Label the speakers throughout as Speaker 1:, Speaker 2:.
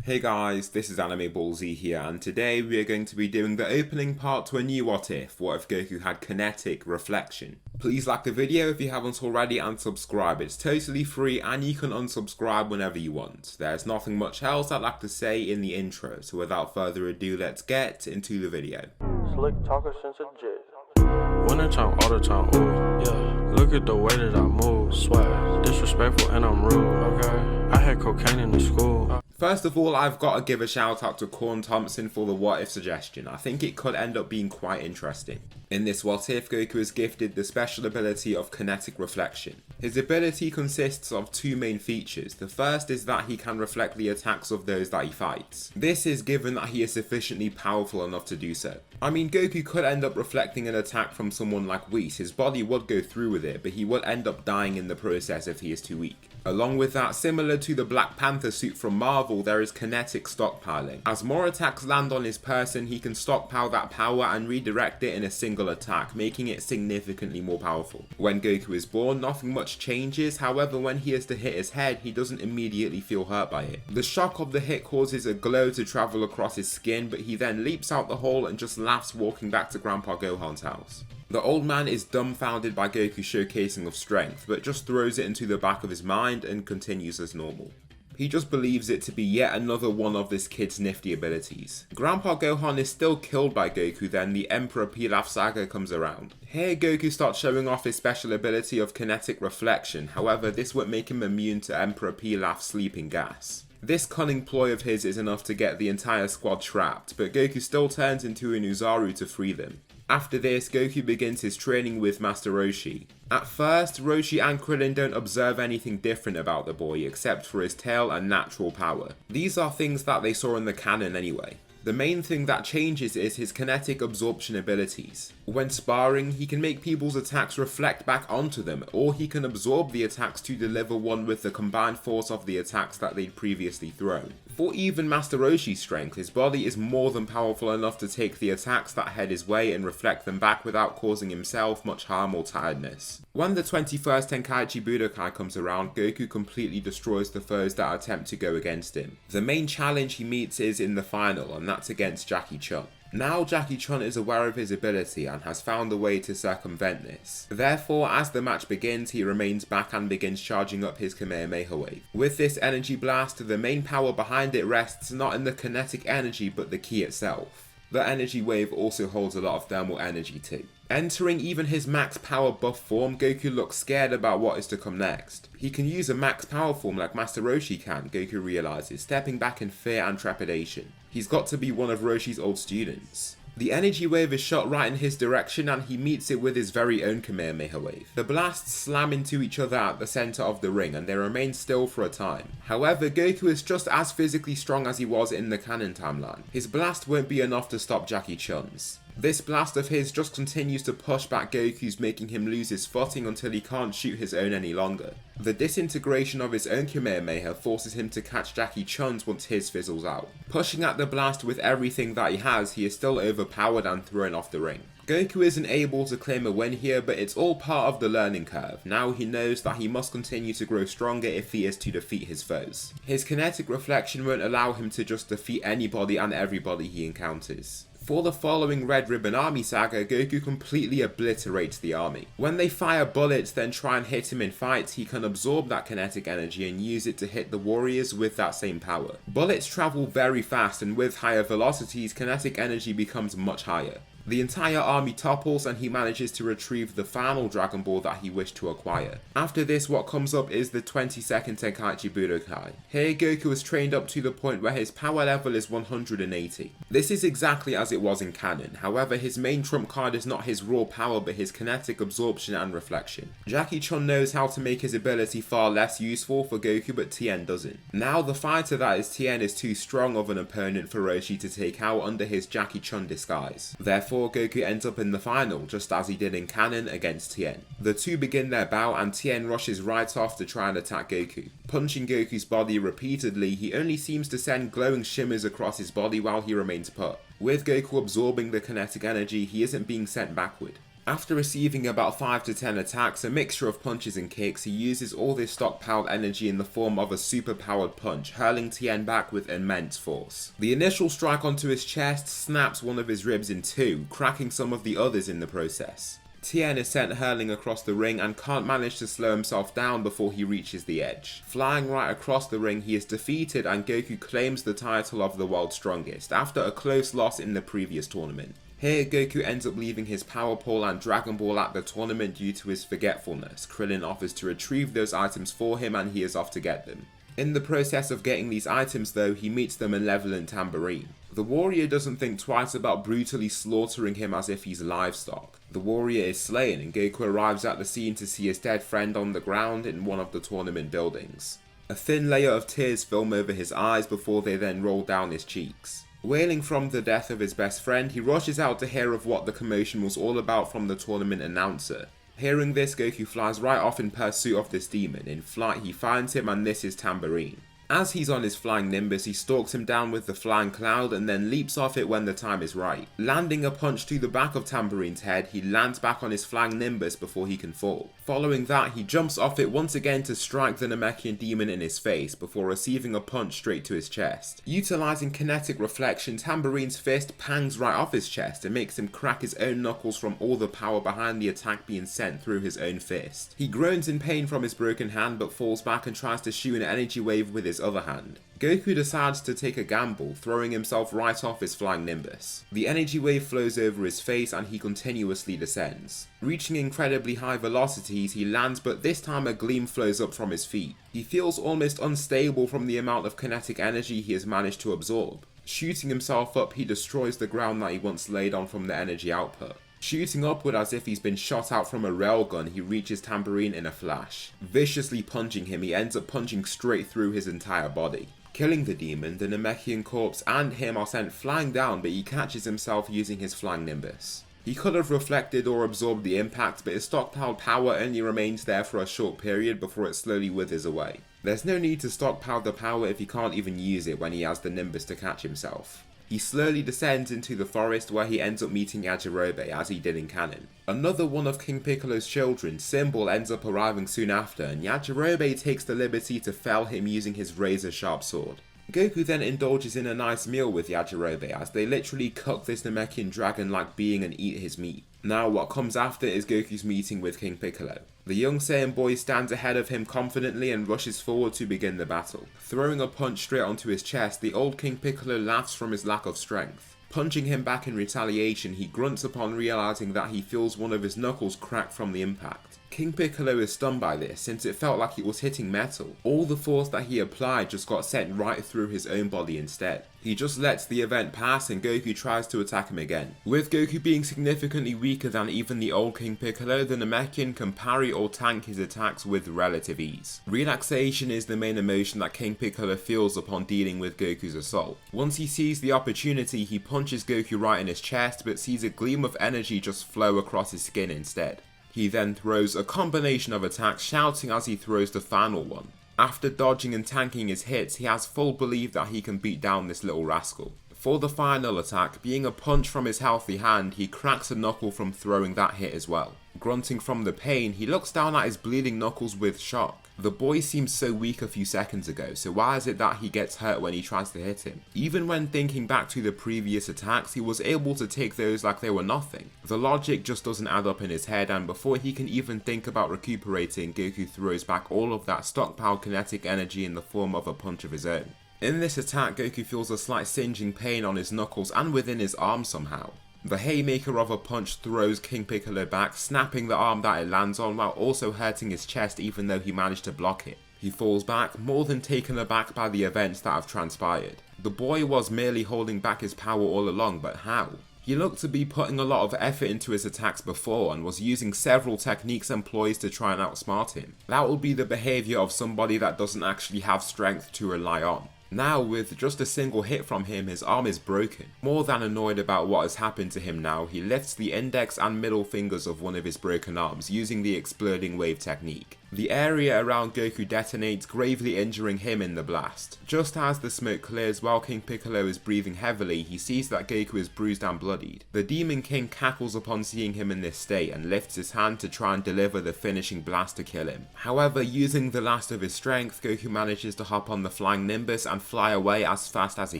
Speaker 1: Hey guys, this is Anime Ball Z here, and today we are going to be doing the opening part to a new What If Goku had kinetic reflection. Please like the video if you haven't already and subscribe, it's totally free and you can unsubscribe whenever you want. There's nothing much else I'd like to say in the intro, so without further ado let's get into the video.
Speaker 2: Slick talker since a jit. Winter time, all the time, ooh, yeah. Look at the way that I move, swag, disrespectful and I'm rude, okay. I had cocaine in the school.
Speaker 1: First of all, I've got to give a shout out to Corn Thompson for the what if suggestion. I think it could end up being quite interesting. In this what if, Goku is gifted the special ability of kinetic reflection. His ability consists of two main features. The first is that he can reflect the attacks of those that he fights. This is given that he is sufficiently powerful enough to do so. I mean, Goku could end up reflecting an attack from someone like Whis. His body would go through with it, but he would end up dying in the process if he is too weak. Along with that, similar to the Black Panther suit from Marvel, there is kinetic stockpiling. As more attacks land on his person, he can stockpile that power and redirect it in a single attack, making it significantly more powerful. When Goku is born, nothing much changes, however when he is to hit his head, he doesn't immediately feel hurt by it. The shock of the hit causes a glow to travel across his skin, but he then leaps out the hole and just laughs walking back to Grandpa Gohan's house. The old man is dumbfounded by Goku's showcasing of strength, but just throws it into the back of his mind and continues as normal. He just believes it to be yet another one of this kid's nifty abilities. Grandpa Gohan is still killed by Goku, then the Emperor Pilaf saga comes around. Here Goku starts showing off his special ability of kinetic reflection, however this won't make him immune to Emperor Pilaf's sleeping gas. This cunning ploy of his is enough to get the entire squad trapped, but Goku still turns into an Uzaru to free them. After this, Goku begins his training with Master Roshi. At first, Roshi and Krillin don't observe anything different about the boy except for his tail and natural power. These are things that they saw in the canon anyway. The main thing that changes is his kinetic absorption abilities. When sparring, he can make people's attacks reflect back onto them, or he can absorb the attacks to deliver one with the combined force of the attacks that they'd previously thrown. For even Master Roshi's strength, his body is more than powerful enough to take the attacks that head his way and reflect them back without causing himself much harm or tiredness. When the 21st Tenkaichi Budokai comes around, Goku completely destroys the foes that attempt to go against him. The main challenge he meets is in the final, and that's against Jackie Chun. Now Jackie Chun is aware of his ability and has found a way to circumvent this. Therefore, as the match begins, he remains back and begins charging up his Kamehameha wave. With this energy blast, the main power behind it rests not in the kinetic energy but the ki itself. The energy wave also holds a lot of thermal energy too. Entering even his max power buff form, Goku looks scared about what is to come next. He can use a max power form like Master Roshi can, Goku realizes, stepping back in fear and trepidation. He's got to be one of Roshi's old students. The energy wave is shot right in his direction and he meets it with his very own Kamehameha wave. The blasts slam into each other at the center of the ring and they remain still for a time. However, Goku is just as physically strong as he was in the canon timeline. His blast won't be enough to stop Jackie Chun's. This blast of his just continues to push back Goku's, making him lose his footing until he can't shoot his own any longer. The disintegration of his own Kamehameha forces him to catch Jackie Chun's once his fizzles out. Pushing at the blast with everything that he has, he is still overpowered and thrown off the ring. Goku isn't able to claim a win here, but it's all part of the learning curve. Now he knows that he must continue to grow stronger if he is to defeat his foes. His kinetic reflection won't allow him to just defeat anybody and everybody he encounters. For the following Red Ribbon Army saga, Goku completely obliterates the army. When they fire bullets then try and hit him in fights, he can absorb that kinetic energy and use it to hit the warriors with that same power. Bullets travel very fast and with higher velocities, kinetic energy becomes much higher. The entire army topples and he manages to retrieve the final Dragon Ball that he wished to acquire. After this, what comes up is the 22nd Tenkaichi Budokai. Here Goku is trained up to the point where his power level is 180. This is exactly as it was in canon, however his main trump card is not his raw power but his kinetic absorption and reflection. Jackie Chun knows how to make his ability far less useful for Goku but Tien doesn't. Now the fighter that is Tien is too strong of an opponent for Roshi to take out under his Jackie Chun disguise. Therefore Goku ends up in the final, just as he did in canon against Tien. The two begin their bout and Tien rushes right off to try and attack Goku. Punching Goku's body repeatedly, he only seems to send glowing shimmers across his body while he remains put. With Goku absorbing the kinetic energy, he isn't being sent backward. After receiving about 5 to 10 attacks, a mixture of punches and kicks, he uses all this stockpiled energy in the form of a super-powered punch, hurling Tien back with immense force. The initial strike onto his chest snaps one of his ribs in two, cracking some of the others in the process. Tien is sent hurling across the ring and can't manage to slow himself down before he reaches the edge. Flying right across the ring, he is defeated and Goku claims the title of the world's strongest, after a close loss in the previous tournament. Here, Goku ends up leaving his Power Pole and Dragon Ball at the tournament due to his forgetfulness. Krillin offers to retrieve those items for him and he is off to get them. In the process of getting these items though, he meets the malevolent Tambourine. The warrior doesn't think twice about brutally slaughtering him as if he's livestock. The warrior is slain and Goku arrives at the scene to see his dead friend on the ground in one of the tournament buildings. A thin layer of tears film over his eyes before they then roll down his cheeks. Wailing from the death of his best friend, he rushes out to hear of what the commotion was all about from the tournament announcer. Hearing this, Goku flies right off in pursuit of this demon. In flight, he finds him and this is Tambourine. As he's on his flying Nimbus, he stalks him down with the flying cloud and then leaps off it when the time is right. Landing a punch to the back of Tambourine's head, he lands back on his flying Nimbus before he can fall. Following that, he jumps off it once again to strike the Namekian demon in his face before receiving a punch straight to his chest. Utilizing kinetic reflection, Tambourine's fist pangs right off his chest and makes him crack his own knuckles from all the power behind the attack being sent through his own fist. He groans in pain from his broken hand but falls back and tries to shoot an energy wave with his other hand. Goku decides to take a gamble, throwing himself right off his flying Nimbus. The energy wave flows over his face and he continuously descends. Reaching incredibly high velocities, he lands, but this time a gleam flows up from his feet. He feels almost unstable from the amount of kinetic energy he has managed to absorb. Shooting himself up, he destroys the ground that he once laid on from the energy output. Shooting upward as if he's been shot out from a railgun, he reaches Tambourine in a flash. Viciously punching him, he ends up punching straight through his entire body. Killing the demon, the Namekian corpse and him are sent flying down, but he catches himself using his flying Nimbus. He could have reflected or absorbed the impact, but his stockpiled power only remains there for a short period before it slowly withers away. There's no need to stockpile the power if he can't even use it when he has the Nimbus to catch himself. He slowly descends into the forest where he ends up meeting Yajirobe as he did in canon. Another one of King Piccolo's children, Symbol, ends up arriving soon after and Yajirobe takes the liberty to fell him using his razor sharp sword. Goku then indulges in a nice meal with Yajirobe as they literally cook this Namekian dragon-like being and eat his meat. Now what comes after is Goku's meeting with King Piccolo. The young Saiyan boy stands ahead of him confidently and rushes forward to begin the battle. Throwing a punch straight onto his chest, the old King Piccolo laughs from his lack of strength. Punching him back in retaliation, he grunts upon realizing that he feels one of his knuckles crack from the impact. King Piccolo is stunned by this since it felt like he was hitting metal. All the force that he applied just got sent right through his own body instead. He just lets the event pass and Goku tries to attack him again. With Goku being significantly weaker than even the old King Piccolo, the Namekian can parry or tank his attacks with relative ease. Relaxation is the main emotion that King Piccolo feels upon dealing with Goku's assault. Once he sees the opportunity, he punches Goku right in his chest but sees a gleam of energy just flow across his skin instead. He then throws a combination of attacks, shouting as he throws the final one. After dodging and tanking his hits, he has full belief that he can beat down this little rascal. For the final attack, being a punch from his healthy hand, he cracks a knuckle from throwing that hit as well. Grunting from the pain, he looks down at his bleeding knuckles with shock. The boy seemed so weak a few seconds ago, so why is it that he gets hurt when he tries to hit him? Even when thinking back to the previous attacks, he was able to take those like they were nothing. The logic just doesn't add up in his head, and before he can even think about recuperating, Goku throws back all of that stockpiled kinetic energy in the form of a punch of his own. In this attack, Goku feels a slight singeing pain on his knuckles and within his arm somehow. The haymaker of a punch throws King Piccolo back, snapping the arm that it lands on while also hurting his chest even though he managed to block it. He falls back, more than taken aback by the events that have transpired. The boy was merely holding back his power all along, but how? He looked to be putting a lot of effort into his attacks before and was using several techniques and ploys to try and outsmart him. That would be the behaviour of somebody that doesn't actually have strength to rely on. Now, with just a single hit from him, his arm is broken. More than annoyed about what has happened to him now, he lifts the index and middle fingers of one of his broken arms using the exploding wave technique. The area around Goku detonates, gravely injuring him in the blast. Just as the smoke clears while King Piccolo is breathing heavily, he sees that Goku is bruised and bloodied. The Demon King cackles upon seeing him in this state and lifts his hand to try and deliver the finishing blast to kill him. However, using the last of his strength, Goku manages to hop on the flying Nimbus and fly away as fast as he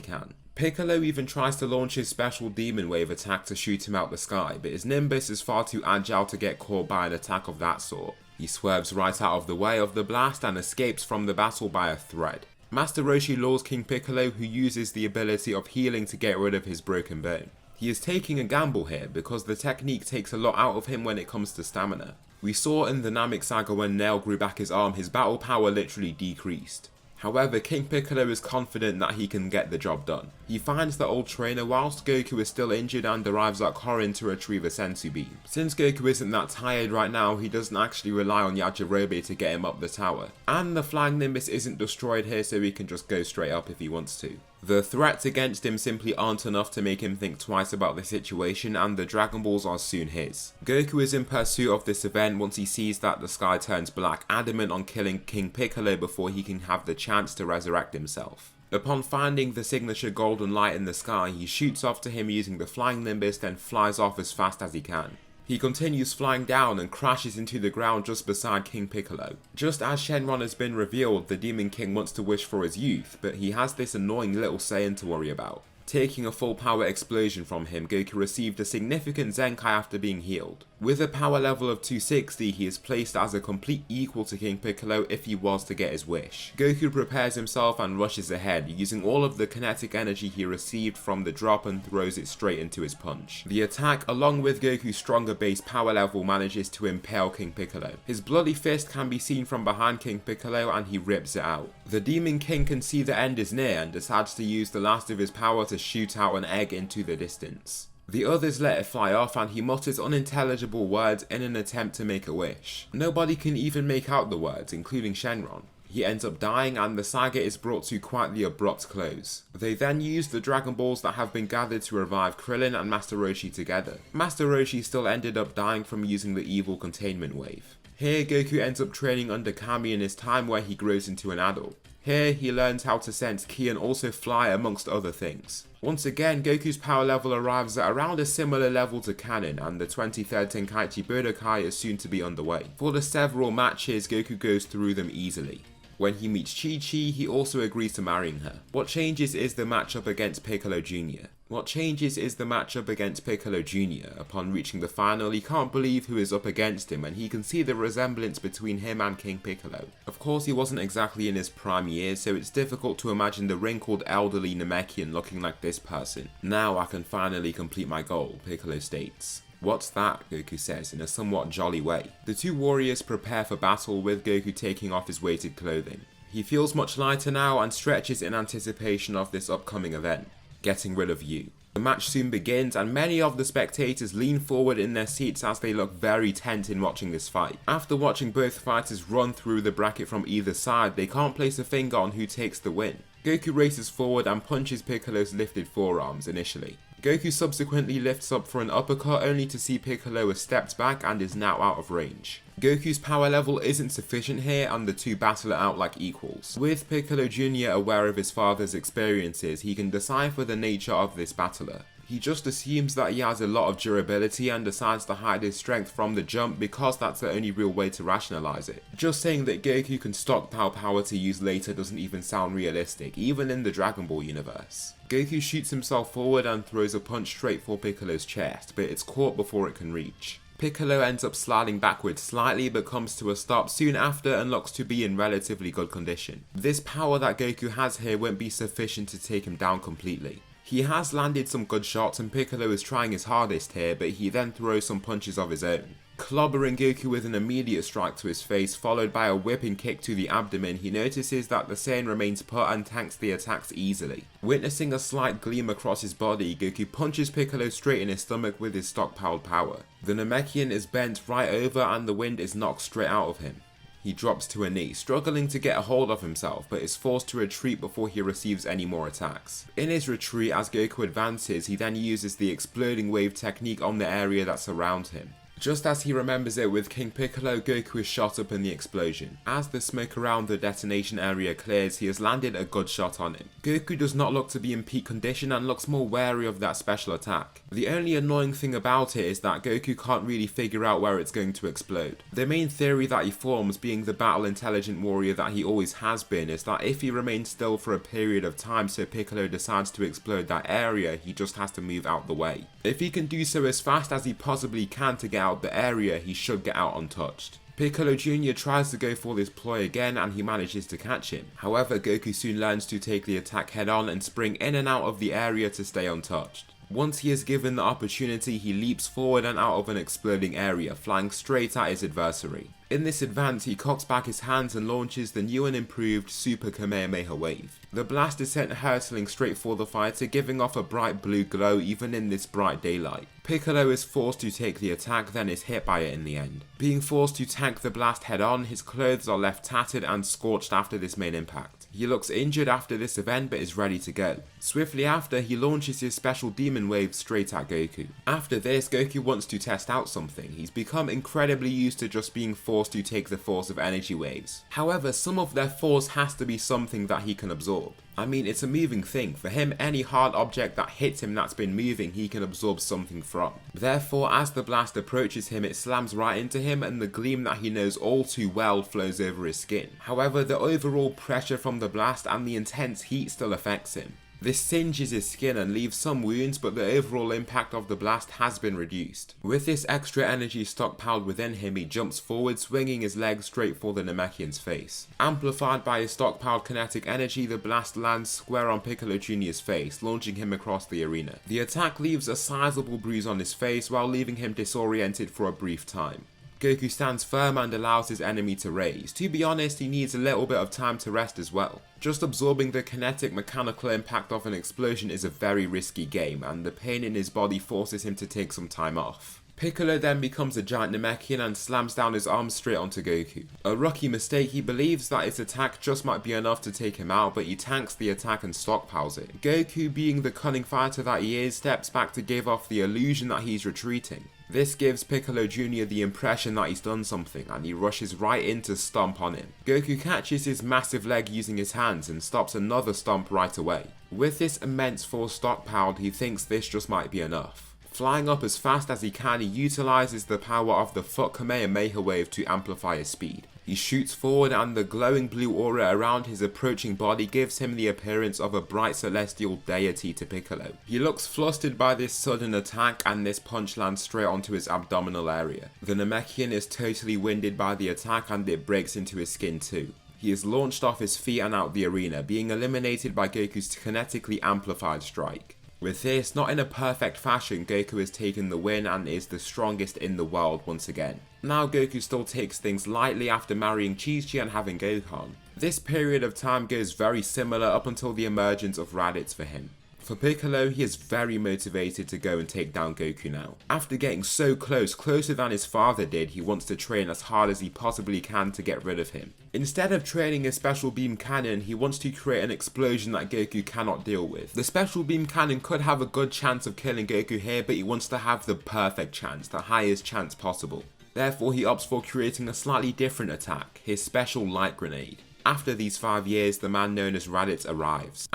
Speaker 1: can. Piccolo even tries to launch his special Demon Wave attack to shoot him out the sky, but his Nimbus is far too agile to get caught by an attack of that sort. He swerves right out of the way of the blast and escapes from the battle by a thread. Master Roshi lures King Piccolo, who uses the ability of healing to get rid of his broken bone. He is taking a gamble here because the technique takes a lot out of him when it comes to stamina. We saw in the Namek saga when Nail grew back his arm, his battle power literally decreased. However, King Piccolo is confident that he can get the job done. He finds the old trainer whilst Goku is still injured and arrives at Korin to retrieve a Senzu Bean. Since Goku isn't that tired right now, he doesn't actually rely on Yajirobe to get him up the tower. And the Flying Nimbus isn't destroyed here, so he can just go straight up if he wants to. The threats against him simply aren't enough to make him think twice about the situation, and the Dragon Balls are soon his. Goku is in pursuit of this event once he sees that the sky turns black, adamant on killing King Piccolo before he can have the chance to resurrect himself. Upon finding the signature golden light in the sky, he shoots off to him using the Flying Nimbus, then flies off as fast as he can. He continues flying down and crashes into the ground just beside King Piccolo. Just as Shenron has been revealed, the Demon King wants to wish for his youth, but he has this annoying little Saiyan to worry about. Taking a full power explosion from him, Goku received a significant Zenkai after being healed. With a power level of 260, he is placed as a complete equal to King Piccolo if he was to get his wish. Goku prepares himself and rushes ahead, using all of the kinetic energy he received from the drop and throws it straight into his punch. The attack, along with Goku's stronger base power level, manages to impale King Piccolo. His bloody fist can be seen from behind King Piccolo and he rips it out. The Demon King can see the end is near and decides to use the last of his power to shoot out an egg into the distance. The others let it fly off and he mutters unintelligible words in an attempt to make a wish. Nobody can even make out the words, including Shenron. He ends up dying and the saga is brought to quite the abrupt close. They then use the Dragon Balls that have been gathered to revive Krillin and Master Roshi together. Master Roshi still ended up dying from using the evil containment wave. Here Goku ends up training under Kami in his time where he grows into an adult. Here he learns how to sense ki and also fly amongst other things. Once again, Goku's power level arrives at around a similar level to canon, and the 23rd Tenkaichi Budokai is soon to be underway. For the several matches, Goku goes through them easily. When he meets Chi-Chi, he also agrees to marrying her. What changes is the matchup against Piccolo Jr. Upon reaching the final, he can't believe who is up against him and he can see the resemblance between him and King Piccolo. Of course, he wasn't exactly in his prime years, so it's difficult to imagine the wrinkled elderly Namekian looking like this person. Now I can finally complete my goal, Piccolo states. What's that? Goku says in a somewhat jolly way. The two warriors prepare for battle with Goku taking off his weighted clothing. He feels much lighter now and stretches in anticipation of this upcoming event, getting rid of you. The match soon begins and many of the spectators lean forward in their seats as they look very tense in watching this fight. After watching both fighters run through the bracket from either side, they can't place a finger on who takes the win. Goku races forward and punches Piccolo's lifted forearms initially. Goku subsequently lifts up for an uppercut only to see Piccolo has stepped back and is now out of range. Goku's power level isn't sufficient here and the two battle it out like equals. With Piccolo Jr. aware of his father's experiences, he can decipher the nature of this battler. He just assumes that he has a lot of durability and decides to hide his strength from the jump because that's the only real way to rationalize it. Just saying that Goku can stockpile power to use later doesn't even sound realistic, even in the Dragon Ball universe. Goku shoots himself forward and throws a punch straight for Piccolo's chest, but it's caught before it can reach. Piccolo ends up sliding backwards slightly but comes to a stop soon after and looks to be in relatively good condition. This power that Goku has here won't be sufficient to take him down completely. He has landed some good shots and Piccolo is trying his hardest here, but he then throws some punches of his own. Clobbering Goku with an immediate strike to his face followed by a whipping kick to the abdomen, he notices that the Saiyan remains put and tanks the attacks easily. Witnessing a slight gleam across his body, Goku punches Piccolo straight in his stomach with his stockpiled power. The Namekian is bent right over and the wind is knocked straight out of him. He drops to a knee, struggling to get a hold of himself, but is forced to retreat before he receives any more attacks. In his retreat, as Goku advances, he then uses the exploding wave technique on the area that surrounds him. Just as he remembers it with King Piccolo, Goku is shot up in the explosion. As the smoke around the detonation area clears, he has landed a good shot on him. Goku does not look to be in peak condition and looks more wary of that special attack. The only annoying thing about it is that Goku can't really figure out where it's going to explode. The main theory that he forms, being the battle intelligent warrior that he always has been, is that if he remains still for a period of time so Piccolo decides to explode that area, he just has to move out the way. If he can do so as fast as he possibly can to get out the area, he should get out untouched. Piccolo Jr. tries to go for this ploy again and he manages to catch him. However, Goku soon learns to take the attack head on and spring in and out of the area to stay untouched. Once he is given the opportunity, he leaps forward and out of an exploding area, flying straight at his adversary. In this advance, he cocks back his hands and launches the new and improved Super Kamehameha Wave. The blast is sent hurtling straight for the fighter, giving off a bright blue glow even in this bright daylight. Piccolo is forced to take the attack, then is hit by it in the end. Being forced to tank the blast head on, his clothes are left tattered and scorched after this main impact. He looks injured after this event but is ready to go. Swiftly after, he launches his special demon wave straight at Goku. After this, Goku wants to test out something. He's become incredibly used to just being forced to take the force of energy waves. However, some of their force has to be something that he can absorb. I mean, it's a moving thing. For him, any hard object that hits him that's been moving, he can absorb something from. Therefore, as the blast approaches him, it slams right into him and the gleam that he knows all too well flows over his skin. However, the overall pressure from the blast and the intense heat still affects him. This singes his skin and leaves some wounds, but the overall impact of the blast has been reduced. With this extra energy stockpiled within him, he jumps forward, swinging his leg straight for the Namekian's face. Amplified by his stockpiled kinetic energy, the blast lands square on Piccolo Jr.'s face, launching him across the arena. The attack leaves a sizable bruise on his face while leaving him disoriented for a brief time. Goku stands firm and allows his enemy to raise. To be honest, he needs a little bit of time to rest as well. Just absorbing the kinetic mechanical impact of an explosion is a very risky game, and the pain in his body forces him to take some time off. Piccolo then becomes a giant Namekian and slams down his arms straight onto Goku. A rookie mistake, he believes that his attack just might be enough to take him out, but he tanks the attack and stockpiles it. Goku, being the cunning fighter that he is, steps back to give off the illusion that he's retreating. This gives Piccolo Jr. the impression that he's done something, and he rushes right in to stomp on him. Goku catches his massive leg using his hands and stops another stomp right away. With this immense force stockpiled, he thinks this just might be enough. Flying up as fast as he can, he utilizes the power of the Foot Kamehameha Wave to amplify his speed. He shoots forward and the glowing blue aura around his approaching body gives him the appearance of a bright celestial deity to Piccolo. He looks flustered by this sudden attack and this punch lands straight onto his abdominal area. The Namekian is totally winded by the attack and it breaks into his skin too. He is launched off his feet and out the arena, being eliminated by Goku's kinetically amplified strike. With this, not in a perfect fashion, Goku has taken the win and is the strongest in the world once again. Now Goku still takes things lightly after marrying Chi-Chi and having Gohan. This period of time goes very similar up until the emergence of Raditz for him. For Piccolo, he is very motivated to go and take down Goku now. After getting so close, closer than his father did, he wants to train as hard as he possibly can to get rid of him. Instead of training his special beam cannon, he wants to create an explosion that Goku cannot deal with. The special beam cannon could have a good chance of killing Goku here, but he wants to have the perfect chance, the highest chance possible. Therefore, he opts for creating a slightly different attack, his special light grenade. After these 5 years, the man known as Raditz arrives.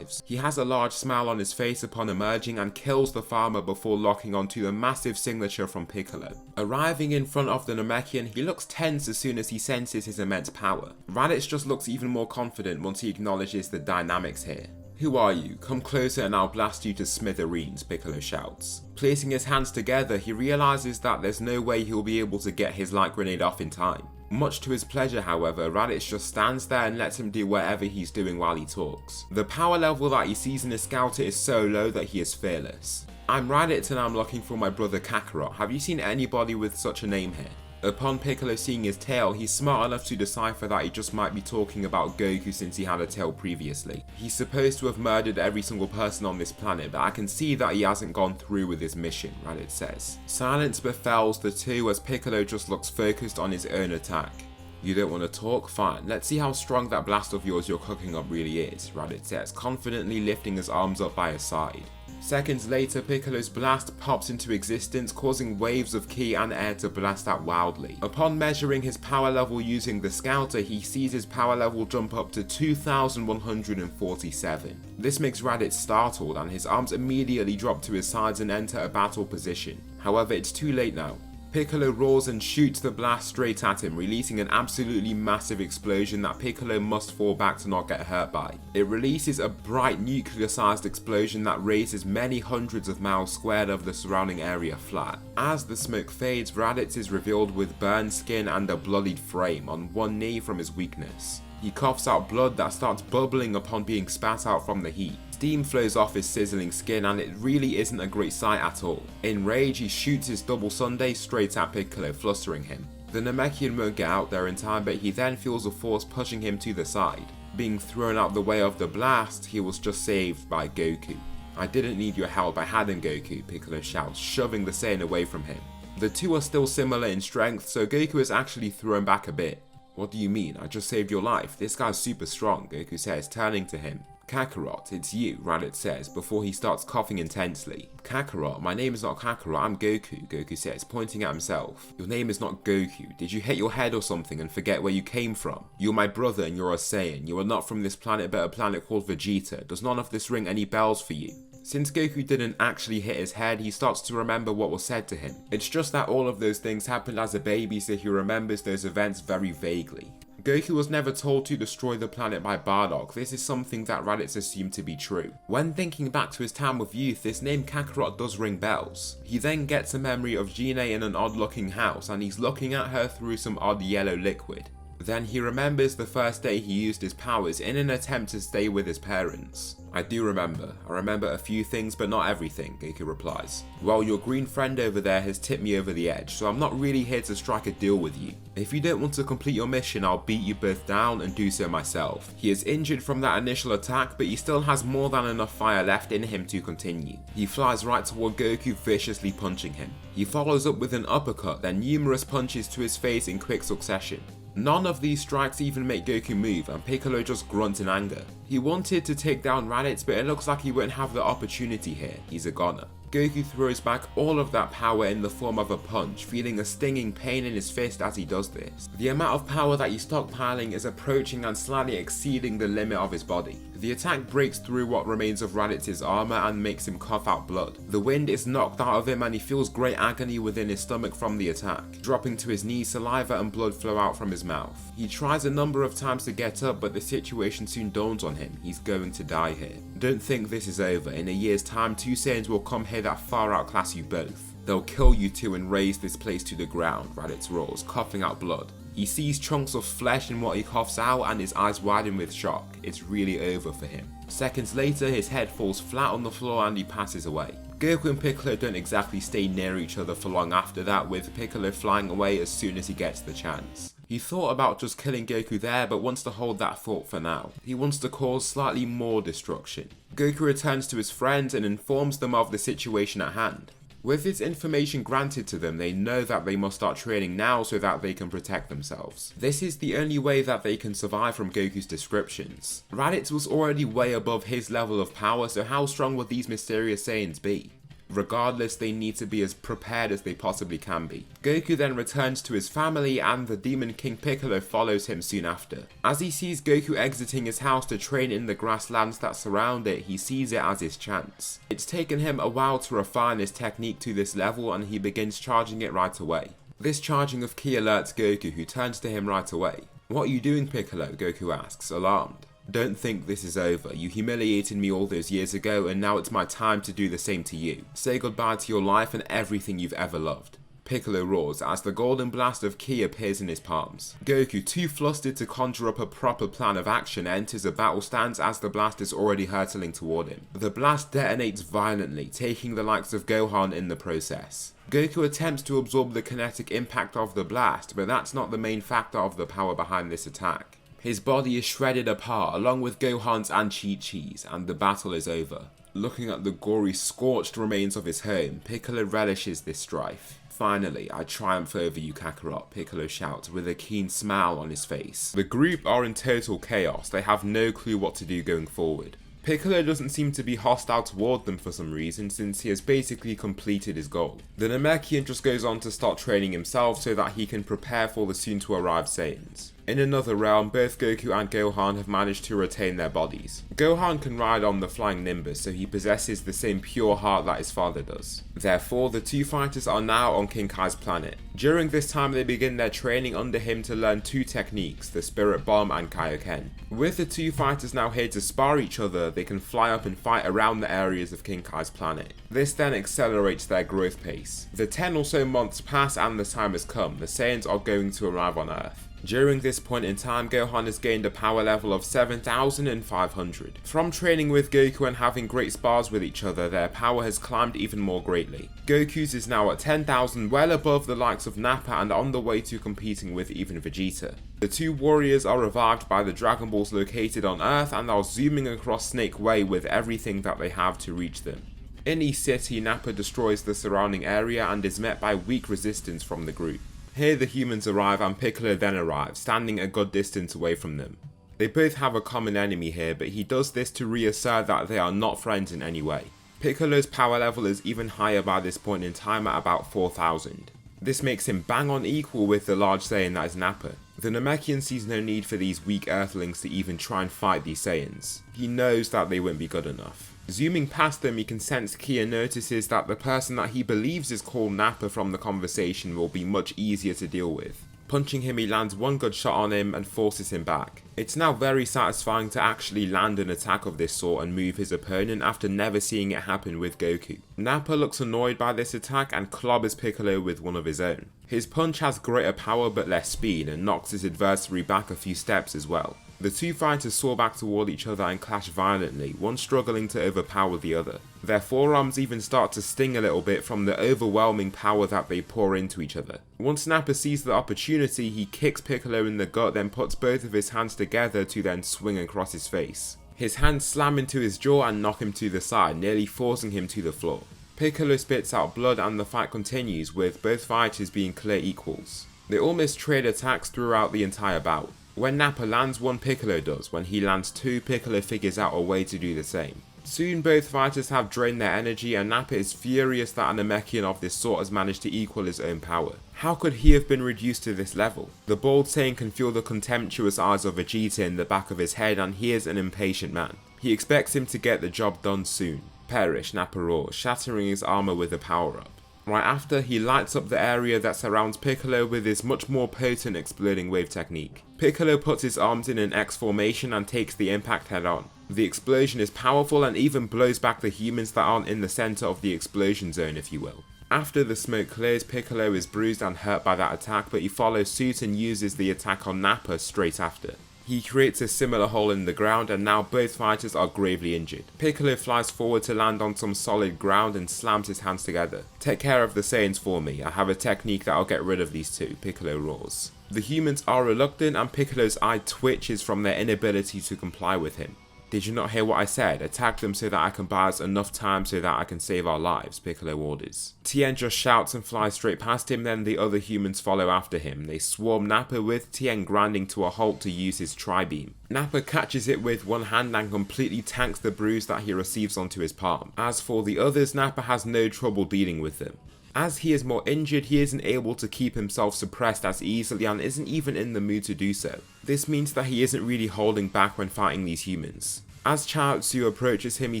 Speaker 1: He has a large smile on his face upon emerging and kills the farmer before locking onto the massive signature from Piccolo. Arriving in front of the Namekian, he looks tense as soon as he senses his immense power. Raditz just looks even more confident once he acknowledges the dynamics here. "Who are you? Come closer and I'll blast you to smithereens," Piccolo shouts. Placing his hands together, he realizes that there's no way he'll be able to get his light grenade off in time. Much to his pleasure, however, Raditz just stands there and lets him do whatever he's doing while he talks. The power level that he sees in his scouter is so low that he is fearless. "I'm Raditz and I'm looking for my brother Kakarot. Have you seen anybody with such a name here?" Upon Piccolo seeing his tail, he's smart enough to decipher that he just might be talking about Goku since he had a tail previously. He's supposed to have murdered every single person on this planet, but I can see that he hasn't gone through with his mission, Raditz says. Silence befalls the two as Piccolo just looks focused on his own attack. "You don't want to talk? Fine, let's see how strong that blast of yours you're cooking up really is," Raditz says, confidently lifting his arms up by his side. Seconds later, Piccolo's blast pops into existence, causing waves of ki and air to blast out wildly. Upon measuring his power level using the scouter, he sees his power level jump up to 2147. This makes Raditz startled, and his arms immediately drop to his sides and enter a battle position. However, it's too late now. Piccolo roars and shoots the blast straight at him, releasing an absolutely massive explosion that Piccolo must fall back to not get hurt by. It releases a bright nuclear-sized explosion that raises many hundreds of miles squared of the surrounding area flat. As the smoke fades, Raditz is revealed with burned skin and a bloodied frame on one knee from his weakness. He coughs out blood that starts bubbling upon being spat out from the heat. Steam flows off his sizzling skin, and it really isn't a great sight at all. In rage, he shoots his double sundae straight at Piccolo, flustering him. The Namekian won't get out there in time, but he then feels a force pushing him to the side. Being thrown out the way of the blast, he was just saved by Goku. "I didn't need your help, I had him, Goku," Piccolo shouts, shoving the Saiyan away from him. The two are still similar in strength, so Goku is actually thrown back a bit. "What do you mean? I just saved your life. This guy's super strong," Goku says, turning to him. "Kakarot, it's you," Raditz says, before he starts coughing intensely. "Kakarot, my name is not Kakarot, I'm Goku," Goku says, pointing at himself. "Your name is not Goku. Did you hit your head or something and forget where you came from? You're my brother and you're a Saiyan. You are not from this planet but a planet called Vegeta. Does none of this ring any bells for you?" Since Goku didn't actually hit his head, he starts to remember what was said to him. It's just that all of those things happened as a baby, so he remembers those events very vaguely. Goku was never told to destroy the planet by Bardock. This is something that Raditz assumed to be true. When thinking back to his time of youth, this name Kakarot does ring bells. He then gets a memory of Gine in an odd looking house, and he's looking at her through some odd yellow liquid. Then he remembers the first day he used his powers in an attempt to stay with his parents. "I do remember. I remember a few things, but not everything," Goku replies. "Well, your green friend over there has tipped me over the edge, so I'm not really here to strike a deal with you. If you don't want to complete your mission, I'll beat you both down and do so myself." He is injured from that initial attack, but he still has more than enough fire left in him to continue. He flies right toward Goku, viciously punching him. He follows up with an uppercut, then numerous punches to his face in quick succession. None of these strikes even make Goku move, and Piccolo just grunts in anger. He wanted to take down Raditz, but it looks like he won't have the opportunity here. He's a goner. Goku throws back all of that power in the form of a punch, feeling a stinging pain in his fist as he does this. The amount of power that he's stockpiling is approaching and slightly exceeding the limit of his body. The attack breaks through what remains of Raditz's armor and makes him cough out blood. The wind is knocked out of him and he feels great agony within his stomach from the attack. Dropping to his knees, saliva and blood flow out from his mouth. He tries a number of times to get up, but the situation soon dawns on him. He's going to die here. Don't think this is over. In a year's time, two Saiyans will come here that far outclass you both. They'll kill you two and raze this place to the ground, Raditz roars, coughing out blood. He sees chunks of flesh in what he coughs out and his eyes widen with shock. It's really over for him. Seconds later, his head falls flat on the floor and he passes away. Goku and Piccolo don't exactly stay near each other for long after that, with Piccolo flying away as soon as he gets the chance. He thought about just killing Goku there, but wants to hold that thought for now. He wants to cause slightly more destruction. Goku returns to his friends and informs them of the situation at hand. With this information granted to them, they know that they must start training now so that they can protect themselves. This is the only way that they can survive from Goku's descriptions. Raditz was already way above his level of power, so how strong would these mysterious Saiyans be? Regardless, they need to be as prepared as they possibly can be. Goku then returns to his family and the Demon King Piccolo follows him soon after. As he sees Goku exiting his house to train in the grasslands that surround it, he sees it as his chance. It's taken him a while to refine his technique to this level and he begins charging it right away. This charging of ki alerts Goku, who turns to him right away. "What are you doing, Piccolo?" Goku asks, alarmed. "Don't think this is over. You humiliated me all those years ago and now it's my time to do the same to you. Say goodbye to your life and everything you've ever loved." Piccolo roars as the golden blast of ki appears in his palms. Goku, too flustered to conjure up a proper plan of action, enters a battle stance as the blast is already hurtling toward him. The blast detonates violently, taking the likes of Gohan in the process. Goku attempts to absorb the kinetic impact of the blast, but that's not the main factor of the power behind this attack. His body is shredded apart along with Gohan's and Chi-Chi's, and the battle is over. Looking at the gory, scorched remains of his home, Piccolo relishes this strife. "Finally, I triumph over you, Kakarot," Piccolo shouts with a keen smile on his face. The group are in total chaos. They have no clue what to do going forward. Piccolo doesn't seem to be hostile toward them for some reason, since he has basically completed his goal. The Namekian just goes on to start training himself so that he can prepare for the soon to arrive Saiyans. In another realm, both Goku and Gohan have managed to retain their bodies. Gohan can ride on the flying Nimbus, so he possesses the same pure heart that his father does. Therefore, the two fighters are now on King Kai's planet. During this time, they begin their training under him to learn two techniques, the Spirit Bomb and Kaioken. With the two fighters now here to spar each other, they can fly up and fight around the areas of King Kai's planet. This then accelerates their growth pace. The 10 or so months pass and the time has come. The Saiyans are going to arrive on Earth. During this point in time, Gohan has gained a power level of 7,500. From training with Goku and having great spars with each other, their power has climbed even more greatly. Goku's is now at 10,000, well above the likes of Nappa and on the way to competing with even Vegeta. The two warriors are revived by the Dragon Balls located on Earth and are zooming across Snake Way with everything that they have to reach them. In East City, Nappa destroys the surrounding area and is met by weak resistance from the group. Here the humans arrive and Piccolo then arrives, standing a good distance away from them. They both have a common enemy here, but he does this to reassert that they are not friends in any way. Piccolo's power level is even higher by this point in time at about 4,000. This makes him bang on equal with the large Saiyan that is Nappa. The Namekian sees no need for these weak Earthlings to even try and fight these Saiyans. He knows that they won't be good enough. Zooming past them, he can sense Ki and notices that the person that he believes is called Nappa from the conversation will be much easier to deal with. Punching him, he lands one good shot on him and forces him back. It's now very satisfying to actually land an attack of this sort and move his opponent after never seeing it happen with Goku. Nappa looks annoyed by this attack and clobbers Piccolo with one of his own. His punch has greater power but less speed and knocks his adversary back a few steps as well. The two fighters soar back toward each other and clash violently, one struggling to overpower the other. Their forearms even start to sting a little bit from the overwhelming power that they pour into each other. Once Nappa sees the opportunity, he kicks Piccolo in the gut, then puts both of his hands together to then swing across his face. His hands slam into his jaw and knock him to the side, nearly forcing him to the floor. Piccolo spits out blood and the fight continues, with both fighters being clear equals. They almost trade attacks throughout the entire bout. When Nappa lands one, Piccolo does. When he lands two, Piccolo figures out a way to do the same. Soon both fighters have drained their energy and Nappa is furious that a Namekian of this sort has managed to equal his own power. How could he have been reduced to this level? The bald Saiyan can feel the contemptuous eyes of Vegeta in the back of his head and he is an impatient man. He expects him to get the job done soon. Perish, Nappa roars, shattering his armor with a power-up. Right after, he lights up the area that surrounds Piccolo with his much more potent exploding wave technique. Piccolo puts his arms in an X formation and takes the impact head on. The explosion is powerful and even blows back the humans that aren't in the center of the explosion zone, if you will. After the smoke clears, Piccolo is bruised and hurt by that attack, but he follows suit and uses the attack on Nappa straight after. He creates a similar hole in the ground and now both fighters are gravely injured. Piccolo flies forward to land on some solid ground and slams his hands together. Take care of the Saiyans for me, I have a technique that'll get rid of these two, Piccolo roars. The humans are reluctant and Piccolo's eye twitches from their inability to comply with him. Did you not hear what I said? Attack them so that I can buy us enough time so that I can save our lives, Piccolo orders. Tien just shouts and flies straight past him, then the other humans follow after him. They swarm Nappa with Tien grinding to a halt to use his tri-beam. Nappa catches it with one hand and completely tanks the bruise that he receives onto his palm. As for the others, Nappa has no trouble dealing with them. As he is more injured, he isn't able to keep himself suppressed as easily and isn't even in the mood to do so. This means that he isn't really holding back when fighting these humans. As Chaozu approaches him, he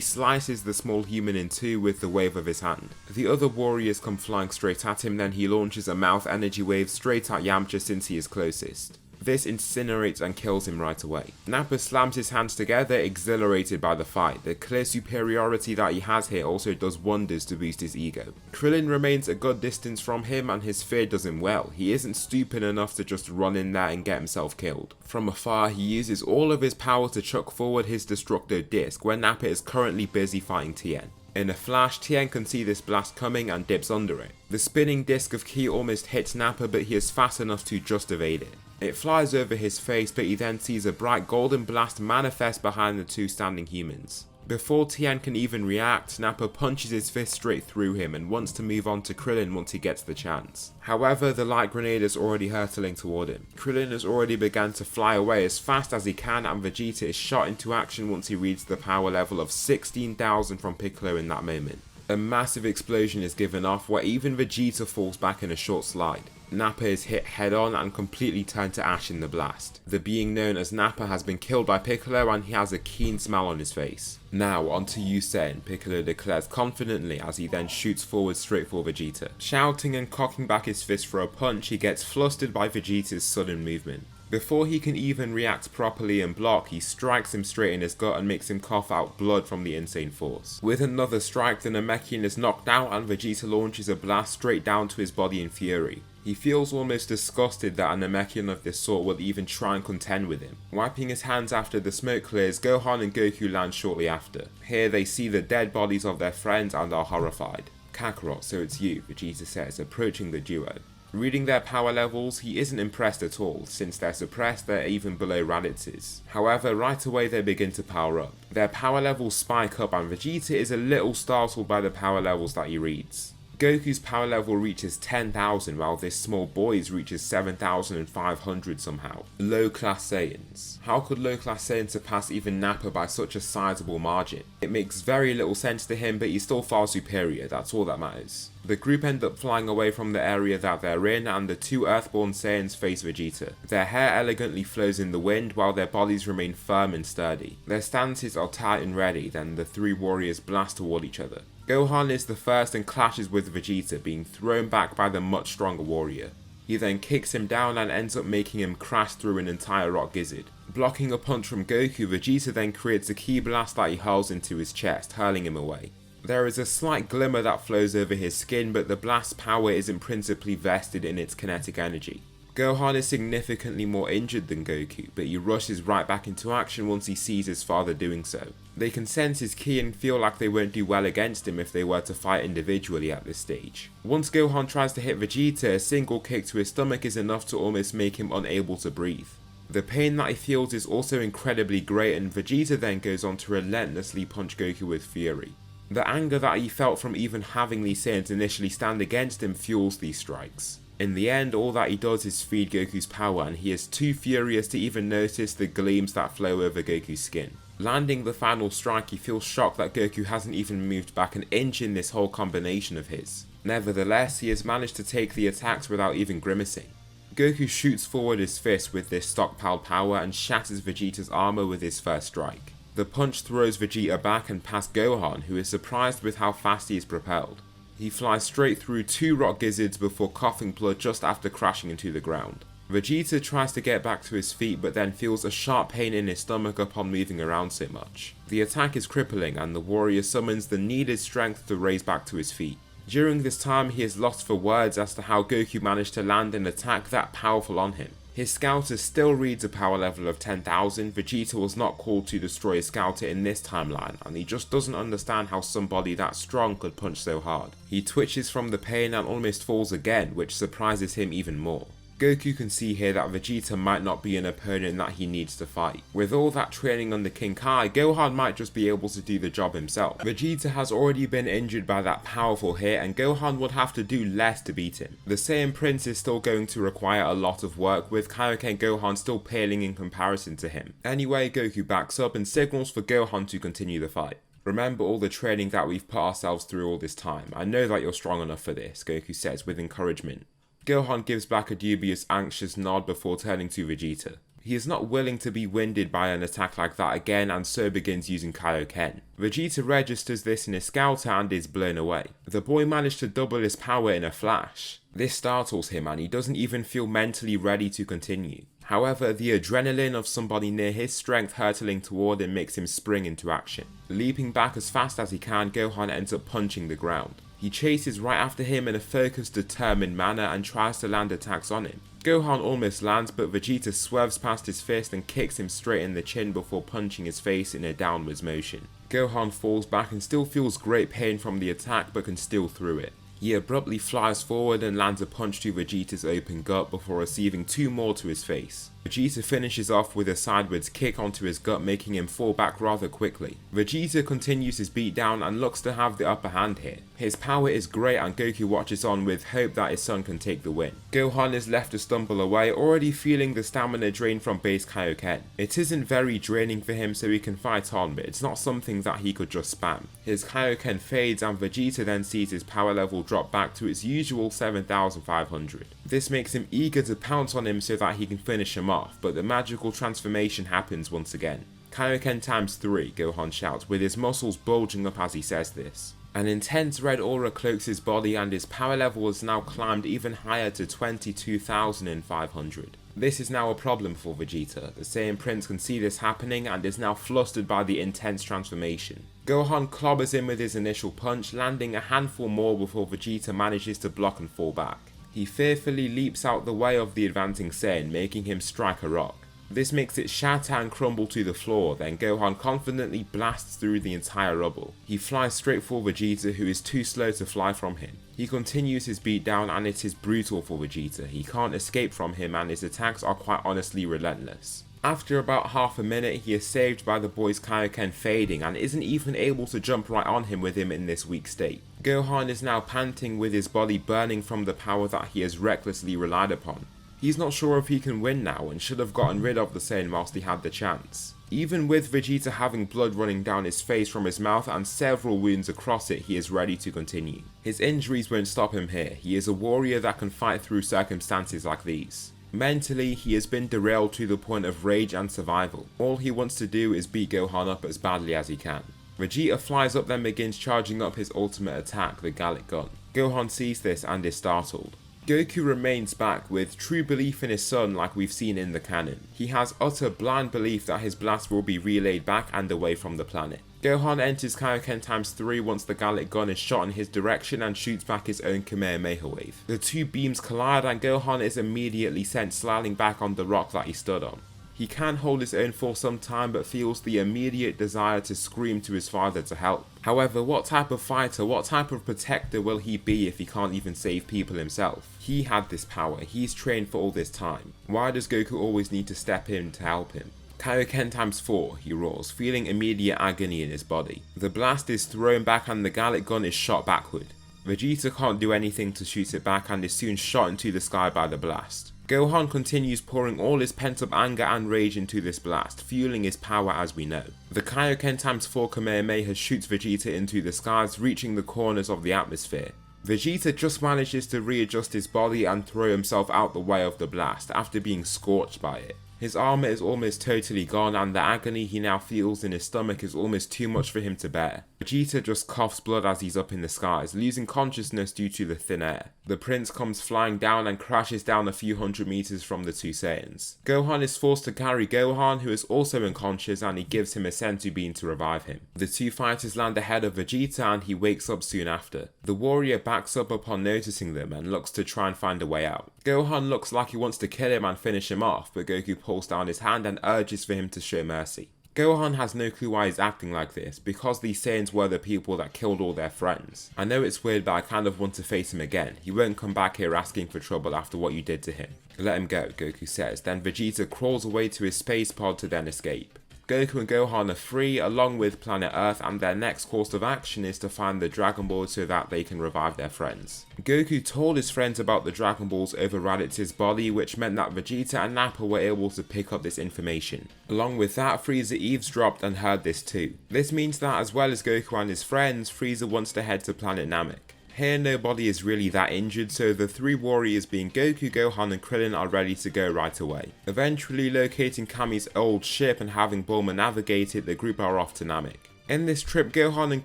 Speaker 1: slices the small human in two with the wave of his hand. The other warriors come flying straight at him, then he launches a mouth energy wave straight at Yamcha since he is closest. This incinerates and kills him right away. Nappa slams his hands together, exhilarated by the fight. The clear superiority that he has here also does wonders to boost his ego. Krillin remains a good distance from him and his fear does him well. He isn't stupid enough to just run in there and get himself killed. From afar, he uses all of his power to chuck forward his Destructo Disc when Nappa is currently busy fighting Tien. In a flash, Tien can see this blast coming and dips under it. The spinning disc of Ki almost hits Nappa, but he is fast enough to just evade it. It flies over his face, but he then sees a bright golden blast manifest behind the two standing humans. Before Tien can even react, Nappa punches his fist straight through him and wants to move on to Krillin once he gets the chance. However, the light grenade is already hurtling toward him. Krillin has already begun to fly away as fast as he can, and Vegeta is shot into action once he reads the power level of 16,000 from Piccolo in that moment. A massive explosion is given off where even Vegeta falls back in a short slide. Nappa is hit head on and completely turned to ash in the blast. The being known as Nappa has been killed by Piccolo and he has a keen smile on his face. Now onto you Saiyan, Piccolo declares confidently as he then shoots forward straight for Vegeta. Shouting and cocking back his fist for a punch, he gets flustered by Vegeta's sudden movement. Before he can even react properly and block, he strikes him straight in his gut and makes him cough out blood from the insane force. With another strike, the Namekian is knocked out and Vegeta launches a blast straight down to his body in fury. He feels almost disgusted that a Namekian of this sort will even try and contend with him. Wiping his hands after the smoke clears, Gohan and Goku land shortly after. Here they see the dead bodies of their friends and are horrified. Kakarot, so it's you, Vegeta says, approaching the duo. Reading their power levels, he isn't impressed at all. Since they're suppressed, they're even below Raditz's. However, right away they begin to power up. Their power levels spike up and Vegeta is a little startled by the power levels that he reads. Goku's power level reaches 10,000 while this small boy's reaches 7,500 somehow. Low class Saiyans. How could low class Saiyan surpass even Nappa by such a sizable margin? It makes very little sense to him, but he's still far superior, that's all that matters. The group end up flying away from the area that they're in and the two Earthborn Saiyans face Vegeta. Their hair elegantly flows in the wind while their bodies remain firm and sturdy. Their stances are tight and ready, then the three warriors blast toward each other. Gohan is the first and clashes with Vegeta, being thrown back by the much stronger warrior. He then kicks him down and ends up making him crash through an entire rock gizzard. Blocking a punch from Goku, Vegeta then creates a ki blast that he hurls into his chest, hurling him away. There is a slight glimmer that flows over his skin, but the blast's power isn't principally vested in its kinetic energy. Gohan is significantly more injured than Goku, but he rushes right back into action once he sees his father doing so. They can sense his ki and feel like they won't do well against him if they were to fight individually at this stage. Once Gohan tries to hit Vegeta, a single kick to his stomach is enough to almost make him unable to breathe. The pain that he feels is also incredibly great, and Vegeta then goes on to relentlessly punch Goku with fury. The anger that he felt from even having these Saiyans initially stand against him fuels these strikes. In the end, all that he does is feed Goku's power, and he is too furious to even notice the gleams that flow over Goku's skin. Landing the final strike, he feels shocked that Goku hasn't even moved back an inch in this whole combination of his. Nevertheless, he has managed to take the attacks without even grimacing. Goku shoots forward his fist with this stockpiled power and shatters Vegeta's armor with his first strike. The punch throws Vegeta back and past Gohan, who is surprised with how fast he is propelled. He flies straight through two rock gizzards before coughing blood just after crashing into the ground. Vegeta tries to get back to his feet but then feels a sharp pain in his stomach upon moving around so much. The attack is crippling and the warrior summons the needed strength to raise back to his feet. During this time he is lost for words as to how Goku managed to land an attack that powerful on him. His scouter still reads a power level of 10,000, Vegeta was not called to destroy a scouter in this timeline, and he just doesn't understand how somebody that strong could punch so hard. He twitches from the pain and almost falls again, which surprises him even more. Goku can see here that Vegeta might not be an opponent that he needs to fight. With all that training under King Kai, Gohan might just be able to do the job himself. Vegeta has already been injured by that powerful hit and Gohan would have to do less to beat him. The Saiyan Prince is still going to require a lot of work, with Kaioken Gohan still paling in comparison to him. Anyway, Goku backs up and signals for Gohan to continue the fight. Remember all the training that we've put ourselves through all this time. I know that you're strong enough for this, Goku says with encouragement. Gohan gives back a dubious, anxious nod before turning to Vegeta. He is not willing to be winded by an attack like that again and so begins using Kaioken. Vegeta registers this in his scouter and is blown away. The boy managed to double his power in a flash. This startles him and he doesn't even feel mentally ready to continue. However, the adrenaline of somebody near his strength hurtling toward him makes him spring into action. Leaping back as fast as he can, Gohan ends up punching the ground. He chases right after him in a focused, determined manner and tries to land attacks on him. Gohan almost lands, but Vegeta swerves past his fist and kicks him straight in the chin before punching his face in a downwards motion. Gohan falls back and still feels great pain from the attack but can steal through it. He abruptly flies forward and lands a punch to Vegeta's open gut before receiving two more to his face. Vegeta finishes off with a sideways kick onto his gut, making him fall back rather quickly. Vegeta continues his beatdown and looks to have the upper hand here. His power is great and Goku watches on with hope that his son can take the win. Gohan is left to stumble away, already feeling the stamina drain from base Kaioken. It isn't very draining for him, so he can fight on, but it's not something that he could just spam. His Kaioken fades and Vegeta then sees his power level drop back to its usual 7,500. This makes him eager to pounce on him so that he can finish him off, but the magical transformation happens once again. Kaioken times 3, Gohan shouts, with his muscles bulging up as he says this. An intense red aura cloaks his body and his power level has now climbed even higher to 22,500. This is now a problem for Vegeta. The Saiyan Prince can see this happening and is now flustered by the intense transformation. Gohan clobbers him with his initial punch, landing a handful more before Vegeta manages to block and fall back. He fearfully leaps out the way of the advancing Saiyan, making him strike a rock. This makes it shatter and crumble to the floor, then Gohan confidently blasts through the entire rubble. He flies straight for Vegeta, who is too slow to fly from him. He continues his beatdown and it is brutal for Vegeta. He can't escape from him and his attacks are quite honestly relentless. After about half a minute, he is saved by the boy's Kaioken fading and isn't even able to jump right on him with him in this weak state. Gohan is now panting with his body burning from the power that he has recklessly relied upon. He's not sure if he can win now and should have gotten rid of the Saiyan whilst he had the chance. Even with Vegeta having blood running down his face from his mouth and several wounds across it, he is ready to continue. His injuries won't stop him here. He is a warrior that can fight through circumstances like these. Mentally, he has been derailed to the point of rage and survival. All he wants to do is beat Gohan up as badly as he can. Vegeta flies up then begins charging up his ultimate attack, the Gallic Gun. Gohan sees this and is startled. Goku remains back with true belief in his son like we've seen in the canon. He has utter blind belief that his blast will be relayed back and away from the planet. Gohan enters Kaioken times 3 once the Gallic Gun is shot in his direction and shoots back his own Kamehameha wave. The two beams collide and Gohan is immediately sent sliding back on the rock that he stood on. He can hold his own for some time but feels the immediate desire to scream to his father to help. However, what type of fighter, what type of protector will he be if he can't even save people himself? He had this power, he's trained for all this time. Why does Goku always need to step in to help him? Kaioken times 4, he roars, feeling immediate agony in his body. The blast is thrown back and the Gallic Gun is shot backward. Vegeta can't do anything to shoot it back and is soon shot into the sky by the blast. Gohan continues pouring all his pent-up anger and rage into this blast, fueling his power as we know. The Kaioken times 4 Kamehameha shoots Vegeta into the skies, reaching the corners of the atmosphere. Vegeta just manages to readjust his body and throw himself out the way of the blast after being scorched by it. His armor is almost totally gone and the agony he now feels in his stomach is almost too much for him to bear. Vegeta just coughs blood as he's up in the skies, losing consciousness due to the thin air. The prince comes flying down and crashes down a few hundred meters from the two Saiyans. Gohan is forced to carry Gohan, who is also unconscious, and he gives him a senzu bean to revive him. The two fighters land ahead of Vegeta and he wakes up soon after. The warrior backs up upon noticing them and looks to try and find a way out. Gohan looks like he wants to kill him and finish him off, but Goku pulls down his hand and urges for him to show mercy. Gohan has no clue why he's acting like this, because these Saiyans were the people that killed all their friends. I know it's weird, but I kind of want to face him again. He won't come back here asking for trouble after what you did to him. Let him go, Goku says, then Vegeta crawls away to his space pod to then escape. Goku and Gohan are free along with planet Earth, and their next course of action is to find the Dragon Balls so that they can revive their friends. Goku told his friends about the Dragon Balls over Raditz's body, which meant that Vegeta and Nappa were able to pick up this information. Along with that, Frieza eavesdropped and heard this too. This means that as well as Goku and his friends, Frieza wants to head to planet Namek. Here nobody is really that injured, so the three warriors being Goku, Gohan and Krillin are ready to go right away. Eventually locating Kami's old ship and having Bulma navigate it, the group are off to Namek. In this trip, Gohan and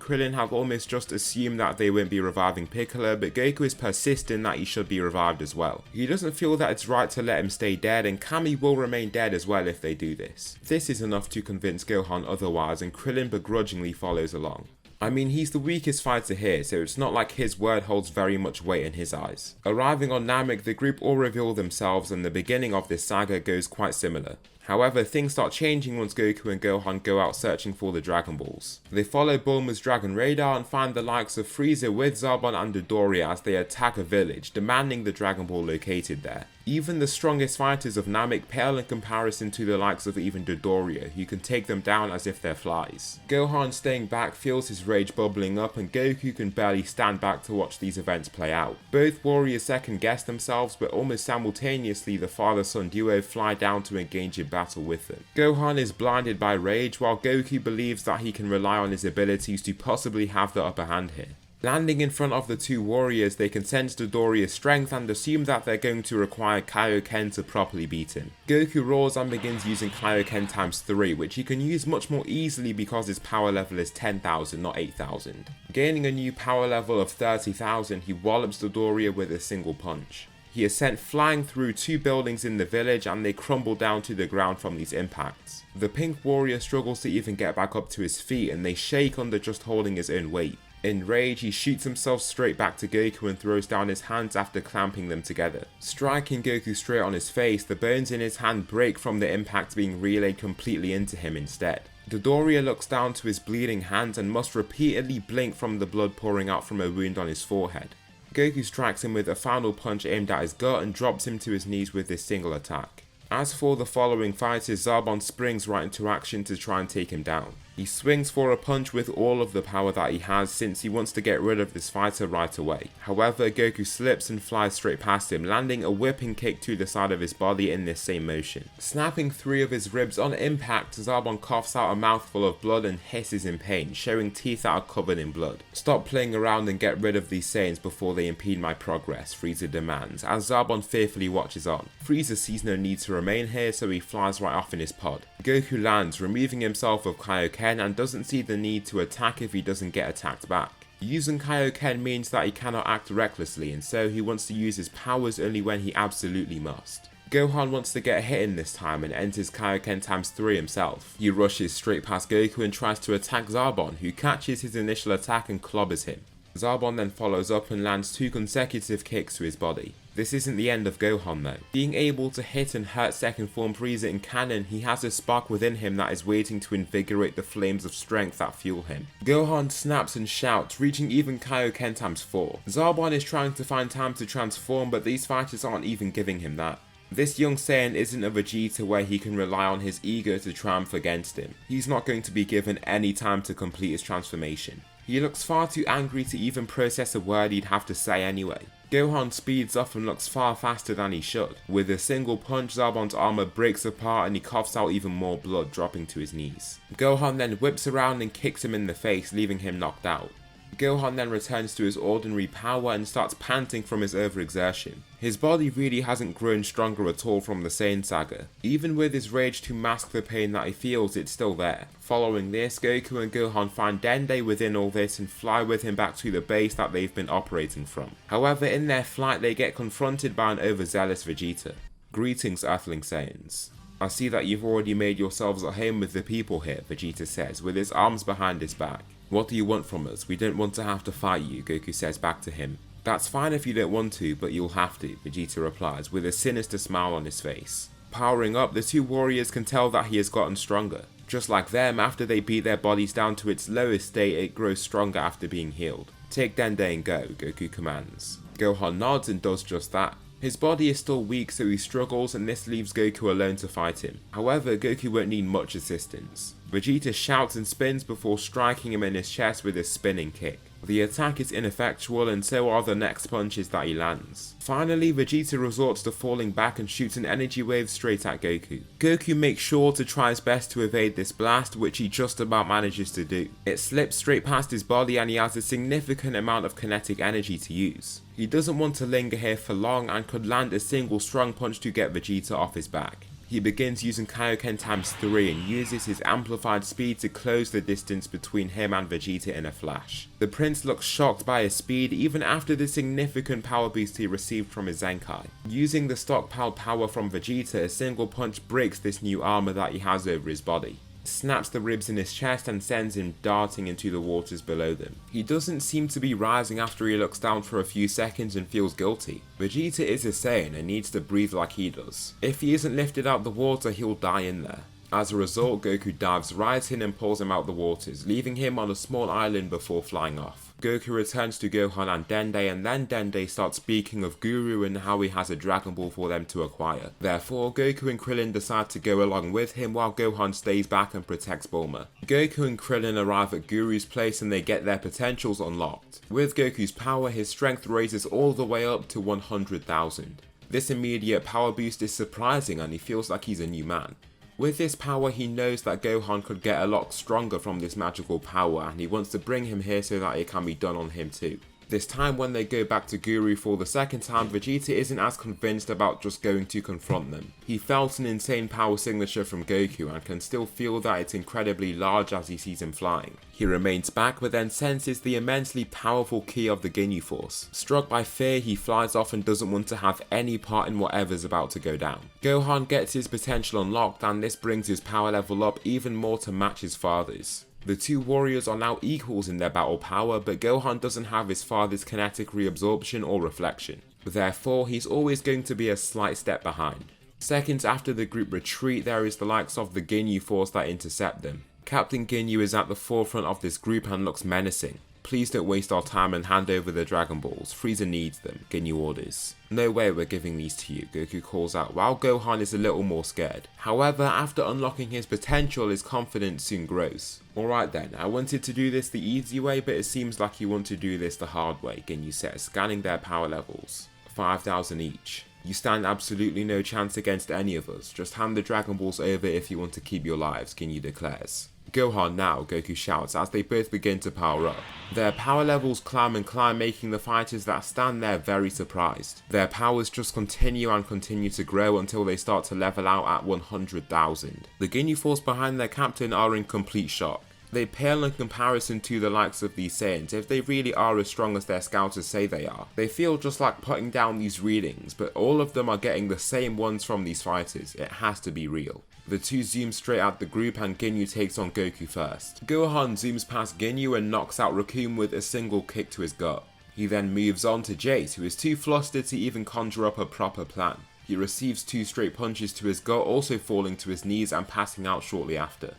Speaker 1: Krillin have almost just assumed that they won't be reviving Piccolo, but Goku is persistent that he should be revived as well. He doesn't feel that it's right to let him stay dead, and Kami will remain dead as well if they do this. This is enough to convince Gohan otherwise, and Krillin begrudgingly follows along. I mean, he's the weakest fighter here, so it's not like his word holds very much weight in his eyes. Arriving on Namek, the group all reveal themselves and the beginning of this saga goes quite similar. However, things start changing once Goku and Gohan go out searching for the Dragon Balls. They follow Bulma's Dragon Radar and find the likes of Frieza with Zarbon and Dodoria as they attack a village, demanding the Dragon Ball located there. Even the strongest fighters of Namek pale in comparison to the likes of even Dodoria, who can take them down as if they're flies. Gohan staying back feels his rage bubbling up, and Goku can barely stand back to watch these events play out. Both warriors second guess themselves, but almost simultaneously the father-son duo fly down to engage in battle with them. Gohan is blinded by rage, while Goku believes that he can rely on his abilities to possibly have the upper hand here. Landing in front of the two warriors, they can sense Dodoria's strength and assume that they're going to require Kaioken to properly beat him. Goku roars and begins using Kaioken times 3, which he can use much more easily because his power level is 10,000, not 8,000. Gaining a new power level of 30,000, he wallops Dodoria with a single punch. He is sent flying through 2 buildings in the village and they crumble down to the ground from these impacts. The pink warrior struggles to even get back up to his feet and they shake under just holding his own weight. In rage, he shoots himself straight back to Goku and throws down his hands after clamping them together. Striking Goku straight on his face, the bones in his hand break from the impact being relayed completely into him instead. Dodoria looks down to his bleeding hands and must repeatedly blink from the blood pouring out from a wound on his forehead. Goku strikes him with a final punch aimed at his gut and drops him to his knees with this single attack. As for the following fighters, Zarbon springs right into action to try and take him down. He swings for a punch with all of the power that he has since he wants to get rid of this fighter right away. However, Goku slips and flies straight past him, landing a whipping kick to the side of his body in this same motion. Snapping 3 of his ribs on impact, Zarbon coughs out a mouthful of blood and hisses in pain, showing teeth that are covered in blood. "Stop playing around and get rid of these Saiyans before they impede my progress," Frieza demands, as Zarbon fearfully watches on. Frieza sees no need to remain here, so he flies right off in his pod. Goku lands, removing himself of Kaioken, and doesn't see the need to attack if he doesn't get attacked back. Using Kaioken means that he cannot act recklessly, and so he wants to use his powers only when he absolutely must. Gohan wants to get a hit in this time and enters Kaioken times 3 himself. He rushes straight past Goku and tries to attack Zarbon, who catches his initial attack and clobbers him. Zarbon then follows up and lands 2 consecutive kicks to his body. This isn't the end of Gohan though. Being able to hit and hurt second form Frieza in canon, he has a spark within him that is waiting to invigorate the flames of strength that fuel him. Gohan snaps and shouts, reaching even Kaioken times 4. Zarbon is trying to find time to transform, but these fighters aren't even giving him that. This young Saiyan isn't a Vegeta where he can rely on his ego to triumph against him. He's not going to be given any time to complete his transformation. He looks far too angry to even process a word he'd have to say anyway. Gohan speeds up and looks far faster than he should. With a single punch, Zarbon's armor breaks apart and he coughs out even more blood, dropping to his knees. Gohan then whips around and kicks him in the face, leaving him knocked out. Gohan then returns to his ordinary power and starts panting from his overexertion. His body really hasn't grown stronger at all from the Saiyan saga. Even with his rage to mask the pain that he feels, it's still there. Following this, Goku and Gohan find Dende within all this and fly with him back to the base that they've been operating from. However, in their flight they get confronted by an overzealous Vegeta. "Greetings, Earthling Saiyans. I see that you've already made yourselves at home with the people here," Vegeta says, with his arms behind his back. "What do you want from us? We don't want to have to fight you," Goku says back to him. "That's fine if you don't want to, but you'll have to," Vegeta replies, with a sinister smile on his face. Powering up, the 2 warriors can tell that he has gotten stronger. Just like them, after they beat their bodies down to its lowest state, it grows stronger after being healed. "Take Dende and go," Goku commands. Gohan nods and does just that. His body is still weak, so he struggles, and this leaves Goku alone to fight him. However, Goku won't need much assistance. Vegeta shouts and spins before striking him in his chest with a spinning kick. The attack is ineffectual, and so are the next punches that he lands. Finally, Vegeta resorts to falling back and shoots an energy wave straight at Goku. Goku makes sure to try his best to evade this blast, which he just about manages to do. It slips straight past his body and he has a significant amount of kinetic energy to use. He doesn't want to linger here for long and could land a single strong punch to get Vegeta off his back. He begins using Kaioken times 3 and uses his amplified speed to close the distance between him and Vegeta in a flash. The prince looks shocked by his speed even after the significant power boost he received from his Zenkai. Using the stockpiled power from Vegeta, a single punch breaks this new armor that he has over his body. snaps the ribs in his chest and sends him darting into the waters below them. He doesn't seem to be rising after he looks down for a few seconds and feels guilty. Vegeta is a Saiyan and needs to breathe like he does. If he isn't lifted out the water, he'll die in there. As a result, Goku dives right in and pulls him out the waters, leaving him on a small island before flying off. Goku returns to Gohan and Dende, and then Dende starts speaking of Guru and how he has a Dragon Ball for them to acquire. Therefore, Goku and Krillin decide to go along with him while Gohan stays back and protects Bulma. Goku and Krillin arrive at Guru's place and they get their potentials unlocked. With Goku's power, his strength raises all the way up to 100,000. This immediate power boost is surprising and he feels like he's a new man. With this power, he knows that Gohan could get a lot stronger from this magical power and he wants to bring him here so that it can be done on him too. This time when they go back to Guru for the second time, Vegeta isn't as convinced about just going to confront them. He felt an insane power signature from Goku and can still feel that it's incredibly large as he sees him flying. He remains back but then senses the immensely powerful ki of the Ginyu Force. Struck by fear, he flies off and doesn't want to have any part in whatever's about to go down. Gohan gets his potential unlocked and this brings his power level up even more to match his father's. The two warriors are now equals in their battle power, but Gohan doesn't have his father's kinetic reabsorption or reflection. Therefore, he's always going to be a slight step behind. Seconds after the group retreat, there is the likes of the Ginyu Force that intercept them. Captain Ginyu is at the forefront of this group and looks menacing. Please don't waste our time and hand over the Dragon Balls. Frieza needs them, Ginyu orders. No way we're giving these to you, Goku calls out while Gohan is a little more scared. However, after unlocking his potential, his confidence soon grows. Alright then, I wanted to do this the easy way, but it seems like you want to do this the hard way, Ginyu says, scanning their power levels. 5,000 each. You stand absolutely no chance against any of us, just hand the Dragon Balls over if you want to keep your lives, Ginyu declares. Gohan now, Goku shouts as they both begin to power up. Their power levels climb and climb, making the fighters that stand there very surprised. Their powers just continue and continue to grow until they start to level out at 100,000. The Ginyu Force behind their captain are in complete shock. They pale in comparison to the likes of these Saiyans if they really are as strong as their scouters say they are. They feel just like putting down these readings, but all of them are getting the same ones from these fighters. It has to be real. The two zoom straight at the group and Ginyu takes on Goku first. Gohan zooms past Ginyu and knocks out Raccoon with a single kick to his gut. He then moves on to Jace, who is too flustered to even conjure up a proper plan. He receives 2 straight punches to his gut, also falling to his knees and passing out shortly after.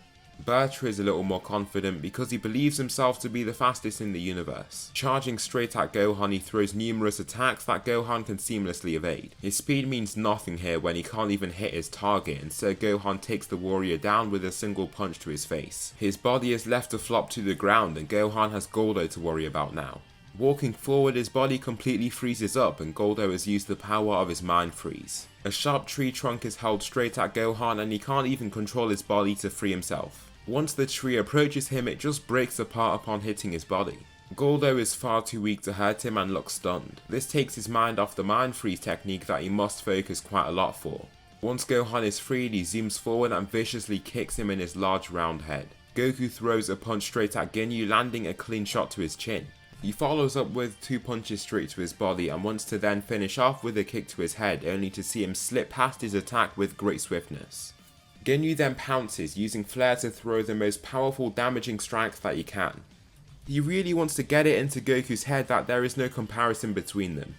Speaker 1: Bertra is a little more confident because he believes himself to be the fastest in the universe. Charging straight at Gohan, he throws numerous attacks that Gohan can seamlessly evade. His speed means nothing here when he can't even hit his target, and so Gohan takes the warrior down with a single punch to his face. His body is left to flop to the ground and Gohan has Goldo to worry about now. Walking forward, his body completely freezes up and Goldo has used the power of his mind freeze. A sharp tree trunk is held straight at Gohan and he can't even control his body to free himself. Once the tree approaches him, it just breaks apart upon hitting his body. Goldo is far too weak to hurt him and looks stunned. This takes his mind off the mind freeze technique that he must focus quite a lot for. Once Gohan is freed, he zooms forward and viciously kicks him in his large round head. Goku throws a punch straight at Ginyu, landing a clean shot to his chin. He follows up with 2 punches straight to his body and wants to then finish off with a kick to his head, only to see him slip past his attack with great swiftness. Ginyu then pounces, using Flare to throw the most powerful damaging strikes that he can. He really wants to get it into Goku's head that there is no comparison between them.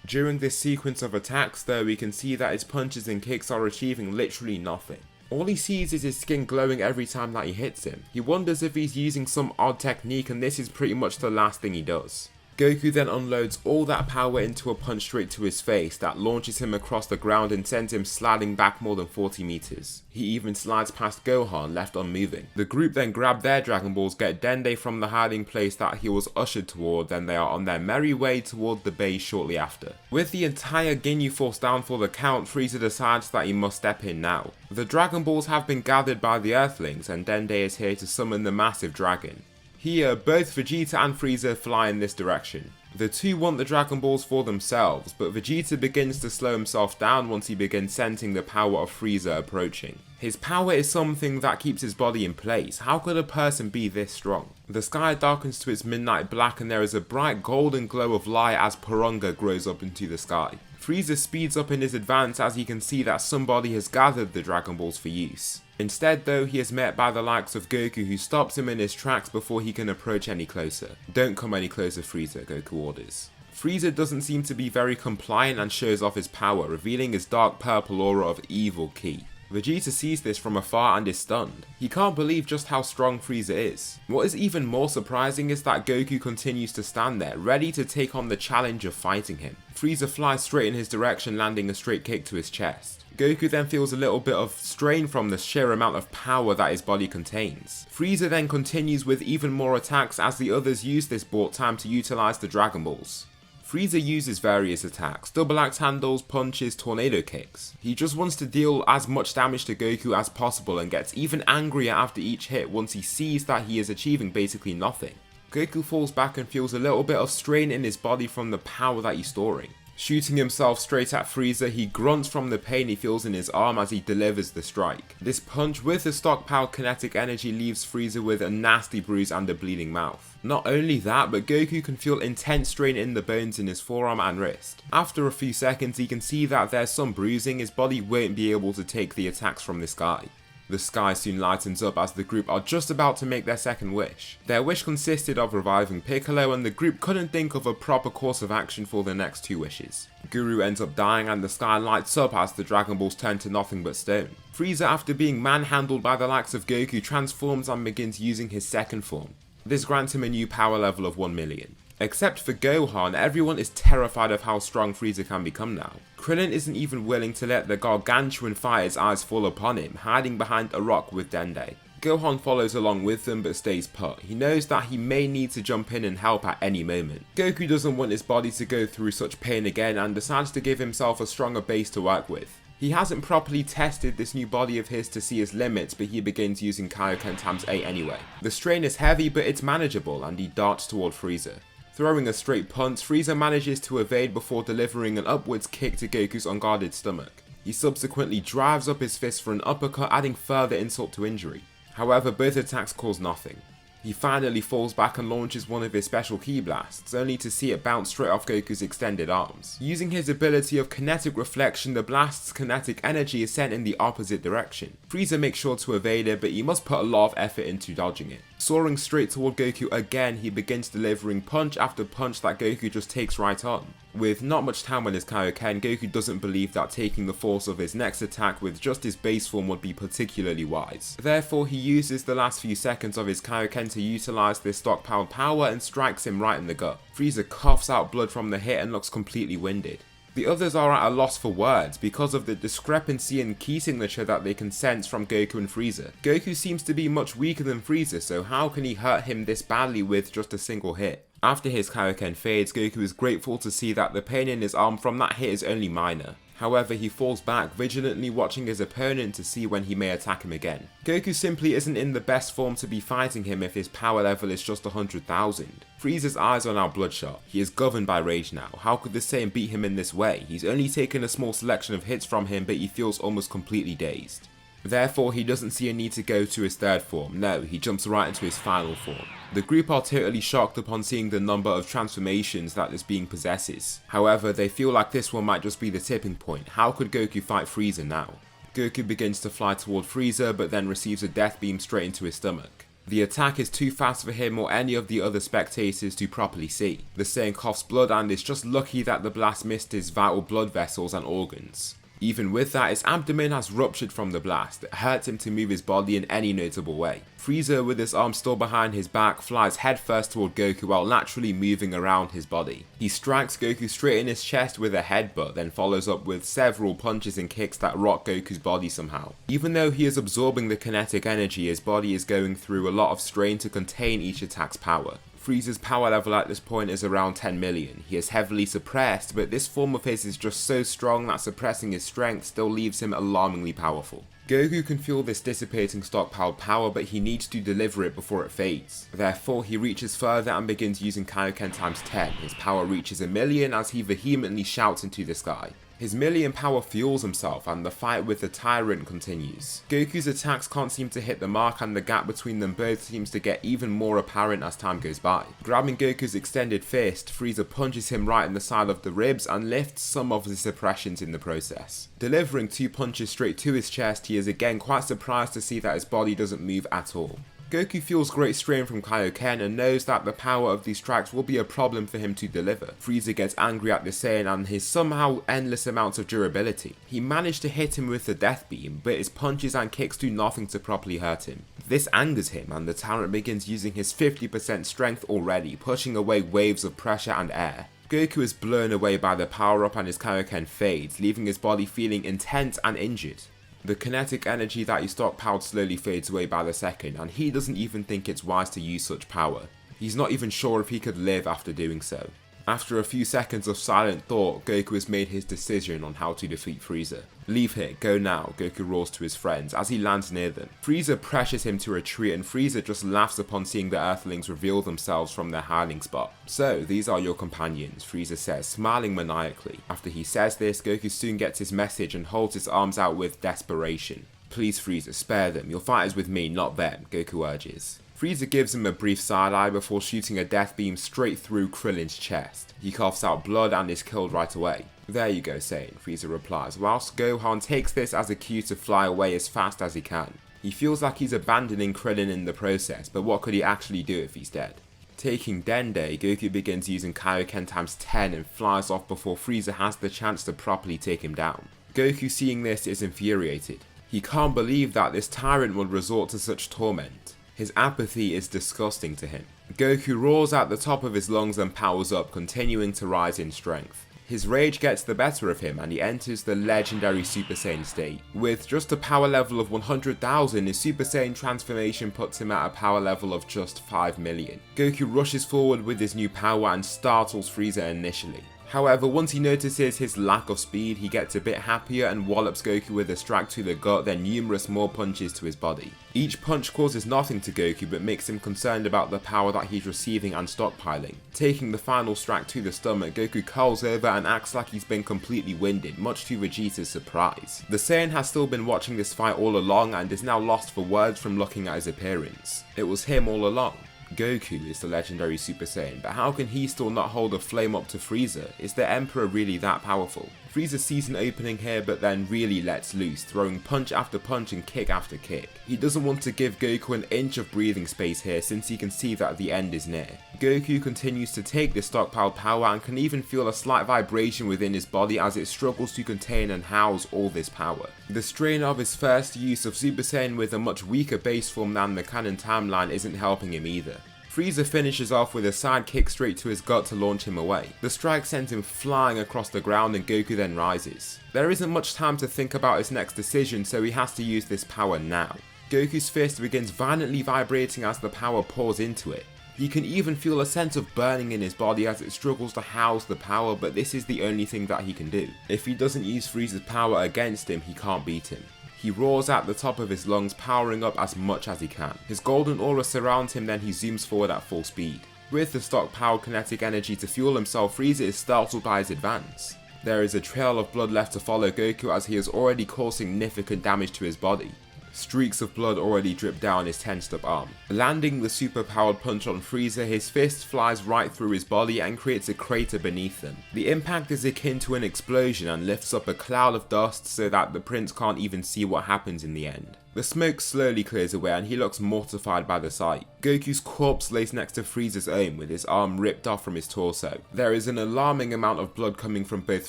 Speaker 1: During this sequence of attacks though, we can see that his punches and kicks are achieving literally nothing. All he sees is his skin glowing every time that he hits him. He wonders if he's using some odd technique and this is pretty much the last thing he does. Goku then unloads all that power into a punch straight to his face that launches him across the ground and sends him sliding back more than 40 meters. He even slides past Gohan, left unmoving. The group then grab their Dragon Balls, get Dende from the hiding place that he was ushered toward, then they are on their merry way toward the base shortly after. With the entire Ginyu Force down for the count, Frieza decides that he must step in now. The Dragon Balls have been gathered by the Earthlings and Dende is here to summon the massive dragon. Here, both Vegeta and Frieza fly in this direction. The two want the Dragon Balls for themselves, but Vegeta begins to slow himself down once he begins sensing the power of Frieza approaching. His power is something that keeps his body in place. How could a person be this strong? The sky darkens to its midnight black and there is a bright golden glow of light as Porunga grows up into the sky. Frieza speeds up in his advance as he can see that somebody has gathered the Dragon Balls for use. Instead though, he is met by the likes of Goku, who stops him in his tracks before he can approach any closer. "Don't come any closer, Frieza," Goku orders. Frieza doesn't seem to be very compliant and shows off his power, revealing his dark purple aura of evil ki. Vegeta sees this from afar and is stunned. He can't believe just how strong Frieza is. What is even more surprising is that Goku continues to stand there, ready to take on the challenge of fighting him. Frieza flies straight in his direction, landing a straight kick to his chest. Goku then feels a little bit of strain from the sheer amount of power that his body contains. Frieza then continues with even more attacks as the others use this bought time to utilize the Dragon Balls. Frieza uses various attacks, double axe handles, punches, tornado kicks. He just wants to deal as much damage to Goku as possible and gets even angrier after each hit once he sees that he is achieving basically nothing. Goku falls back and feels a little bit of strain in his body from the power that he's storing. Shooting himself straight at Frieza, he grunts from the pain he feels in his arm as he delivers the strike. This punch with the stockpiled kinetic energy leaves Frieza with a nasty bruise and a bleeding mouth. Not only that, but Goku can feel intense strain in the bones in his forearm and wrist. After a few seconds, he can see that there's some bruising. His body won't be able to take the attacks from this guy. The sky soon lightens up as the group are just about to make their second wish. Their wish consisted of reviving Piccolo, and the group couldn't think of a proper course of action for the next two wishes. Guru ends up dying and the sky lights up as the Dragon Balls turn to nothing but stone. Frieza, after being manhandled by the likes of Goku, transforms and begins using his second form. This grants him a new power level of 1 million. Except for Gohan, everyone is terrified of how strong Frieza can become now. Krillin isn't even willing to let the gargantuan fighter's eyes fall upon him, hiding behind a rock with Dende. Gohan follows along with them but stays put. He knows that he may need to jump in and help at any moment. Goku doesn't want his body to go through such pain again and decides to give himself a stronger base to work with. He hasn't properly tested this new body of his to see his limits, but he begins using Kaioken ×8 anyway. The strain is heavy but it's manageable and he darts toward Frieza. Throwing a straight punch, Frieza manages to evade before delivering an upwards kick to Goku's unguarded stomach. He subsequently drives up his fist for an uppercut, adding further insult to injury. However, both attacks cause nothing. He finally falls back and launches one of his special ki blasts, only to see it bounce straight off Goku's extended arms. Using his ability of kinetic reflection, the blast's kinetic energy is sent in the opposite direction. Frieza makes sure to evade it, but he must put a lot of effort into dodging it. Soaring straight toward Goku again, he begins delivering punch after punch that Goku just takes right on. With not much time on his Kaioken, Goku doesn't believe that taking the force of his next attack with just his base form would be particularly wise. Therefore, he uses the last few seconds of his Kaioken to utilize this stockpiled power and strikes him right in the gut. Frieza coughs out blood from the hit and looks completely winded. The others are at a loss for words because of the discrepancy in ki signature that they can sense from Goku and Frieza. Goku seems to be much weaker than Frieza, so how can he hurt him this badly with just a single hit? After his Kaioken fades, Goku is grateful to see that the pain in his arm from that hit is only minor. However, he falls back, vigilantly watching his opponent to see when he may attack him again. Goku simply isn't in the best form to be fighting him if his power level is just 100,000. Frieza's eyes are now bloodshot. He is governed by rage now. How could the Saiyan beat him in this way? He's only taken a small selection of hits from him, but he feels almost completely dazed. Therefore, he doesn't see a need to go to his third form. No, he jumps right into his final form. The group are totally shocked upon seeing the number of transformations that this being possesses. However, they feel like this one might just be the tipping point. How could Goku fight Frieza now? Goku begins to fly toward Frieza, but then receives a death beam straight into his stomach. The attack is too fast for him or any of the other spectators to properly see. The Saiyan coughs blood and is just lucky that the blast missed his vital blood vessels and organs. Even with that, his abdomen has ruptured from the blast. It hurts him to move his body in any notable way. Frieza, with his arm still behind his back, flies headfirst toward Goku while naturally moving around his body. He strikes Goku straight in his chest with a headbutt, then follows up with several punches and kicks that rock Goku's body somehow. Even though he is absorbing the kinetic energy, his body is going through a lot of strain to contain each attack's power. Frieza's power level at this point is around 10 million. He is heavily suppressed, but this form of his is just so strong that suppressing his strength still leaves him alarmingly powerful. Goku can feel this dissipating stockpiled power, but he needs to deliver it before it fades. Therefore, he reaches further and begins using Kaioken ×10. His power reaches 1 million as he vehemently shouts into the sky. His million power fuels himself and the fight with the Tyrant continues. Goku's attacks can't seem to hit the mark and the gap between them both seems to get even more apparent as time goes by. Grabbing Goku's extended fist, Frieza punches him right in the side of the ribs and lifts some of his suppressions in the process. Delivering 2 punches straight to his chest, he is again quite surprised to see that his body doesn't move at all. Goku feels great strain from Kaioken and knows that the power of these strikes will be a problem for him to deliver. Frieza gets angry at the Saiyan and his somehow endless amounts of durability. He managed to hit him with the death beam, but his punches and kicks do nothing to properly hurt him. This angers him and the Tyrant begins using his 50% strength already, pushing away waves of pressure and air. Goku is blown away by the power up and his Kaioken fades, leaving his body feeling intense and injured. The kinetic energy that he stockpiled slowly fades away by the second, and he doesn't even think it's wise to use such power. He's not even sure if he could live after doing so. After a few seconds of silent thought, Goku has made his decision on how to defeat Frieza. "Leave here, go now," Goku roars to his friends as he lands near them. Frieza pressures him to retreat and Frieza just laughs upon seeing the Earthlings reveal themselves from their hiding spot. "So, these are your companions," Frieza says, smiling maniacally. After he says this, Goku soon gets his message and holds his arms out with desperation. "Please Frieza, spare them, your fight is with me, not them," Goku urges. Frieza gives him a brief side-eye before shooting a death beam straight through Krillin's chest. He coughs out blood and is killed right away. "There you go, Saiyan," Frieza replies, whilst Gohan takes this as a cue to fly away as fast as he can. He feels like he's abandoning Krillin in the process, but what could he actually do if he's dead? Taking Dende, Goku begins using Kaioken times 10 and flies off before Frieza has the chance to properly take him down. Goku, seeing this, is infuriated. He can't believe that this tyrant would resort to such torment. His apathy is disgusting to him. Goku roars at the top of his lungs and powers up, continuing to rise in strength. His rage gets the better of him and he enters the legendary Super Saiyan state. With just a power level of 100,000, his Super Saiyan transformation puts him at a power level of just 5 million. Goku rushes forward with his new power and startles Frieza initially. However, once he notices his lack of speed, he gets a bit happier and wallops Goku with a strike to the gut, then numerous more punches to his body. Each punch causes nothing to Goku but makes him concerned about the power that he's receiving and stockpiling. Taking the final strike to the stomach, Goku curls over and acts like he's been completely winded, much to Vegeta's surprise. The Saiyan has still been watching this fight all along and is now lost for words from looking at his appearance. It was him all along. Goku is the legendary Super Saiyan, but how can he still not hold a flame up to Frieza? Is the Emperor really that powerful? Frieza sees an opening here but then really lets loose, throwing punch after punch and kick after kick. He doesn't want to give Goku an inch of breathing space here since he can see that the end is near. Goku continues to take this stockpiled power and can even feel a slight vibration within his body as it struggles to contain and house all this power. The strain of his first use of Super Saiyan with a much weaker base form than the canon timeline isn't helping him either. Frieza finishes off with a side kick straight to his gut to launch him away. The strike sends him flying across the ground and Goku then rises. There isn't much time to think about his next decision, so he has to use this power now. Goku's fist begins violently vibrating as the power pours into it. He can even feel a sense of burning in his body as it struggles to house the power, but this is the only thing that he can do. If he doesn't use Frieza's power against him, he can't beat him. He roars at the top of his lungs, powering up as much as he can. His golden aura surrounds him, then he zooms forward at full speed. With the stockpiled kinetic energy to fuel himself, Frieza is startled by his advance. There is a trail of blood left to follow Goku as he has already caused significant damage to his body. Streaks of blood already drip down his tensed up arm. Landing the super powered punch on Frieza, his fist flies right through his body and creates a crater beneath them. The impact is akin to an explosion and lifts up a cloud of dust so that the prince can't even see what happens in the end. The smoke slowly clears away and he looks mortified by the sight. Goku's corpse lays next to Frieza's own with his arm ripped off from his torso. There is an alarming amount of blood coming from both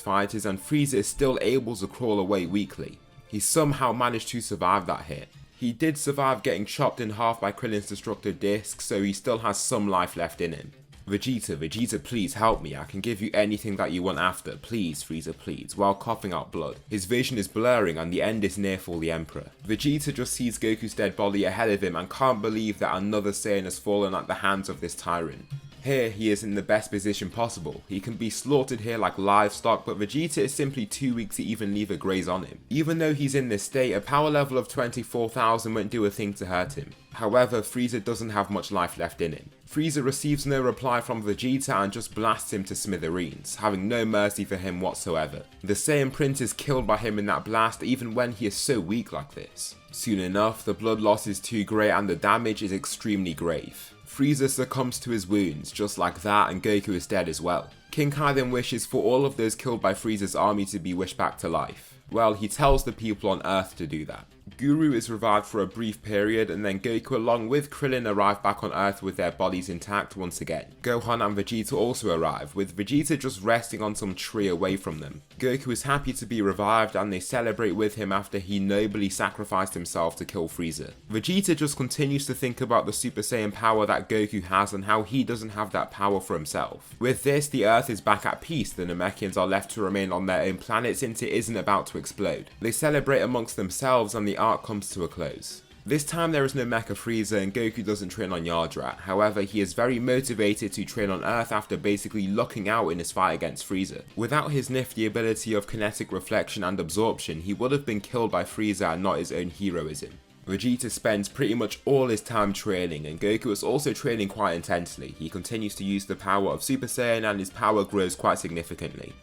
Speaker 1: fighters and Frieza is still able to crawl away weakly. He somehow managed to survive that hit. He did survive getting chopped in half by Krillin's destructive disc, so he still has some life left in him. Vegeta, please help me, I can give you anything that you want after, please Frieza, please, while coughing out blood. His vision is blurring and the end is near for the Emperor. Vegeta just sees Goku's dead body ahead of him and can't believe that another Saiyan has fallen at the hands of this tyrant. Here, he is in the best position possible. He can be slaughtered here like livestock, but Vegeta is simply too weak to even leave a graze on him. Even though he's in this state, a power level of 24,000 won't do a thing to hurt him. However, Frieza doesn't have much life left in him. Frieza receives no reply from Vegeta and just blasts him to smithereens, having no mercy for him whatsoever. The Saiyan Prince is killed by him in that blast even when he is so weak like this. Soon enough, the blood loss is too great and the damage is extremely grave. Frieza succumbs to his wounds just like that, and Goku is dead as well. King Kai then wishes for all of those killed by Frieza's army to be wished back to life. Well, he tells the people on Earth to do that. Guru is revived for a brief period, and then Goku along with Krillin arrive back on Earth with their bodies intact once again. Gohan and Vegeta also arrive, with Vegeta just resting on some tree away from them. Goku is happy to be revived and they celebrate with him after he nobly sacrificed himself to kill Frieza. Vegeta just continues to think about the Super Saiyan power that Goku has and how he doesn't have that power for himself. With this, the Earth is back at peace. The Namekians are left to remain on their own planet since it isn't about to explode. They celebrate amongst themselves and the arc comes to a close. This time there is no Mecha Frieza and Goku doesn't train on Yardrat. However, he is very motivated to train on Earth after basically lucking out in his fight against Frieza. Without his nifty ability of kinetic reflection and absorption, he would have been killed by Frieza and not his own heroism. Vegeta spends pretty much all his time training, and Goku is also training quite intensely. He continues to use the power of Super Saiyan and his power grows quite significantly.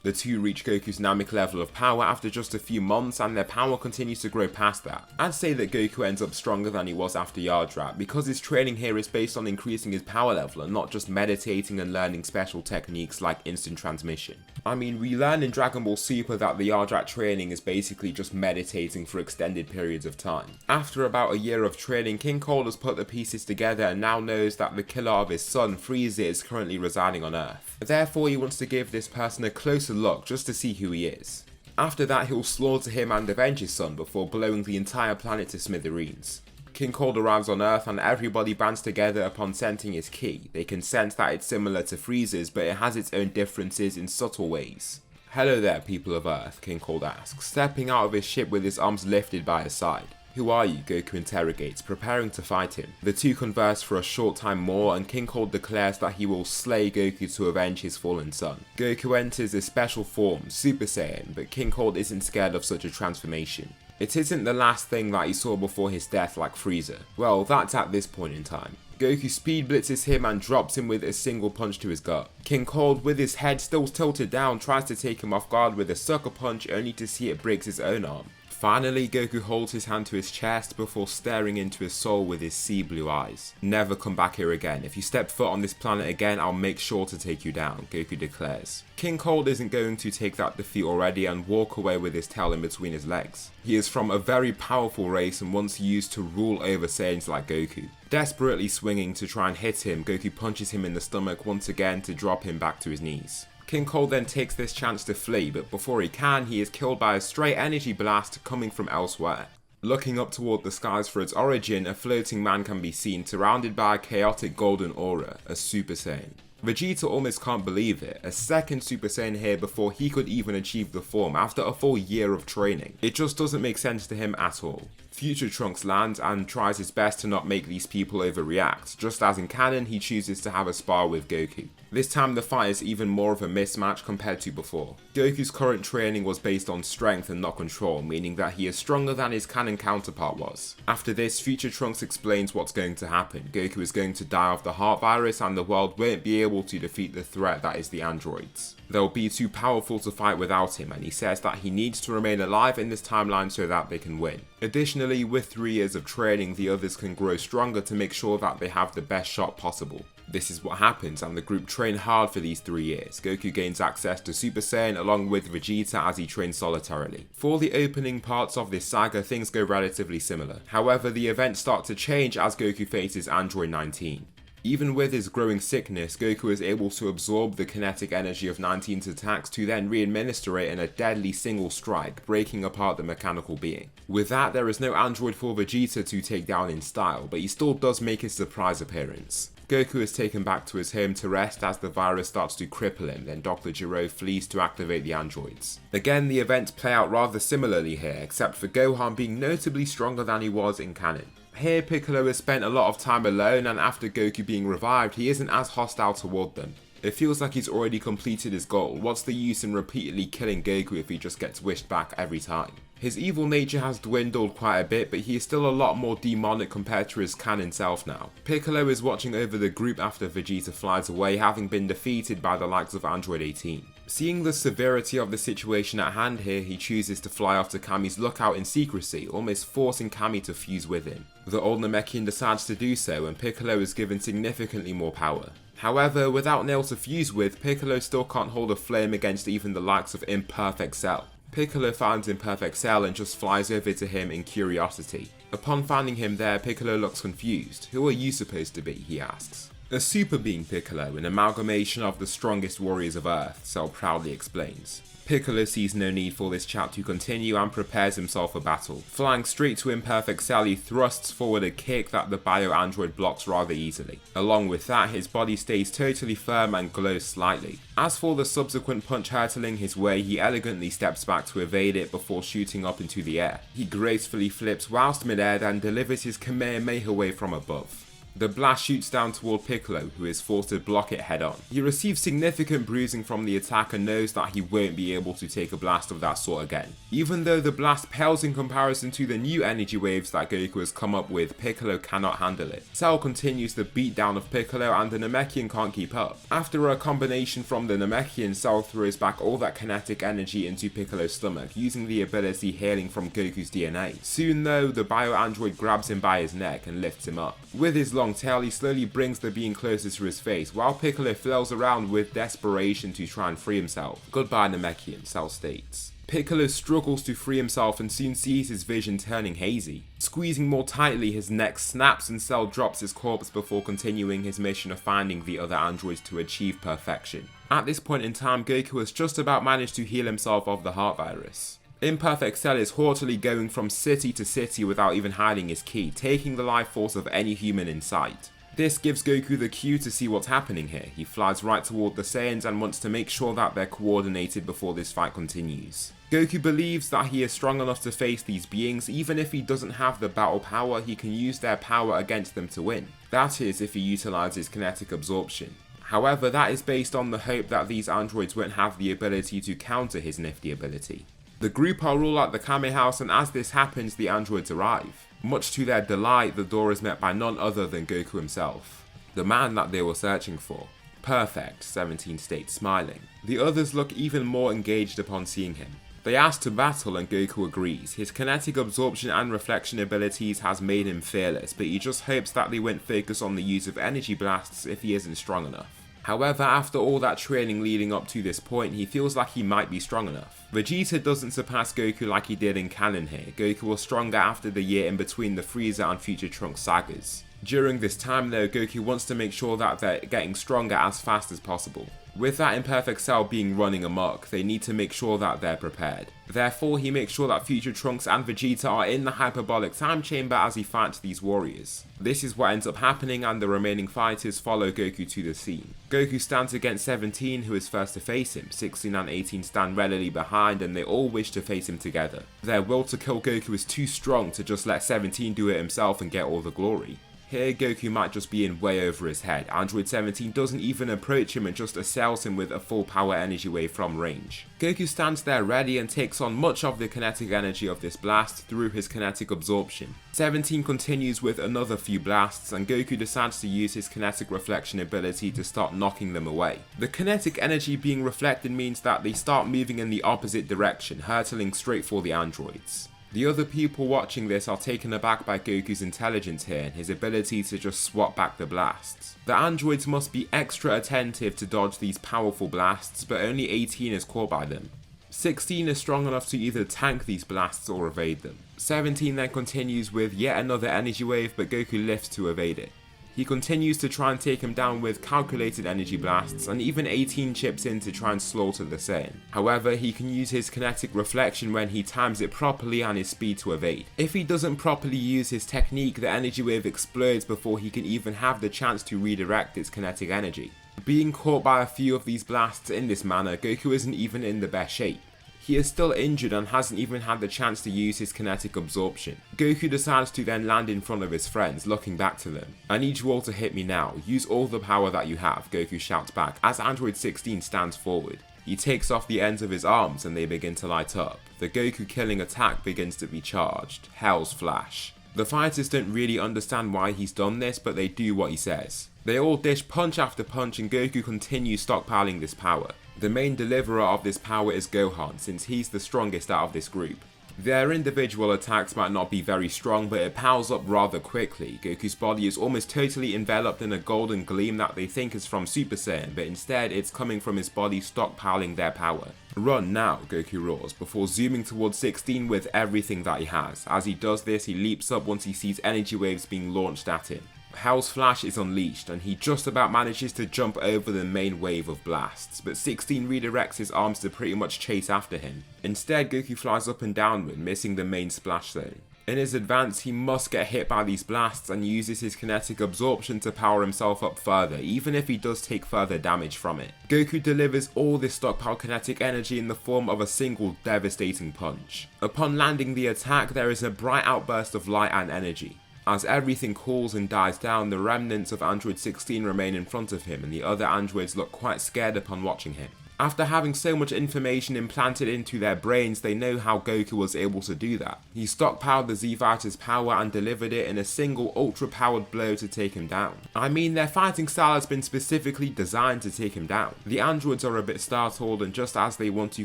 Speaker 1: The two reach Goku's Namek level of power after just a few months, and their power continues to grow past that. I'd say that Goku ends up stronger than he was after Yardrat, because his training here is based on increasing his power level and not just meditating and learning special techniques like instant transmission. I mean, we learn in Dragon Ball Super that the Yardrat training is basically just meditating for extended periods of time. After about a year of training, King Cold has put the pieces together and now knows that the killer of his son, Frieza, is currently residing on Earth. Therefore, he wants to give this person a closer look just to see who he is. After that, he'll slaughter him and avenge his son before blowing the entire planet to smithereens. King Cold arrives on Earth and everybody bands together upon sensing his ki. They can sense that it's similar to Frieza's, but it has its own differences in subtle ways. "Hello there, people of Earth," King Cold asks, stepping out of his ship with his arms lifted by his side. "Who are you?" Goku interrogates, preparing to fight him. The two converse for a short time more, and King Cold declares that he will slay Goku to avenge his fallen son. Goku enters his special form, Super Saiyan, but King Cold isn't scared of such a transformation. It isn't the last thing that he saw before his death like Frieza. Well, that's at this point in time. Goku speed blitzes him and drops him with a single punch to his gut. King Cold, with his head still tilted down, tries to take him off guard with a sucker punch only to see it breaks his own arm. Finally, Goku holds his hand to his chest before staring into his soul with his sea blue eyes. "Never come back here again. If you step foot on this planet again, I'll make sure to take you down," Goku declares. King Cold isn't going to take that defeat already and walk away with his tail in between his legs. He is from a very powerful race and once used to rule over Saiyans like Goku. Desperately swinging to try and hit him, Goku punches him in the stomach once again to drop him back to his knees. King Cold then takes this chance to flee, but before he can, he is killed by a stray energy blast coming from elsewhere. Looking up toward the skies for its origin, a floating man can be seen surrounded by a chaotic golden aura, a Super Saiyan. Vegeta almost can't believe it, a second Super Saiyan here before he could even achieve the form after a full year of training. It just doesn't make sense to him at all. Future Trunks lands and tries his best to not make these people overreact. Just as in canon, he chooses to have a spar with Goku. This time the fight is even more of a mismatch compared to before. Goku's current training was based on strength and not control, meaning that he is stronger than his canon counterpart was. After this, Future Trunks explains what's going to happen. Goku is going to die of the heart virus and the world won't be able to defeat the threat that is the androids. They'll be too powerful to fight without him, and he says that he needs to remain alive in this timeline so that they can win. Additionally, with 3 years of training, the others can grow stronger to make sure that they have the best shot possible. This is what happens, and the group train hard for these 3 years. Goku gains access to Super Saiyan along with Vegeta as he trains solitarily. For the opening parts of this saga, things go relatively similar. However, the events start to change as Goku faces Android 19. Even with his growing sickness, Goku is able to absorb the kinetic energy of 19's attacks to then re-administer it in a deadly single strike, breaking apart the mechanical being. With that, there is no android for Vegeta to take down in style, but he still does make his surprise appearance. Goku is taken back to his home to rest as the virus starts to cripple him, then Dr. Gero flees to activate the androids. Again, the events play out rather similarly here, except for Gohan being notably stronger than he was in canon. Here, Piccolo has spent a lot of time alone, and after Goku being revived, he isn't as hostile toward them. It feels like he's already completed his goal. What's the use in repeatedly killing Goku if he just gets wished back every time? His evil nature has dwindled quite a bit, but he is still a lot more demonic compared to his canon self now. Piccolo is watching over the group after Vegeta flies away, having been defeated by the likes of Android 18. Seeing the severity of the situation at hand here, he chooses to fly off to Kami's lookout in secrecy, almost forcing Kami to fuse with him. The old Namekian decides to do so, and Piccolo is given significantly more power. However, without Nail to fuse with, Piccolo still can't hold a flame against even the likes of Imperfect Cell. Piccolo finds Imperfect Cell and just flies over to him in curiosity. Upon finding him there, Piccolo looks confused. "Who are you supposed to be?" he asks. "A super being, Piccolo, an amalgamation of the strongest warriors of Earth," Cell proudly explains. Piccolo sees no need for this chat to continue and prepares himself for battle. Flying straight to Imperfect Cell, he thrusts forward a kick that the bio-android blocks rather easily. Along with that, his body stays totally firm and glows slightly. As for the subsequent punch hurtling his way, he elegantly steps back to evade it before shooting up into the air. He gracefully flips whilst mid-air, then delivers his Kamehameha wave from above. The blast shoots down toward Piccolo, who is forced to block it head on. He receives significant bruising from the attack and knows that he won't be able to take a blast of that sort again. Even though the blast pales in comparison to the new energy waves that Goku has come up with, Piccolo cannot handle it. Cell continues the beatdown of Piccolo and the Namekian can't keep up. After a combination from the Namekian, Cell throws back all that kinetic energy into Piccolo's stomach, using the ability hailing from Goku's DNA. Soon though, the bio-android grabs him by his neck and lifts him up. With his long tail, he slowly brings the being closer to his face, while Piccolo flails around with desperation to try and free himself. "Goodbye, Namekian," Cell states. Piccolo struggles to free himself and soon sees his vision turning hazy. Squeezing more tightly, his neck snaps and Cell drops his corpse before continuing his mission of finding the other androids to achieve perfection. At this point in time, Goku has just about managed to heal himself of the heart virus. Imperfect Cell is haughtily going from city to city without even hiding his ki, taking the life force of any human in sight. This gives Goku the cue to see what's happening here. He flies right toward the Saiyans and wants to make sure that they're coordinated before this fight continues. Goku believes that he is strong enough to face these beings. Even if he doesn't have the battle power, he can use their power against them to win. That is, if he utilizes kinetic absorption. However, that is based on the hope that these androids won't have the ability to counter his nifty ability. The group are all at the Kame house, and as this happens, the androids arrive. Much to their delight, the door is met by none other than Goku himself, the man that they were searching for. "Perfect," 17 states, smiling. The others look even more engaged upon seeing him. They ask to battle and Goku agrees. His kinetic absorption and reflection abilities has made him fearless, but he just hopes that they won't focus on the use of energy blasts if he isn't strong enough. However, after all that training leading up to this point, he feels like he might be strong enough. Vegeta doesn't surpass Goku like he did in canon here. Goku was stronger after the year in between the Frieza and Future Trunks sagas. During this time though, Goku wants to make sure that they're getting stronger as fast as possible. With that Imperfect Cell being running amok, they need to make sure that they're prepared. Therefore, he makes sure that Future Trunks and Vegeta are in the hyperbolic time chamber as he fights these warriors. This is what ends up happening, and the remaining fighters follow Goku to the scene. Goku stands against 17, who is first to face him. 16 and 18 stand readily behind, and they all wish to face him together. Their will to kill Goku is too strong to just let 17 do it himself and get all the glory. Here, Goku might just be in way over his head. Android 17 doesn't even approach him and just assails him with a full power energy wave from range. Goku stands there ready and takes on much of the kinetic energy of this blast through his kinetic absorption. 17 continues with another few blasts, and Goku decides to use his kinetic reflection ability to start knocking them away. The kinetic energy being reflected means that they start moving in the opposite direction, hurtling straight for the androids. The other people watching this are taken aback by Goku's intelligence here and his ability to just swat back the blasts. The androids must be extra attentive to dodge these powerful blasts, but only 18 is caught by them. 16 is strong enough to either tank these blasts or evade them. 17 then continues with yet another energy wave, but Goku lifts to evade it. He continues to try and take him down with calculated energy blasts, and even 18 chips in to try and slaughter the Saiyan. However, he can use his kinetic reflection when he times it properly and his speed to evade. If he doesn't properly use his technique, the energy wave explodes before he can even have the chance to redirect its kinetic energy. Being caught by a few of these blasts in this manner, Goku isn't even in the best shape. He is still injured and hasn't even had the chance to use his kinetic absorption. Goku decides to then land in front of his friends, looking back to them. "I need you all to hit me now. Use all the power that you have," Goku shouts back as Android 16 stands forward. He takes off the ends of his arms and they begin to light up. the Goku killing attack begins to be charged, Hell's Flash. The fighters don't really understand why he's done this, but they do what he says. They all dish punch after punch and Goku continues stockpiling this power. The main deliverer of this power is Gohan, since he's the strongest out of this group. Their individual attacks might not be very strong, but it piles up rather quickly. Goku's body is almost totally enveloped in a golden gleam that they think is from Super Saiyan, but instead it's coming from his body stockpiling their power. Run now, Goku roars, before zooming towards 16 with everything that he has. As he does this, he leaps up once he sees energy waves being launched at him. Hell's Flash is unleashed and he just about manages to jump over the main wave of blasts, but 16 redirects his arms to pretty much chase after him. Instead, Goku flies up and downward, missing the main splash zone. In his advance, he must get hit by these blasts and uses his kinetic absorption to power himself up further, even if he does take further damage from it. Goku delivers all this stockpiled kinetic energy in the form of a single devastating punch. Upon landing the attack, there is a bright outburst of light and energy. As everything cools and dies down, the remnants of Android 16 remain in front of him and the other androids look quite scared upon watching him. After having so much information implanted into their brains, they know how Goku was able to do that. He stockpiled the Z-Fighter's power and delivered it in a single ultra-powered blow to take him down. I mean, their fighting style has been specifically designed to take him down. The androids are a bit startled, and just as they want to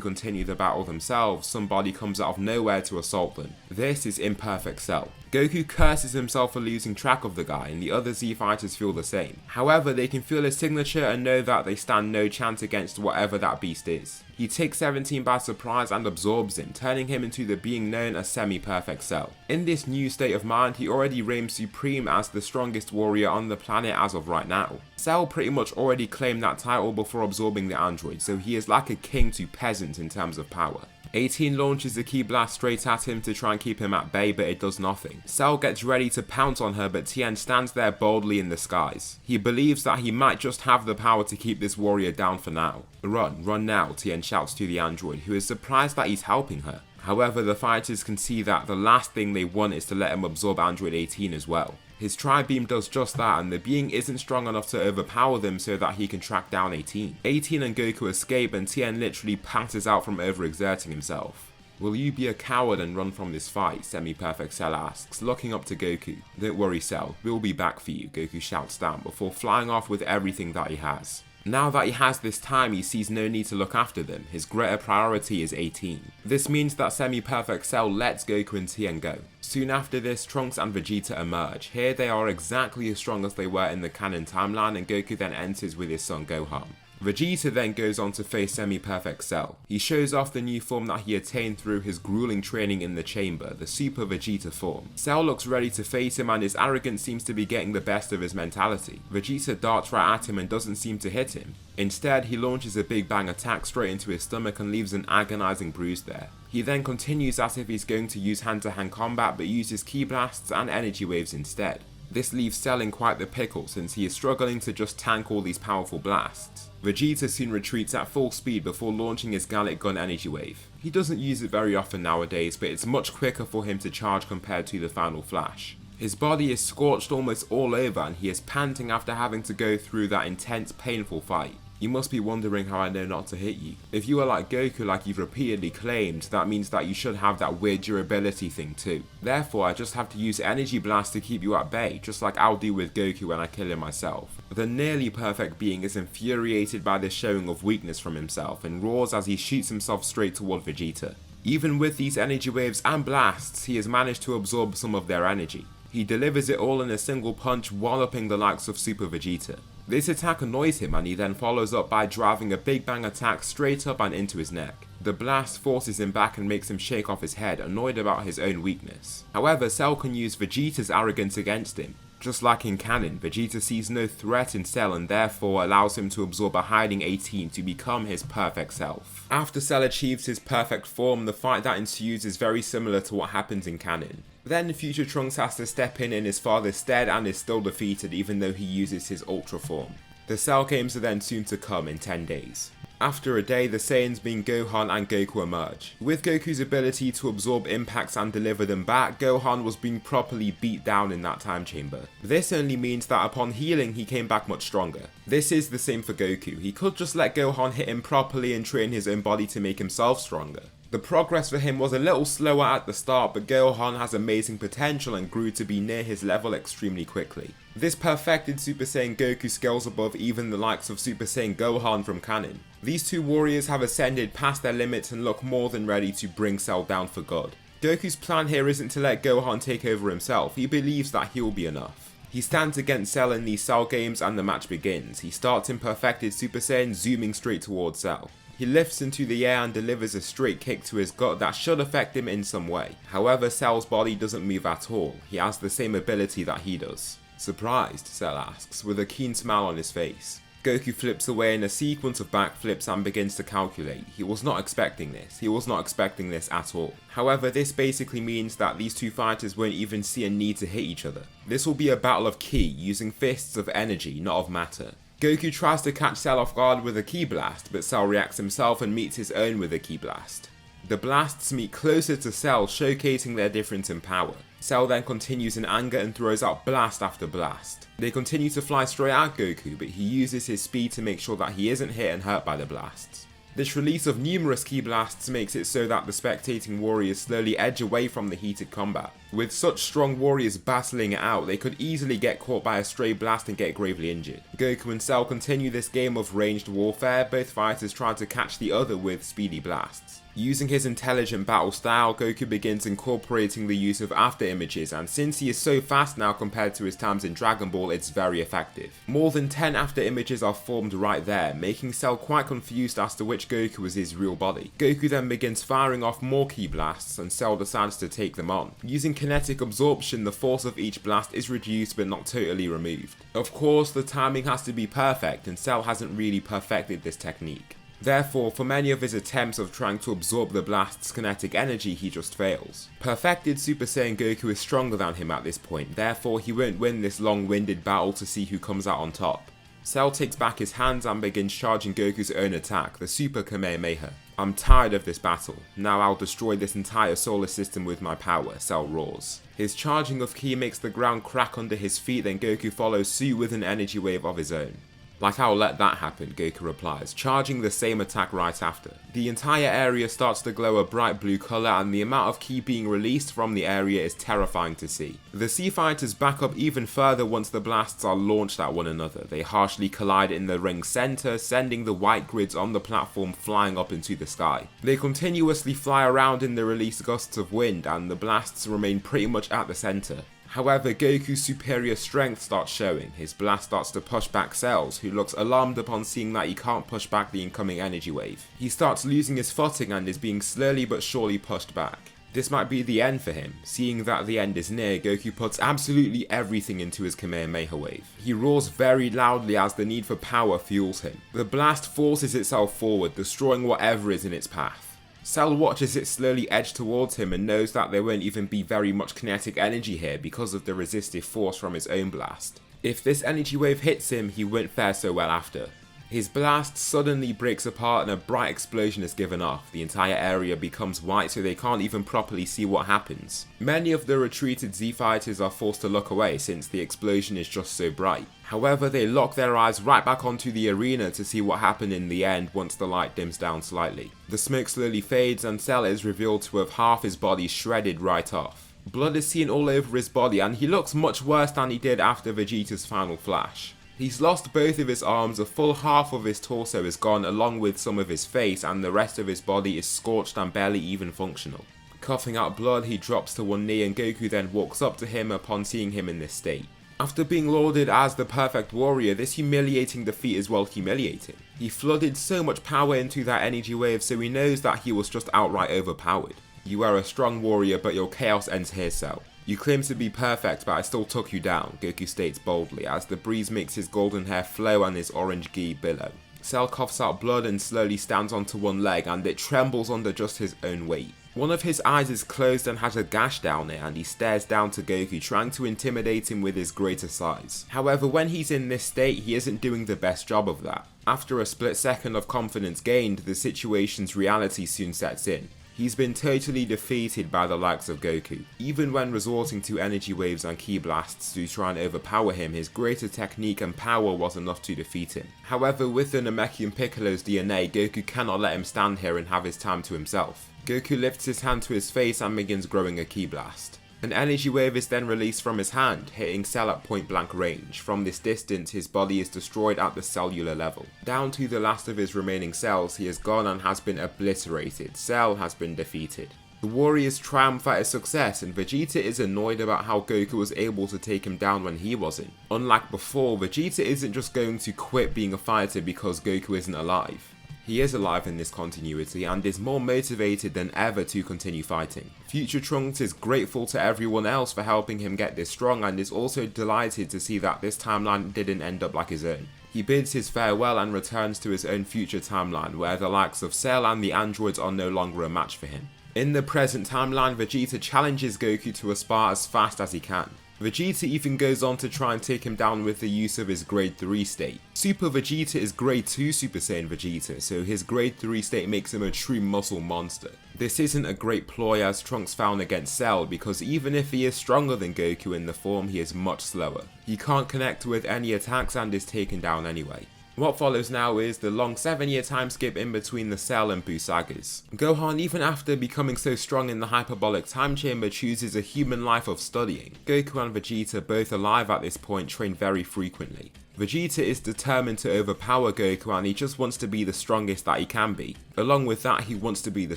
Speaker 1: continue the battle themselves, somebody comes out of nowhere to assault them. This is Imperfect Cell. Goku curses himself for losing track of the guy, and the other Z-Fighters feel the same. However, they can feel his signature and know that they stand no chance against whatever that beast is. He takes 17 by surprise and absorbs him, turning him into the being known as Semi-Perfect Cell. In this new state of mind, he already reigns supreme as the strongest warrior on the planet as of right now. Cell pretty much already claimed that title before absorbing the android, so he is like a king to peasant in terms of power. 18 launches the Ki Blast straight at him to try and keep him at bay, but it does nothing. Cell gets ready to pounce on her, but Tien stands there boldly in the skies. He believes that he might just have the power to keep this warrior down for now. Run now, Tien shouts to the android, who is surprised that he's helping her. However, the fighters can see that the last thing they want is to let him absorb Android 18 as well. His Tri-Beam does just that, and the being isn't strong enough to overpower them so that he can track down 18. 18 and Goku escape, and Tien literally passes out from overexerting himself. Will you be a coward and run from this fight? Semi-Perfect Cell asks, looking up to Goku. Don't worry, Cell, we'll be back for you, Goku shouts down before flying off with everything that he has. Now that he has this time, he sees no need to look after them. His greater priority is 18. This means that Semi-Perfect Cell lets Goku and Tien go. Soon after this, Trunks and Vegeta emerge. Here they are exactly as strong as they were in the canon timeline, and Goku then enters with his son Gohan. Vegeta then goes on to face Semi-Perfect Cell. He shows off the new form that he attained through his grueling training in the chamber, the Super Vegeta form. Cell looks ready to face him and his arrogance seems to be getting the best of his mentality. Vegeta darts right at him and doesn't seem to hit him. Instead, he launches a big bang attack straight into his stomach and leaves an agonizing bruise there. He then continues as if he's going to use hand-to-hand combat, but uses Ki Blasts and energy waves instead. This leaves Cell in quite the pickle since he is struggling to just tank all these powerful blasts. Vegeta soon retreats at full speed before launching his Gallic Gun energy wave. He doesn't use it very often nowadays, but it's much quicker for him to charge compared to the final flash. His body is scorched almost all over and he is panting after having to go through that intense, painful fight. You must be wondering how I know not to hit you. If you are like Goku like you've repeatedly claimed, that means that you should have that weird durability thing too. Therefore, I just have to use Energy Blast to keep you at bay, just like I'll do with Goku when I kill him myself. The nearly perfect being is infuriated by this showing of weakness from himself and roars as he shoots himself straight toward Vegeta. Even with these energy waves and blasts, he has managed to absorb some of their energy. He delivers it all in a single punch, walloping the likes of Super Vegeta. This attack annoys him and he then follows up by driving a big bang attack straight up and into his neck. The blast forces him back and makes him shake off his head, annoyed about his own weakness. However, Cell can use Vegeta's arrogance against him. Just like in canon, Vegeta sees no threat in Cell and therefore allows him to absorb a hiding 18 to become his perfect self. After Cell achieves his perfect form, the fight that ensues is very similar to what happens in canon. Then future Trunks has to step in his father's stead and is still defeated even though he uses his Ultra form. The Cell games are then soon to come in 10 days. After a day, the Saiyans being Gohan and Goku emerge. With Goku's ability to absorb impacts and deliver them back, Gohan was being properly beat down in that time chamber. This only means that upon healing he came back much stronger. This is the same for Goku. He could just let Gohan hit him properly and train his own body to make himself stronger. The progress for him was a little slower at the start, but Gohan has amazing potential and grew to be near his level extremely quickly. This perfected Super Saiyan Goku skills above even the likes of Super Saiyan Gohan from canon. These two warriors have ascended past their limits and look more than ready to bring Cell down for good. Goku's plan here isn't to let Gohan take over himself, he believes that he'll be enough. He stands against Cell in these Cell games and the match begins. He starts in perfected Super Saiyan, zooming straight towards Cell. He lifts into the air and delivers a straight kick to his gut that should affect him in some way. However, Cell's body doesn't move at all. He has the same ability that he does. Surprised, Cell asks, with a keen smile on his face. Goku flips away in a sequence of backflips and begins to calculate. He was not expecting this. He was not expecting this at all. However, this basically means that these two fighters won't even see a need to hit each other. This will be a battle of ki, using fists of energy, not of matter. Goku tries to catch Cell off guard with a ki blast, but Cell reacts himself and meets his own with a ki blast. The blasts meet closer to Cell, showcasing their difference in power. Cell then continues in anger and throws out blast after blast. They continue to fly straight at Goku, but he uses his speed to make sure that he isn't hit and hurt by the blasts. This release of numerous ki blasts makes it so that the spectating warriors slowly edge away from the heated combat. With such strong warriors battling it out, they could easily get caught by a stray blast and get gravely injured. Goku and Cell continue this game of ranged warfare, both fighters trying to catch the other with speedy blasts. Using his intelligent battle style, Goku begins incorporating the use of after images, and since he is so fast now compared to his times in Dragon Ball, it's very effective. More than 10 after images are formed right there, making Cell quite confused as to which Goku was his real body. Goku then begins firing off more ki blasts, and Cell decides to take them on. Using kinetic absorption, the force of each blast is reduced but not totally removed. Of course, the timing has to be perfect, and Cell hasn't really perfected this technique. Therefore, for many of his attempts of trying to absorb the blast's kinetic energy, he just fails. Perfected Super Saiyan Goku is stronger than him at this point, therefore he won't win this long-winded battle to see who comes out on top. Cell takes back his hands and begins charging Goku's own attack, the Super Kamehameha. I'm tired of this battle. Now I'll destroy this entire solar system with my power, Cell roars. His charging of ki makes the ground crack under his feet, then Goku follows suit with an energy wave of his own. Like I'll let that happen, Goku replies, charging the same attack right after. The entire area starts to glow a bright blue colour, and the amount of ki being released from the area is terrifying to see. The Sea Fighters back up even further once the blasts are launched at one another. They harshly collide in the ring's centre, sending the white grids on the platform flying up into the sky. They continuously fly around in the released gusts of wind, and the blasts remain pretty much at the centre. However, Goku's superior strength starts showing. His blast starts to push back Cell's, who looks alarmed upon seeing that he can't push back the incoming energy wave. He starts losing his footing and is being slowly but surely pushed back. This might be the end for him. Seeing that the end is near, Goku puts absolutely everything into his Kamehameha wave. He roars very loudly as the need for power fuels him. The blast forces itself forward, destroying whatever is in its path. Cell watches it slowly edge towards him and knows that there won't even be very much kinetic energy here because of the resistive force from his own blast. If this energy wave hits him, he won't fare so well after. His blast suddenly breaks apart and a bright explosion is given off. The entire area becomes white so they can't even properly see what happens. Many of the retreated Z fighters are forced to look away since the explosion is just so bright. However, they lock their eyes right back onto the arena to see what happened in the end once the light dims down slightly. The smoke slowly fades and Cell is revealed to have half his body shredded right off. Blood is seen all over his body and he looks much worse than he did after Vegeta's final flash. He's lost both of his arms, a full half of his torso is gone along with some of his face, and the rest of his body is scorched and barely even functional. Coughing out blood, he drops to one knee and Goku then walks up to him upon seeing him in this state. After being lauded as the perfect warrior, this humiliating defeat is well humiliating. He flooded so much power into that energy wave, so he knows that he was just outright overpowered. You are a strong warrior, but your chaos ends here, Cell. You claim to be perfect, but I still took you down, Goku states boldly as the breeze makes his golden hair flow and his orange gi billow. Cell coughs out blood and slowly stands onto one leg and it trembles under just his own weight. One of his eyes is closed and has a gash down it and he stares down to Goku, trying to intimidate him with his greater size. However, when he's in this state, he isn't doing the best job of that. After a split second of confidence gained, the situation's reality soon sets in. He's been totally defeated by the likes of Goku. Even when resorting to energy waves and ki blasts to try and overpower him, his greater technique and power was enough to defeat him. However, with the Namekian Piccolo's DNA, Goku cannot let him stand here and have his time to himself. Goku lifts his hand to his face and begins growing a ki blast. An energy wave is then released from his hand, hitting Cell at point blank range. From this distance, his body is destroyed at the cellular level. Down to the last of his remaining cells, he is gone and has been obliterated. Cell has been defeated. The warriors triumph at his success, and Vegeta is annoyed about how Goku was able to take him down when he wasn't. Unlike before, Vegeta isn't just going to quit being a fighter because Goku isn't alive. He is alive in this continuity and is more motivated than ever to continue fighting. Future Trunks is grateful to everyone else for helping him get this strong and is also delighted to see that this timeline didn't end up like his own. He bids his farewell and returns to his own future timeline where the likes of Cell and the androids are no longer a match for him. In the present timeline, Vegeta challenges Goku to a spar as fast as he can. Vegeta even goes on to try and take him down with the use of his grade 3 state. Super Vegeta is grade 2 Super Saiyan Vegeta, so his grade 3 state makes him a true muscle monster. This isn't a great ploy as Trunks found against Cell, because even if he is stronger than Goku in the form, he is much slower. He can't connect with any attacks and is taken down anyway. What follows now is the long 7-year time skip in between the Cell and Buu sagas. Gohan, even after becoming so strong in the hyperbolic time chamber, chooses a human life of studying. Goku and Vegeta, both alive at this point, train very frequently. Vegeta is determined to overpower Goku and he just wants to be the strongest that he can be. Along with that, he wants to be the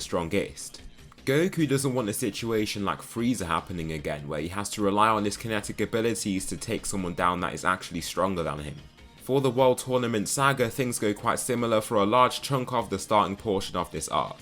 Speaker 1: strongest. Goku doesn't want a situation like Frieza happening again, where he has to rely on his kinetic abilities to take someone down that is actually stronger than him. For the World Tournament saga, things go quite similar for a large chunk of the starting portion of this arc.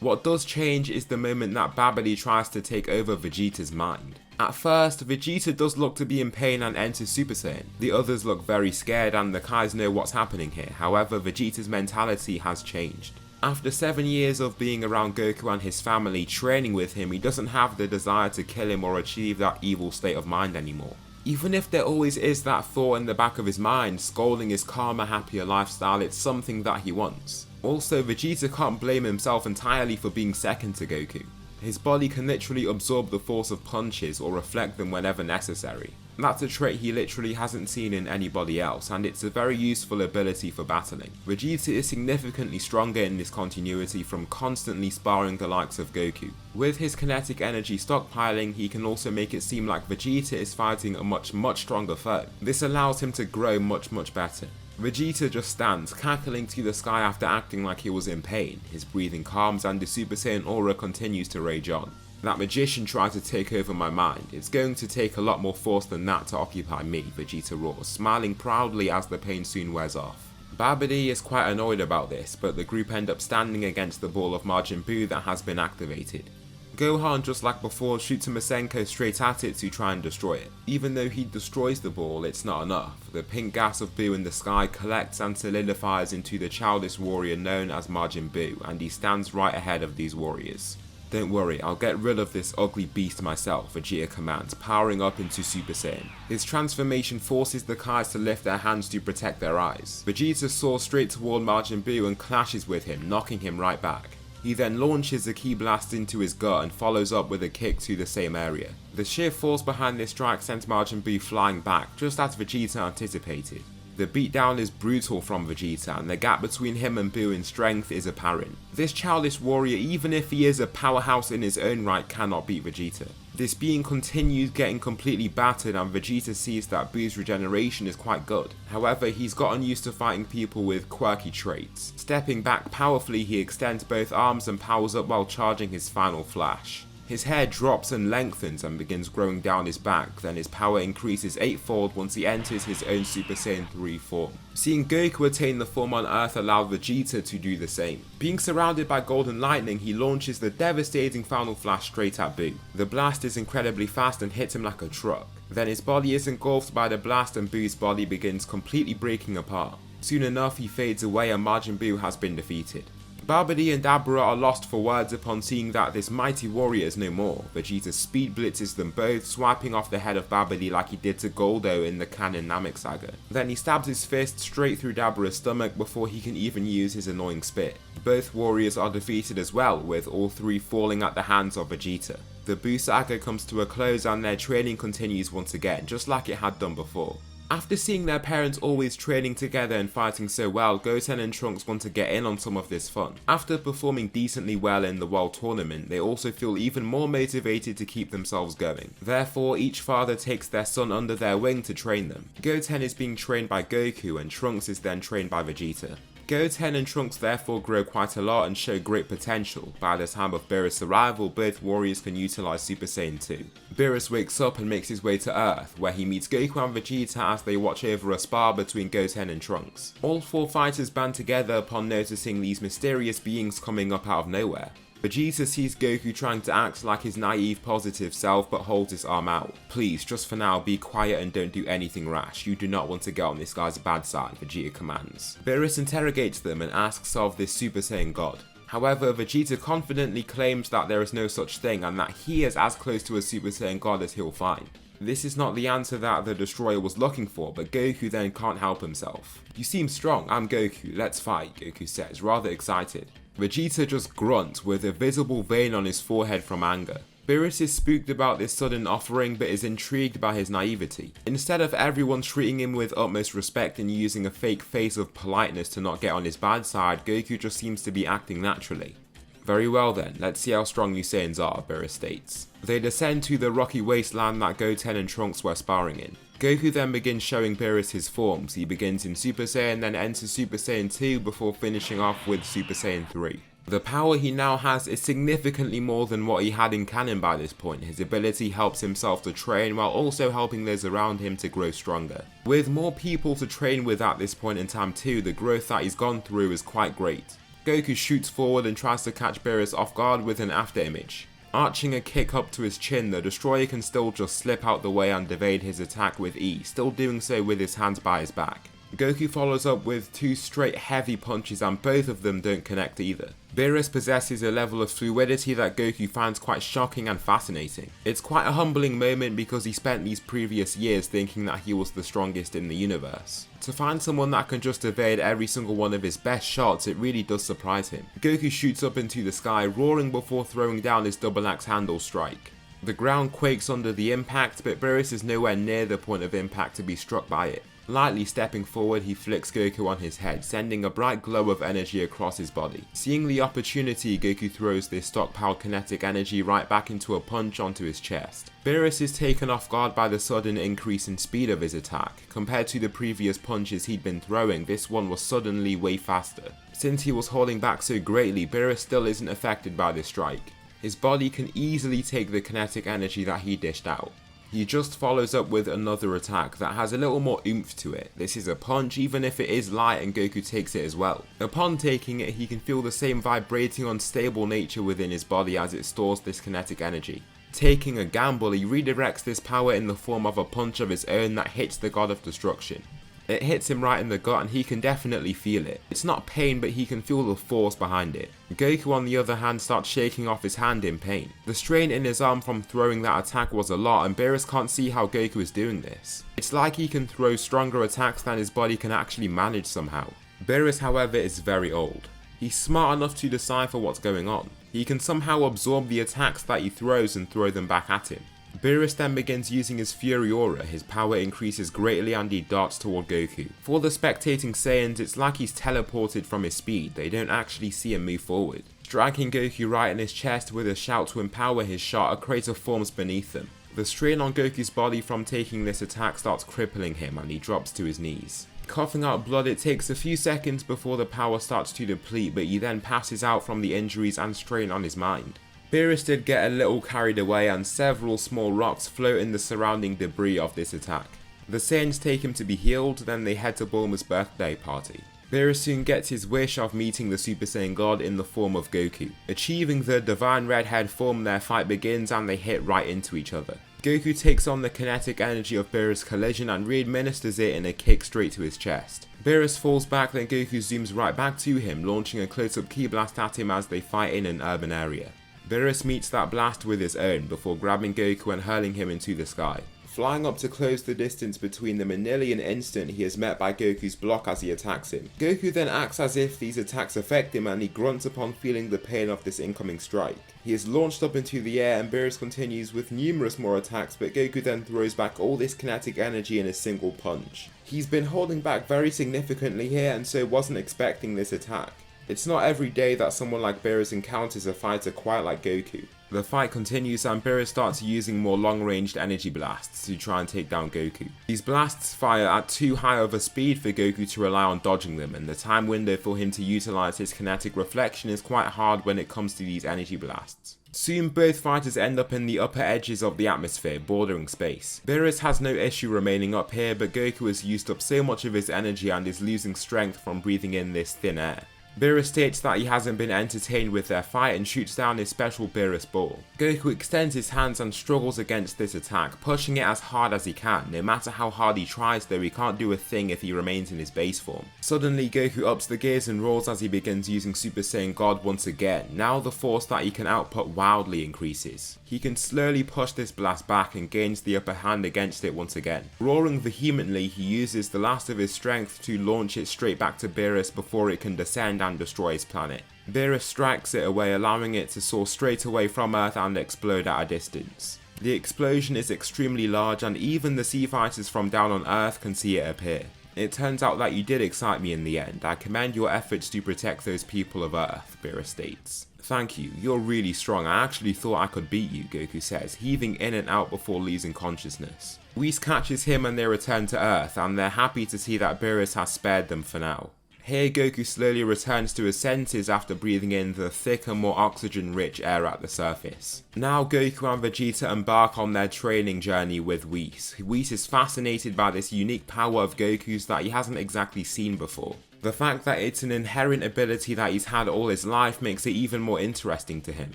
Speaker 1: What does change is the moment that Babidi tries to take over Vegeta's mind. At first, Vegeta does look to be in pain and enters Super Saiyan. The others look very scared and the Kais know what's happening here, however Vegeta's mentality has changed. After 7 years of being around Goku and his family training with him, he doesn't have the desire to kill him or achieve that evil state of mind anymore. Even if there always is that thought in the back of his mind, scolding his calmer, happier lifestyle, it's something that he wants. Also, Vegeta can't blame himself entirely for being second to Goku. His body can literally absorb the force of punches or reflect them whenever necessary. That's a trait he literally hasn't seen in anybody else, and it's a very useful ability for battling. Vegeta is significantly stronger in this continuity from constantly sparring the likes of Goku. With his kinetic energy stockpiling, he can also make it seem like Vegeta is fighting a much stronger foe. This allows him to grow much better. Vegeta just stands, cackling to the sky after acting like he was in pain. His breathing calms and the Super Saiyan aura continues to rage on. That magician tried to take over my mind. It's going to take a lot more force than that to occupy me, Vegeta roars, smiling proudly as the pain soon wears off. Babidi is quite annoyed about this, but the group end up standing against the ball of Majin Buu that has been activated. Gohan, just like before, shoots a Masenko straight at it to try and destroy it. Even though he destroys the ball, it's not enough. The pink gas of Buu in the sky collects and solidifies into the childish warrior known as Majin Buu, and he stands right ahead of these warriors. Don't worry, I'll get rid of this ugly beast myself, Vegeta commands, powering up into Super Saiyan. His transformation forces the Kais to lift their hands to protect their eyes. Vegeta soars straight toward Majin Buu and clashes with him, knocking him right back. He then launches a ki blast into his gut and follows up with a kick to the same area. The sheer force behind this strike sent Majin Buu flying back, just as Vegeta anticipated. The beatdown is brutal from Vegeta, and the gap between him and Buu in strength is apparent. This childish warrior, even if he is a powerhouse in his own right, cannot beat Vegeta. This being continues getting completely battered, and Vegeta sees that Buu's regeneration is quite good. However, he's gotten used to fighting people with quirky traits. Stepping back powerfully, he extends both arms and powers up while charging his final flash. His hair drops and lengthens and begins growing down his back, then his power increases 8-fold once he enters his own Super Saiyan 3 form. Seeing Goku attain the form on Earth allowed Vegeta to do the same. Being surrounded by golden lightning, he launches the devastating final flash straight at Buu. The blast is incredibly fast and hits him like a truck. Then his body is engulfed by the blast and Buu's body begins completely breaking apart. Soon enough, he fades away and Majin Buu has been defeated. Babidi and Dabura are lost for words upon seeing that this mighty warrior is no more. Vegeta speed blitzes them both, swiping off the head of Babidi like he did to Goldo in the canon Namek saga. Then he stabs his fist straight through Dabura's stomach before he can even use his annoying spit. Both warriors are defeated as well, with all three falling at the hands of Vegeta. The Buu saga comes to a close and their training continues once again, just like it had done before. After seeing their parents always training together and fighting so well, Goten and Trunks want to get in on some of this fun. After performing decently well in the World Tournament, they also feel even more motivated to keep themselves going. Therefore, each father takes their son under their wing to train them. Goten is being trained by Goku and Trunks is then trained by Vegeta. Goten and Trunks therefore grow quite a lot and show great potential. By the time of Beerus' arrival, both warriors can utilize Super Saiyan 2. Beerus wakes up and makes his way to Earth, where he meets Goku and Vegeta as they watch over a spar between Goten and Trunks. All four fighters band together upon noticing these mysterious beings coming up out of nowhere. Vegeta sees Goku trying to act like his naive positive self but holds his arm out. "Please, just for now, be quiet and don't do anything rash. You do not want to get on this guy's bad side," Vegeta commands. Beerus interrogates them and asks of this Super Saiyan God. However, Vegeta confidently claims that there is no such thing and that he is as close to a Super Saiyan God as he'll find. This is not the answer that the Destroyer was looking for, but Goku then can't help himself. "You seem strong, I'm Goku, let's fight," Goku says, rather excited. Vegeta just grunts with a visible vein on his forehead from anger. Beerus is spooked about this sudden offering but is intrigued by his naivety. Instead of everyone treating him with utmost respect and using a fake face of politeness to not get on his bad side, Goku just seems to be acting naturally. "Very well then, let's see how strong you Saiyans are," Beerus states. They descend to the rocky wasteland that Goten and Trunks were sparring in. Goku then begins showing Beerus his forms. He begins in Super Saiyan, then enters Super Saiyan 2 before finishing off with Super Saiyan 3. The power he now has is significantly more than what he had in canon by this point. His ability helps himself to train while also helping those around him to grow stronger. With more people to train with at this point in time too, the growth that he's gone through is quite great. Goku shoots forward and tries to catch Beerus off guard with an after image. Arching a kick up to his chin, the Destroyer can still just slip out the way and evade his attack with ease, still doing so with his hands by his back. Goku follows up with two straight heavy punches and both of them don't connect either. Beerus possesses a level of fluidity that Goku finds quite shocking and fascinating. It's quite a humbling moment because he spent these previous years thinking that he was the strongest in the universe. To find someone that can just evade every single one of his best shots, it really does surprise him. Goku shoots up into the sky, roaring before throwing down his double axe handle strike. The ground quakes under the impact, but Beerus is nowhere near the point of impact to be struck by it. Lightly stepping forward, he flicks Goku on his head, sending a bright glow of energy across his body. Seeing the opportunity, Goku throws this stockpiled kinetic energy right back into a punch onto his chest. Beerus is taken off guard by the sudden increase in speed of his attack. Compared to the previous punches he'd been throwing, this one was suddenly way faster. Since he was holding back so greatly, Beerus still isn't affected by this strike. His body can easily take the kinetic energy that he dished out. He just follows up with another attack that has a little more oomph to it. This is a punch even if it is light and Goku takes it as well. Upon taking it, he can feel the same vibrating unstable nature within his body as it stores this kinetic energy. Taking a gamble, he redirects this power in the form of a punch of his own that hits the God of Destruction. It hits him right in the gut and he can definitely feel it. It's not pain, but he can feel the force behind it. Goku on the other hand starts shaking off his hand in pain. The strain in his arm from throwing that attack was a lot and Beerus can't see how Goku is doing this. It's like he can throw stronger attacks than his body can actually manage somehow. Beerus, however, is very old. He's smart enough to decipher what's going on. He can somehow absorb the attacks that he throws and throw them back at him. Beerus then begins using his Fury Aura. His power increases greatly and he darts toward Goku. For the spectating Saiyans, it's like he's teleported from his speed. They don't actually see him move forward. Striking Goku right in his chest with a shout to empower his shot, a crater forms beneath them. The strain on Goku's body from taking this attack starts crippling him and he drops to his knees. Coughing out blood, it takes a few seconds before the power starts to deplete, but he then passes out from the injuries and strain on his mind. Beerus did get a little carried away and several small rocks float in the surrounding debris of this attack. The Saiyans take him to be healed, then they head to Bulma's birthday party. Beerus soon gets his wish of meeting the Super Saiyan God in the form of Goku. Achieving the Divine Redhead form, their fight begins and they hit right into each other. Goku takes on the kinetic energy of Beerus' collision and re-administers it in a kick straight to his chest. Beerus falls back, then Goku zooms right back to him, launching a close-up ki blast at him as they fight in an urban area. Beerus meets that blast with his own before grabbing Goku and hurling him into the sky. Flying up to close the distance between them in nearly an instant, he is met by Goku's block as he attacks him. Goku then acts as if these attacks affect him and he grunts upon feeling the pain of this incoming strike. He is launched up into the air and Beerus continues with numerous more attacks, but Goku then throws back all this kinetic energy in a single punch. He's been holding back very significantly here and so wasn't expecting this attack. It's not every day that someone like Beerus encounters a fighter quite like Goku. The fight continues and Beerus starts using more long-ranged energy blasts to try and take down Goku. These blasts fire at too high of a speed for Goku to rely on dodging them, and the time window for him to utilize his kinetic reflection is quite hard when it comes to these energy blasts. Soon both fighters end up in the upper edges of the atmosphere, bordering space. Beerus has no issue remaining up here, but Goku has used up so much of his energy and is losing strength from breathing in this thin air. Beerus states that he hasn't been entertained with their fight and shoots down his special Beerus ball. Goku extends his hands and struggles against this attack, pushing it as hard as he can. No matter how hard he tries though, he can't do a thing if he remains in his base form. Suddenly Goku ups the gears and roars as he begins using Super Saiyan God once again. Now the force that he can output wildly increases. He can slowly push this blast back and gains the upper hand against it once again. Roaring vehemently, he uses the last of his strength to launch it straight back to Beerus before it can descend and destroy his planet. Beerus strikes it away, allowing it to soar straight away from Earth and explode at a distance. The explosion is extremely large and even the sea fighters from down on Earth can see it appear. It turns out that you did excite me in the end. I commend your efforts to protect those people of Earth, Beerus states. Thank you, you're really strong. I actually thought I could beat you, Goku says, heaving in and out before losing consciousness. Whis catches him and they return to Earth, and they're happy to see that Beerus has spared them for now. Here Goku slowly returns to his senses after breathing in the thicker, more oxygen-rich air at the surface. Now Goku and Vegeta embark on their training journey with Whis. Whis is fascinated by this unique power of Goku's that he hasn't exactly seen before. The fact that it's an inherent ability that he's had all his life makes it even more interesting to him.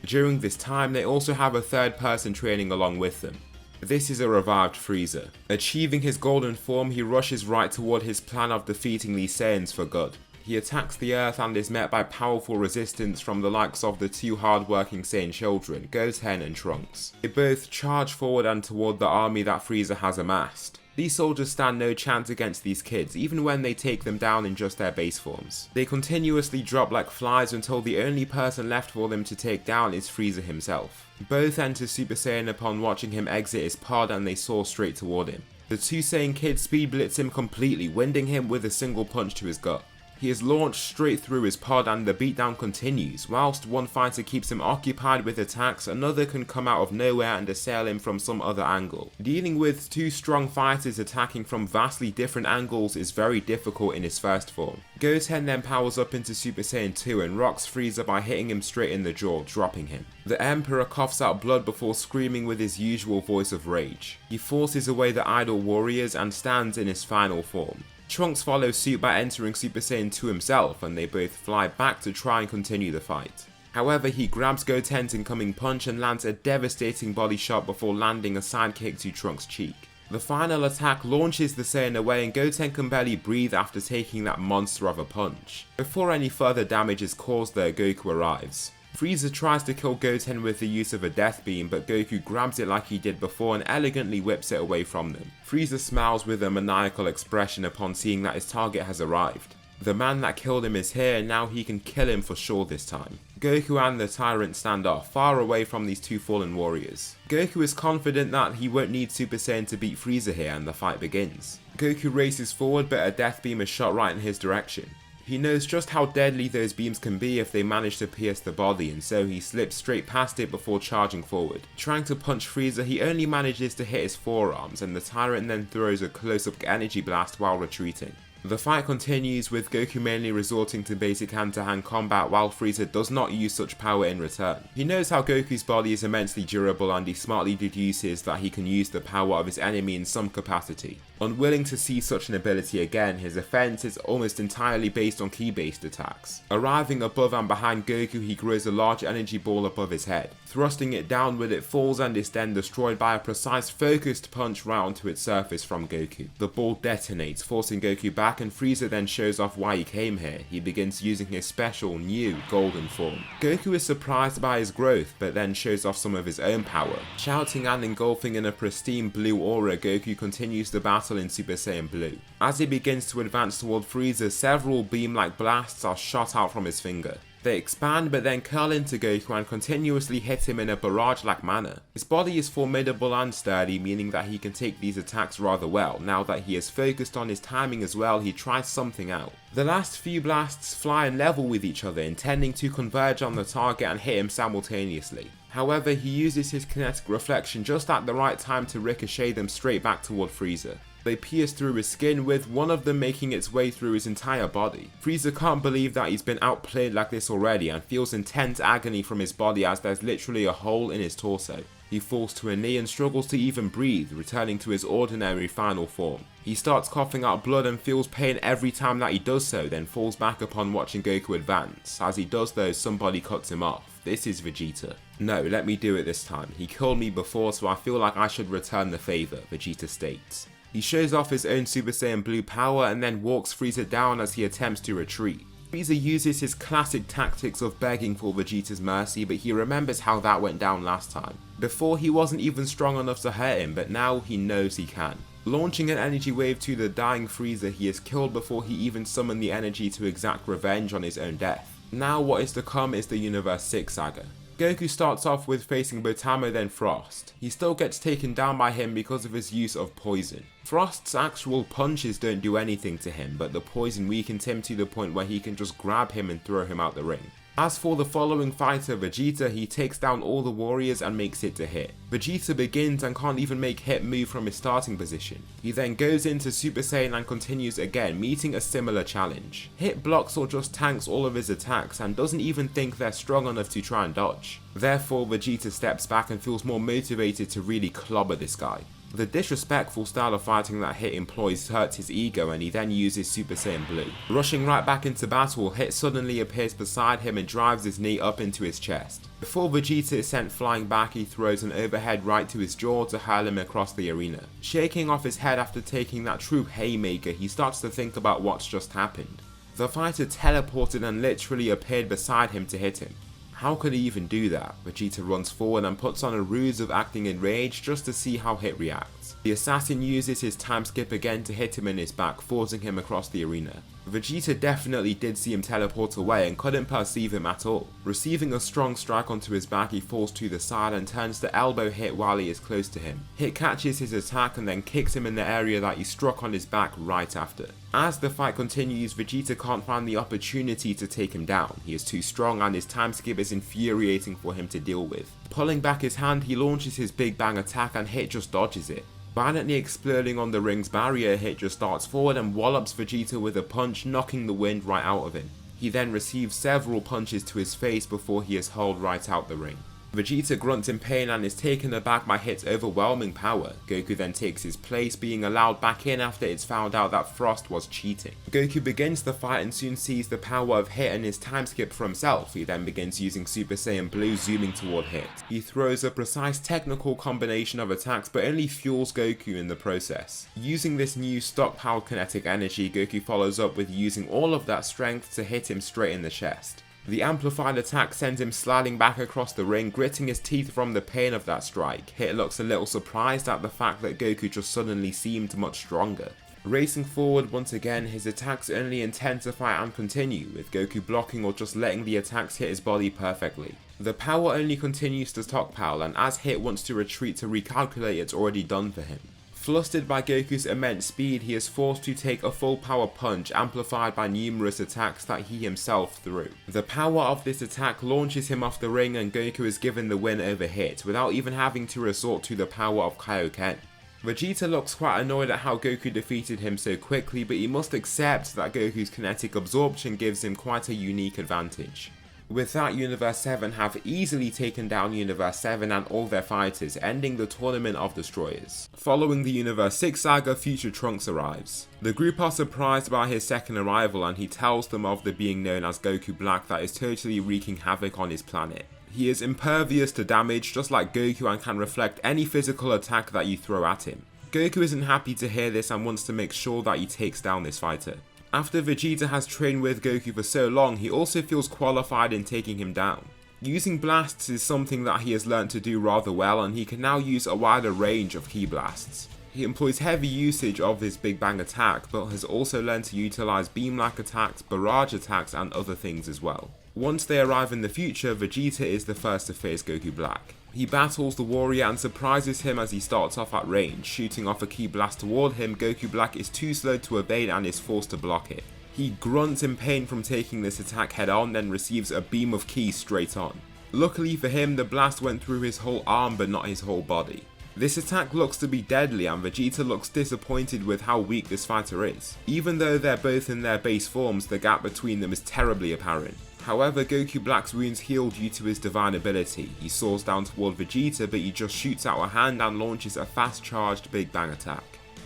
Speaker 1: During this time they also have a third person training along with them. This is a revived Frieza. Achieving his golden form, he rushes right toward his plan of defeating these Saiyans for good. He attacks the Earth and is met by powerful resistance from the likes of the two hard-working Saiyan children, Goten and Trunks. They both charge forward and toward the army that Frieza has amassed. These soldiers stand no chance against these kids, even when they take them down in just their base forms. They continuously drop like flies until the only person left for them to take down is Frieza himself. Both enter Super Saiyan upon watching him exit his pod and they soar straight toward him. The two Saiyan kids speed blitz him completely, winding him with a single punch to his gut. He is launched straight through his pod and the beatdown continues. Whilst one fighter keeps him occupied with attacks, another can come out of nowhere and assail him from some other angle. Dealing with two strong fighters attacking from vastly different angles is very difficult in his first form. Goten then powers up into Super Saiyan 2 and rocks Frieza by hitting him straight in the jaw, dropping him. The Emperor coughs out blood before screaming with his usual voice of rage. He forces away the idle warriors and stands in his final form. Trunks follows suit by entering Super Saiyan 2 himself and they both fly back to try and continue the fight. However, he grabs Goten's incoming punch and lands a devastating body shot before landing a sidekick to Trunks' cheek. The final attack launches the Saiyan away and Goten can barely breathe after taking that monster of a punch. Before any further damage is caused though, Goku arrives. Frieza tries to kill Goten with the use of a death beam, but Goku grabs it like he did before and elegantly whips it away from them. Frieza smiles with a maniacal expression upon seeing that his target has arrived. The man that killed him is here and now he can kill him for sure this time. Goku and the Tyrant stand off, far away from these two fallen warriors. Goku is confident that he won't need Super Saiyan to beat Frieza here and the fight begins. Goku races forward but a death beam is shot right in his direction. He knows just how deadly those beams can be if they manage to pierce the body, and so he slips straight past it before charging forward. Trying to punch Frieza, he only manages to hit his forearms, and the Tyrant then throws a close-up energy blast while retreating. The fight continues with Goku mainly resorting to basic hand-to-hand combat while Frieza does not use such power in return. He knows how Goku's body is immensely durable and he smartly deduces that he can use the power of his enemy in some capacity. Unwilling to see such an ability again, his offense is almost entirely based on ki-based attacks. Arriving above and behind Goku, he grows a large energy ball above his head. Thrusting it downward, it falls and is then destroyed by a precise focused punch right onto its surface from Goku. The ball detonates, forcing Goku back back and Frieza then shows off why he came here. He begins using his special, new, golden form. Goku is surprised by his growth, but then shows off some of his own power. Shouting and engulfing in a pristine blue aura, Goku continues the battle in Super Saiyan Blue. As he begins to advance toward Frieza, several beam-like blasts are shot out from his finger. They expand but then curl into Goku and continuously hit him in a barrage-like manner. His body is formidable and sturdy, meaning that he can take these attacks rather well. Now that he is focused on his timing as well, he tries something out. The last few blasts fly and level with each other, intending to converge on the target and hit him simultaneously. However, he uses his kinetic reflection just at the right time to ricochet them straight back toward Frieza. They pierce through his skin, with one of them making its way through his entire body. Frieza can't believe that he's been outplayed like this already and feels intense agony from his body as there's literally a hole in his torso. He falls to a knee and struggles to even breathe, returning to his ordinary final form. He starts coughing out blood and feels pain every time that he does so, then falls back upon watching Goku advance. As he does though, somebody cuts him off. This is Vegeta. "No, let me do it this time. He killed me before, so I feel like I should return the favour," Vegeta states. He shows off his own Super Saiyan Blue power and then walks Frieza down as he attempts to retreat. Frieza uses his classic tactics of begging for Vegeta's mercy, but he remembers how that went down last time. Before, he wasn't even strong enough to hurt him, but now he knows he can. Launching an energy wave to the dying Frieza, he is killed before he even summoned the energy to exact revenge on his own death. Now what is to come is the Universe 6 saga. Goku starts off with facing Botamo then Frost. He still gets taken down by him because of his use of poison. Frost's actual punches don't do anything to him, but the poison weakens him to the point where he can just grab him and throw him out the ring. As for the following fighter, Vegeta, he takes down all the warriors and makes it to hit. Vegeta begins and can't even make hit move from his starting position. He then goes into Super Saiyan and continues again, meeting a similar challenge. Hit blocks or just tanks all of his attacks and doesn't even think they're strong enough to try and dodge. Therefore, Vegeta steps back and feels more motivated to really clobber this guy. The disrespectful style of fighting that Hit employs hurts his ego, and he then uses Super Saiyan Blue. Rushing right back into battle, Hit suddenly appears beside him and drives his knee up into his chest. Before Vegeta is sent flying back, he throws an overhead right to his jaw to hurl him across the arena. Shaking off his head after taking that true haymaker, he starts to think about what's just happened. The fighter teleported and literally appeared beside him to hit him. How could he even do that? Vegeta runs forward and puts on a ruse of acting enraged just to see how Hit reacts. The assassin uses his time skip again to hit him in his back, forcing him across the arena. Vegeta definitely did see him teleport away and couldn't perceive him at all. Receiving a strong strike onto his back, he falls to the side and turns to elbow Hit while he is close to him. Hit catches his attack and then kicks him in the area that he struck on his back right after. As the fight continues, Vegeta can't find the opportunity to take him down. He is too strong and his time skip is infuriating for him to deal with. Pulling back his hand, he launches his Big Bang attack and Hit just dodges it. Violently exploding on the ring's barrier, Hit just darts forward and wallops Vegeta with a punch, knocking the wind right out of him. He then receives several punches to his face before he is hurled right out the ring. Vegeta grunts in pain and is taken aback by Hit's overwhelming power. Goku then takes his place, being allowed back in after it's found out that Frost was cheating. Goku begins the fight and soon sees the power of Hit and his time skip for himself. He then begins using Super Saiyan Blue, zooming toward Hit. He throws a precise technical combination of attacks but only fuels Goku in the process. Using this new stockpiled kinetic energy, Goku follows up with using all of that strength to hit him straight in the chest. The amplified attack sends him sliding back across the ring, gritting his teeth from the pain of that strike. Hit looks a little surprised at the fact that Goku just suddenly seemed much stronger. Racing forward once again, his attacks only intensify and continue, with Goku blocking or just letting the attacks hit his body perfectly. The power only continues to stockpile, and as Hit wants to retreat to recalculate, it's already done for him. Flustered by Goku's immense speed, he is forced to take a full power punch amplified by numerous attacks that he himself threw. The power of this attack launches him off the ring and Goku is given the win over Hit without even having to resort to the power of Kaioken. Vegeta looks quite annoyed at how Goku defeated him so quickly, but he must accept that Goku's kinetic absorption gives him quite a unique advantage. With that, Universe 7 have easily taken down Universe 7 and all their fighters, ending the Tournament of Destroyers. Following the Universe 6 saga, Future Trunks arrives. The group are surprised by his second arrival and he tells them of the being known as Goku Black that is totally wreaking havoc on his planet. He is impervious to damage just like Goku and can reflect any physical attack that you throw at him. Goku isn't happy to hear this and wants to make sure that he takes down this fighter. After Vegeta has trained with Goku for so long, he also feels qualified in taking him down. Using blasts is something that he has learned to do rather well, and he can now use a wider range of ki blasts. He employs heavy usage of his Big Bang attack, but has also learned to utilize beam-like attacks, barrage attacks and other things as well. Once they arrive in the future, Vegeta is the first to face Goku Black. He battles the warrior and surprises him as he starts off at range. Shooting off a ki blast toward him, Goku Black is too slow to evade and is forced to block it. He grunts in pain from taking this attack head on, then receives a beam of ki straight on. Luckily for him, the blast went through his whole arm but not his whole body. This attack looks to be deadly, and Vegeta looks disappointed with how weak this fighter is. Even though they're both in their base forms, the gap between them is terribly apparent. However, Goku Black's wounds heal due to his divine ability. He soars down toward Vegeta, but he just shoots out a hand and launches a fast charged Big Bang attack.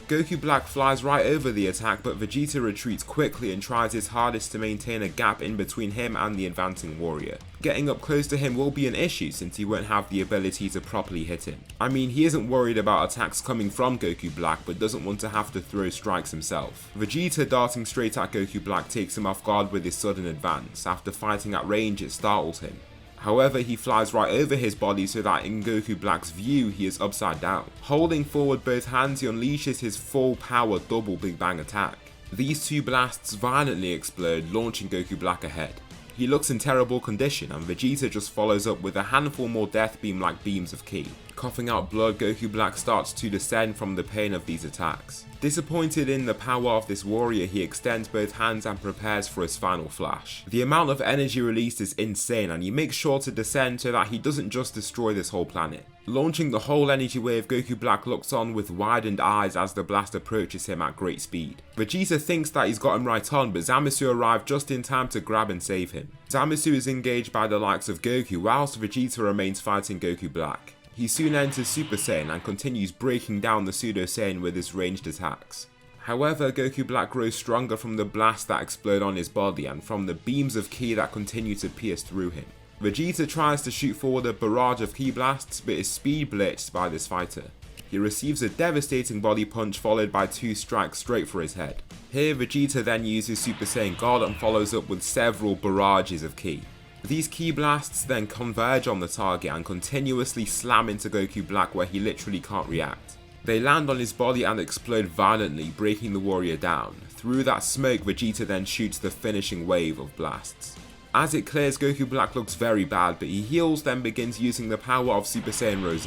Speaker 1: Goku Black flies right over the attack, but Vegeta retreats quickly and tries his hardest to maintain a gap in between him and the advancing warrior. Getting up close to him will be an issue since he won't have the ability to properly hit him. I mean, he isn't worried about attacks coming from Goku Black, but doesn't want to have to throw strikes himself. Vegeta darting straight at Goku Black takes him off guard with his sudden advance. After fighting at range, it startles him. However, he flies right over his body so that in Goku Black's view he is upside down. Holding forward both hands, he unleashes his full power double Big Bang attack. These two blasts violently explode, launching Goku Black ahead. He looks in terrible condition, and Vegeta just follows up with a handful more death beam-like beams of ki. Coughing out blood, Goku Black starts to descend from the pain of these attacks. Disappointed in the power of this warrior, he extends both hands and prepares for his final flash. The amount of energy released is insane, and he makes sure to descend so that he doesn't just destroy this whole planet. Launching the whole energy wave, Goku Black looks on with widened eyes as the blast approaches him at great speed. Vegeta thinks that he's got him right on, but Zamasu arrived just in time to grab and save him. Zamasu is engaged by the likes of Goku, whilst Vegeta remains fighting Goku Black. He soon enters Super Saiyan and continues breaking down the Pseudo Saiyan with his ranged attacks. However, Goku Black grows stronger from the blasts that explode on his body and from the beams of ki that continue to pierce through him. Vegeta tries to shoot forward a barrage of ki blasts, but is speed blitzed by this fighter. He receives a devastating body punch followed by two strikes straight for his head. Here, Vegeta then uses Super Saiyan God and follows up with several barrages of ki. These ki blasts then converge on the target and continuously slam into Goku Black where he literally can't react. They land on his body and explode violently, breaking the warrior down. Through that smoke, Vegeta then shoots the finishing wave of blasts. As it clears, Goku Black looks very bad, but he heals, then begins using the power of Super Saiyan Rose.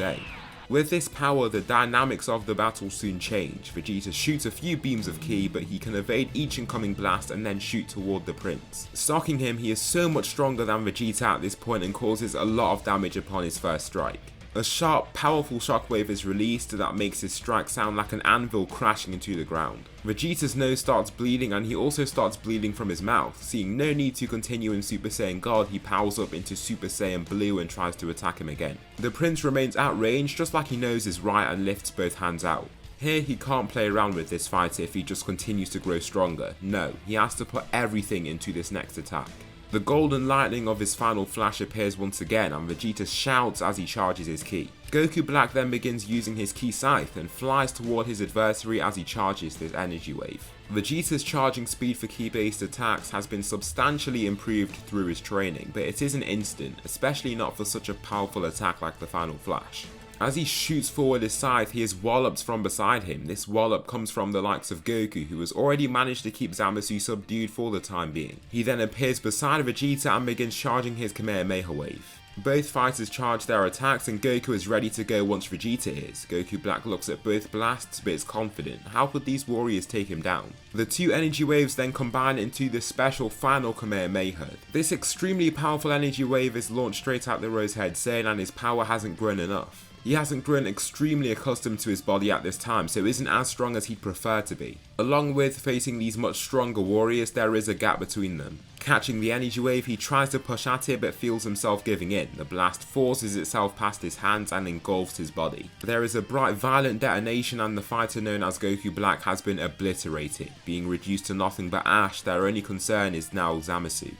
Speaker 1: With this power, the dynamics of the battle soon change. Vegeta shoots a few beams of ki, but he can evade each incoming blast and then shoot toward the prince. Stocking him, he is so much stronger than Vegeta at this point and causes a lot of damage upon his first strike. A sharp, powerful shockwave is released that makes his strike sound like an anvil crashing into the ground. Vegeta's nose starts bleeding and he also starts bleeding from his mouth. Seeing no need to continue in Super Saiyan God, he powers up into Super Saiyan Blue and tries to attack him again. The prince remains at range just like he knows is right and lifts both hands out. Here he can't play around with this fighter if he just continues to grow stronger. No, he has to put everything into this next attack. The golden lightning of his final flash appears once again and Vegeta shouts as he charges his ki. Goku Black then begins using his ki scythe and flies toward his adversary as he charges this energy wave. Vegeta's charging speed for ki based attacks has been substantially improved through his training, but it isn't instant, especially not for such a powerful attack like the final flash. As he shoots forward his scythe, he is walloped from beside him. This wallop comes from the likes of Goku, who has already managed to keep Zamasu subdued for the time being. He then appears beside Vegeta and begins charging his Kamehameha wave. Both fighters charge their attacks and Goku is ready to go once Vegeta is. Goku Black looks at both blasts but is confident. How could these warriors take him down? The two energy waves then combine into the special final Kamehameha. This extremely powerful energy wave is launched straight at the Rosehead Saiyan and his power hasn't grown enough. He hasn't grown extremely accustomed to his body at this time, so isn't as strong as he'd prefer to be. Along with facing these much stronger warriors, there is a gap between them. Catching the energy wave, he tries to push at it but feels himself giving in. The blast forces itself past his hands and engulfs his body. There is a bright violent detonation and the fighter known as Goku Black has been obliterated. Being reduced to nothing but ash, their only concern is now Zamasu.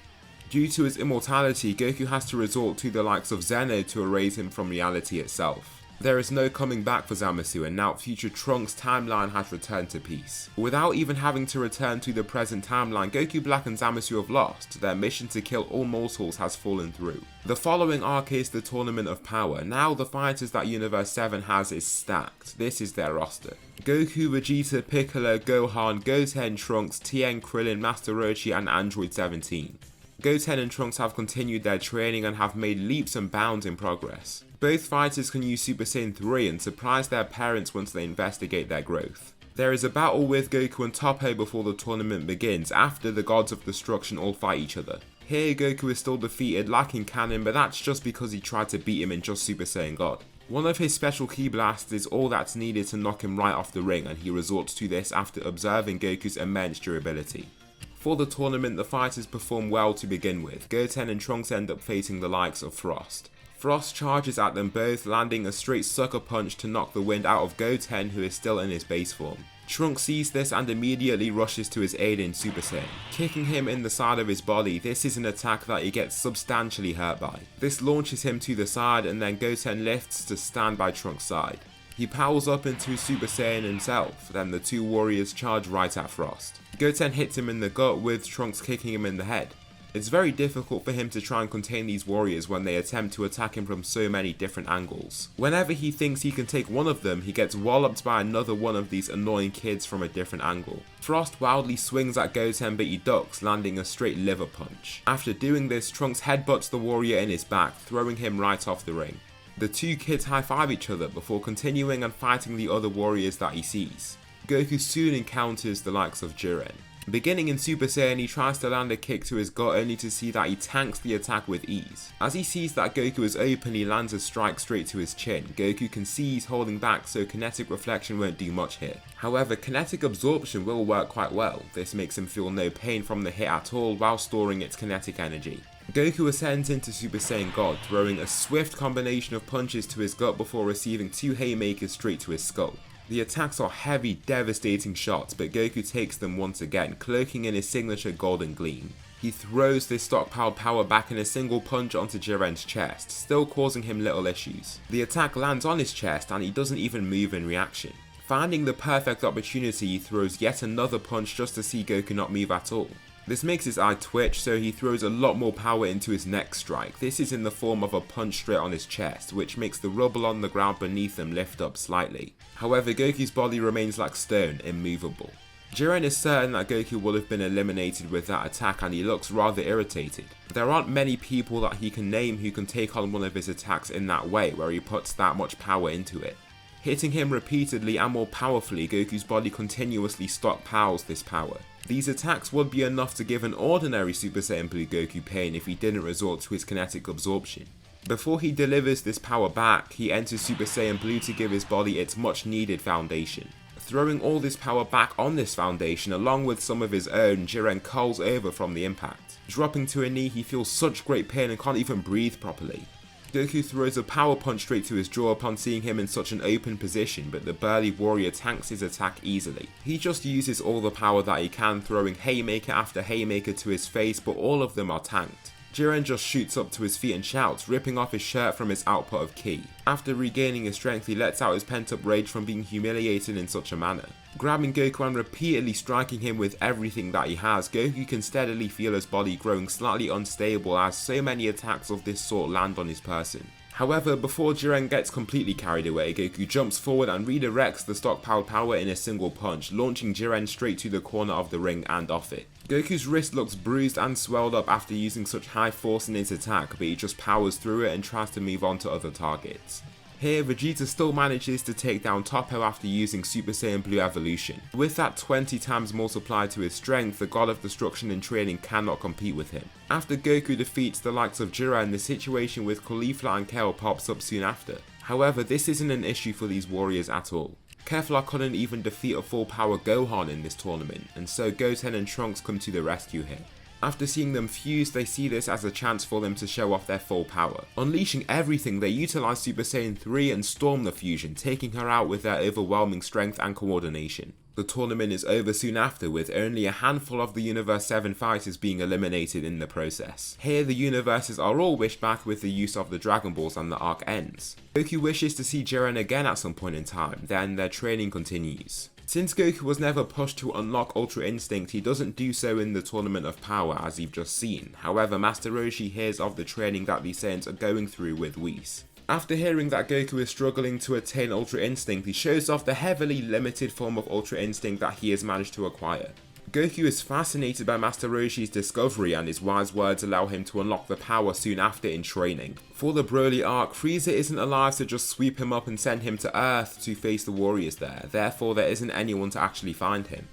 Speaker 1: Due to his immortality, Goku has to resort to the likes of Zeno to erase him from reality itself. There is no coming back for Zamasu, and now future Trunks' timeline has returned to peace. Without even having to return to the present timeline, Goku Black and Zamasu have lost. Their mission to kill all mortals has fallen through. The following arc is the Tournament of Power. Now the fighters that Universe 7 has is stacked. This is their roster: Goku, Vegeta, Piccolo, Gohan, Goten, Trunks, Tien, Krillin, Master Roshi, and Android 17. Goten and Trunks have continued their training and have made leaps and bounds in progress. Both fighters can use Super Saiyan 3 and surprise their parents once they investigate their growth. There is a battle with Goku and Toppo before the tournament begins, after the Gods of Destruction all fight each other. Here Goku is still defeated, lacking cannon, but that's just because he tried to beat him in just Super Saiyan God. One of his special ki blasts is all that's needed to knock him right off the ring, and he resorts to this after observing Goku's immense durability. For the tournament, the fighters perform well to begin with. Goten and Trunks end up facing the likes of Frost. Frost charges at them both, landing a straight sucker punch to knock the wind out of Goten, who is still in his base form. Trunks sees this and immediately rushes to his aid in Super Saiyan, kicking him in the side of his body. This is an attack that he gets substantially hurt by. This launches him to the side, and then Goten lifts to stand by Trunks' side. He powers up into Super Saiyan himself, then the two warriors charge right at Frost. Goten hits him in the gut, with Trunks kicking him in the head. It's very difficult for him to try and contain these warriors when they attempt to attack him from so many different angles. Whenever he thinks he can take one of them, he gets walloped by another one of these annoying kids from a different angle. Frost wildly swings at Goten, but he ducks, landing a straight liver punch. After doing this, Trunks headbutts the warrior in his back, throwing him right off the ring. The two kids high-five each other before continuing and fighting the other warriors that he sees. Goku soon encounters the likes of Jiren. Beginning in Super Saiyan, he tries to land a kick to his gut only to see that he tanks the attack with ease. As he sees that Goku is open, he lands a strike straight to his chin. Goku can see he's holding back, so kinetic reflection won't do much here. However, kinetic absorption will work quite well. This makes him feel no pain from the hit at all while storing its kinetic energy. Goku ascends into Super Saiyan God, throwing a swift combination of punches to his gut before receiving two haymakers straight to his skull. The attacks are heavy, devastating shots, but Goku takes them once again, cloaking in his signature golden gleam. He throws this stockpiled power back in a single punch onto Jiren's chest, still causing him little issues. The attack lands on his chest and he doesn't even move in reaction. Finding the perfect opportunity, he throws yet another punch just to see Goku not move at all. This makes his eye twitch, so he throws a lot more power into his next strike. This is in the form of a punch straight on his chest, which makes the rubble on the ground beneath him lift up slightly. However, Goku's body remains like stone, immovable. Jiren is certain that Goku will have been eliminated with that attack, and he looks rather irritated. There aren't many people that he can name who can take on one of his attacks in that way, where he puts that much power into it. Hitting him repeatedly and more powerfully, Goku's body continuously stockpiles this power. These attacks would be enough to give an ordinary Super Saiyan Blue Goku pain if he didn't resort to his kinetic absorption. Before he delivers this power back, he enters Super Saiyan Blue to give his body its much needed foundation. Throwing all this power back on this foundation along with some of his own, Jiren curls over from the impact. Dropping to a knee, he feels such great pain and can't even breathe properly. Goku throws a power punch straight to his jaw upon seeing him in such an open position, but the burly warrior tanks his attack easily. He just uses all the power that he can, throwing haymaker after haymaker to his face, but all of them are tanked. Jiren just shoots up to his feet and shouts, ripping off his shirt from his output of ki. After regaining his strength, he lets out his pent-up rage from being humiliated in such a manner. Grabbing Goku and repeatedly striking him with everything that he has, Goku can steadily feel his body growing slightly unstable as so many attacks of this sort land on his person. However, before Jiren gets completely carried away, Goku jumps forward and redirects the stockpiled power in a single punch, launching Jiren straight to the corner of the ring and off it. Goku's wrist looks bruised and swelled up after using such high force in his attack, but he just powers through it and tries to move on to other targets. Here, Vegeta still manages to take down Toppo after using Super Saiyan Blue Evolution. With that 20 times multiplied to his strength, the God of Destruction in training cannot compete with him. After Goku defeats the likes of Jiren, the situation with Caulifla and Kale pops up soon after. However, this isn't an issue for these warriors at all. Kefla couldn't even defeat a full power Gohan in this tournament, and so Goten and Trunks come to the rescue here. After seeing them fuse, they see this as a chance for them to show off their full power. Unleashing everything, they utilize Super Saiyan 3 and storm the fusion, taking her out with their overwhelming strength and coordination. The tournament is over soon after, with only a handful of the Universe 7 fighters being eliminated in the process. Here the universes are all wished back with the use of the Dragon Balls and the arc ends. Goku wishes to see Jiren again at some point in time, then their training continues. Since Goku was never pushed to unlock Ultra Instinct, he doesn't do so in the Tournament of Power as you've just seen. However, Master Roshi hears of the training that the Saiyans are going through with Whis. After hearing that Goku is struggling to attain Ultra Instinct, he shows off the heavily limited form of Ultra Instinct that he has managed to acquire. Goku is fascinated by Master Roshi's discovery, and his wise words allow him to unlock the power soon after in training. For the Broly arc, Frieza isn't alive to just sweep him up and send him to Earth to face the warriors there, therefore there isn't anyone to actually find him.